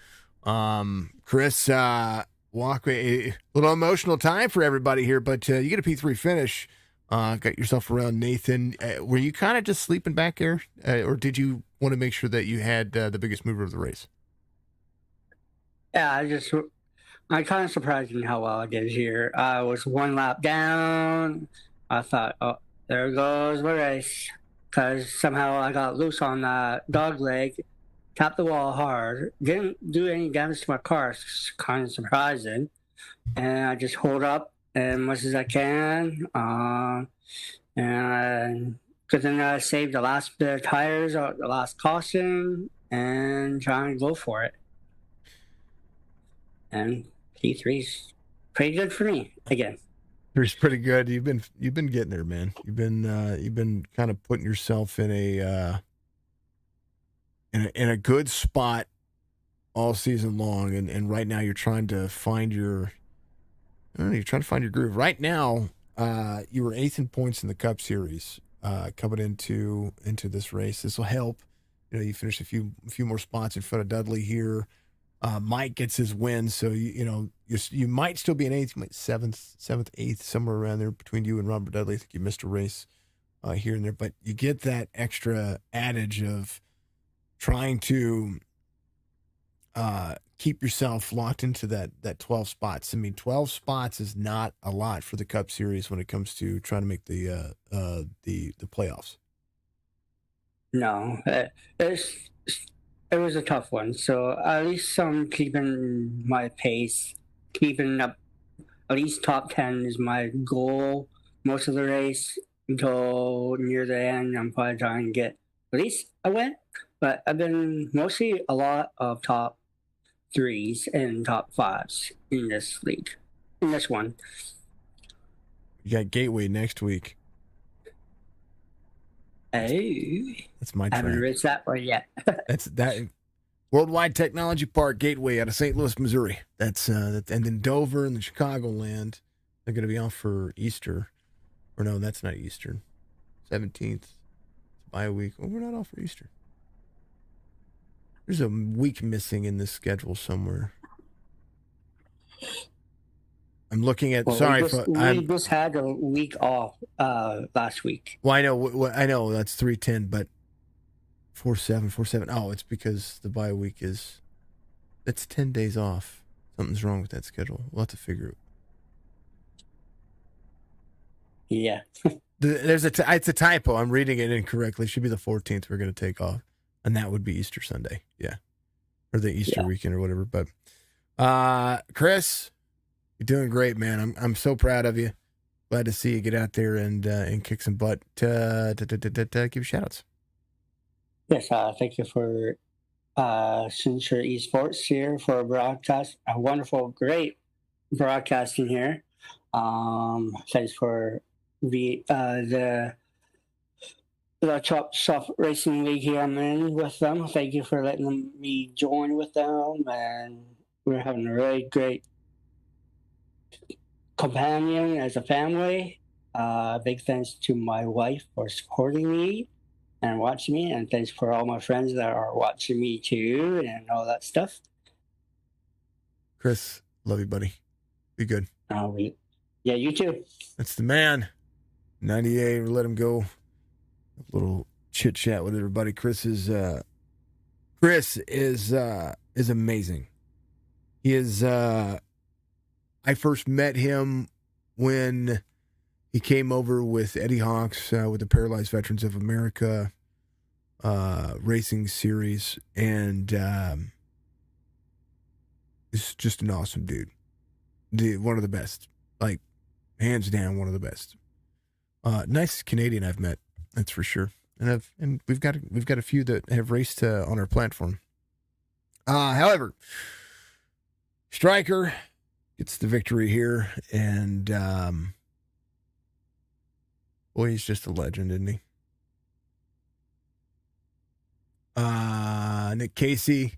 Chris, walk a little emotional time for everybody here, but you get a P3 finish. Got yourself around Nathan. Were you kind of just sleeping back there, or did you want to make sure that you had the biggest mover of the race? Yeah, I kind of surprised me how well I did here. I was one lap down. I thought, oh, there goes the race. Because somehow I got loose on that dog leg, tapped the wall hard. Didn't do any damage to my car. It's kind of surprising. And I just hold up as much as I can. And because then I saved the last bit of tires, the last caution, and trying to go for it. And P3's pretty good for me again. It's pretty good. You've been getting there, man. You've been kind of putting yourself in a good spot all season long, and right now you're trying to find your groove. Right now, you were 8th in points in the Cup Series coming into this race. This will help. You finished a few more spots in front of Dudley here. Mike gets his win, so you might still be an 8th, you might 7th, 8th, somewhere around there between you and Robert Dudley. I think you missed a race here and there, but you get that extra adage of trying to keep yourself locked into that 12 spots. I mean, 12 spots is not a lot for the Cup Series when it comes to trying to make the playoffs. No, it was a tough one. So at least I'm keeping my pace, keeping up. At least top 10 is my goal most of the race until near the end. I'm probably trying to get at least a win, but I've been mostly a lot of top 3s and top 5s in this league, in this one. You got Gateway next week. Hey, that's my track. I haven't reached that one yet. That's that Worldwide Technology Park Gateway out of St. Louis, Missouri. That's and then Dover and the Chicagoland. They're going to be off for Easter, or no, that's not Easter. 17th, it's bye week. Oh, we're not off for Easter. There's a week missing in this schedule somewhere. I'm looking at. Well, sorry, we just had a week off last week. Well, I know that's 310, but 4/7. Oh, it's because the bye week is. That's 10 days off. Something's wrong with that schedule. We'll have to figure it. Yeah. It's a typo. I'm reading it incorrectly. It should be the 14th. We're going to take off, and that would be Easter Sunday. Yeah, or the Easter weekend or whatever. But, Chris. You're doing great, man. I'm so proud of you. Glad to see you get out there and kick some butt. Give shout-outs. Yes, thank you for Sincere Esports here for a broadcast. A wonderful, great broadcasting here. Thanks for the Chop Shop Racing League here I'm in with them. Thank you for letting me join with them, and we're having a really great companion as a family. Big thanks to my wife for supporting me and watching me, and thanks for all my friends that are watching me too and all that stuff. Chris, love you, buddy. Be good. Yeah, you too. That's the man. 98, we'll let him go. A little chit chat with everybody. Chris is amazing. He is I first met him when he came over with Eddie Hawks with the Paralyzed Veterans of America racing series, and is just an awesome dude. One of the best. Like, hands down, one of the best. Nicest Canadian I've met, that's for sure. And we've got a few that have raced on our platform. However, Stryker gets the victory here, and boy, he's just a legend, isn't he? Nick Casey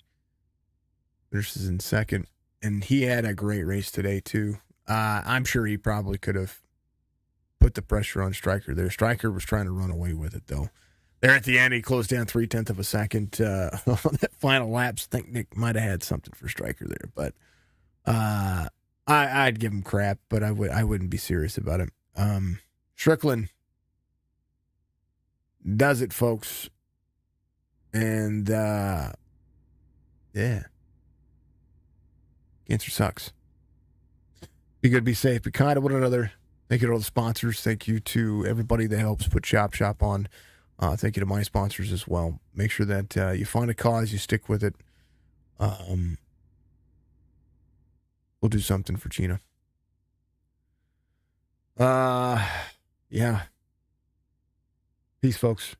finishes in second, and he had a great race today too. I'm sure he probably could have put the pressure on Stryker there. Stryker was trying to run away with it though. There at the end, he closed down 0.3 of a second on that final laps. I think Nick might have had something for Stryker there, but I'd give him crap, but I wouldn't be serious about it. Strickland does it, folks. And, yeah. Cancer sucks. Be good, be safe, be kind to one another. Thank you to all the sponsors. Thank you to everybody that helps put Shop on. Thank you to my sponsors as well. Make sure that you find a cause, you stick with it. We'll do something for Gina. Yeah. Peace, folks.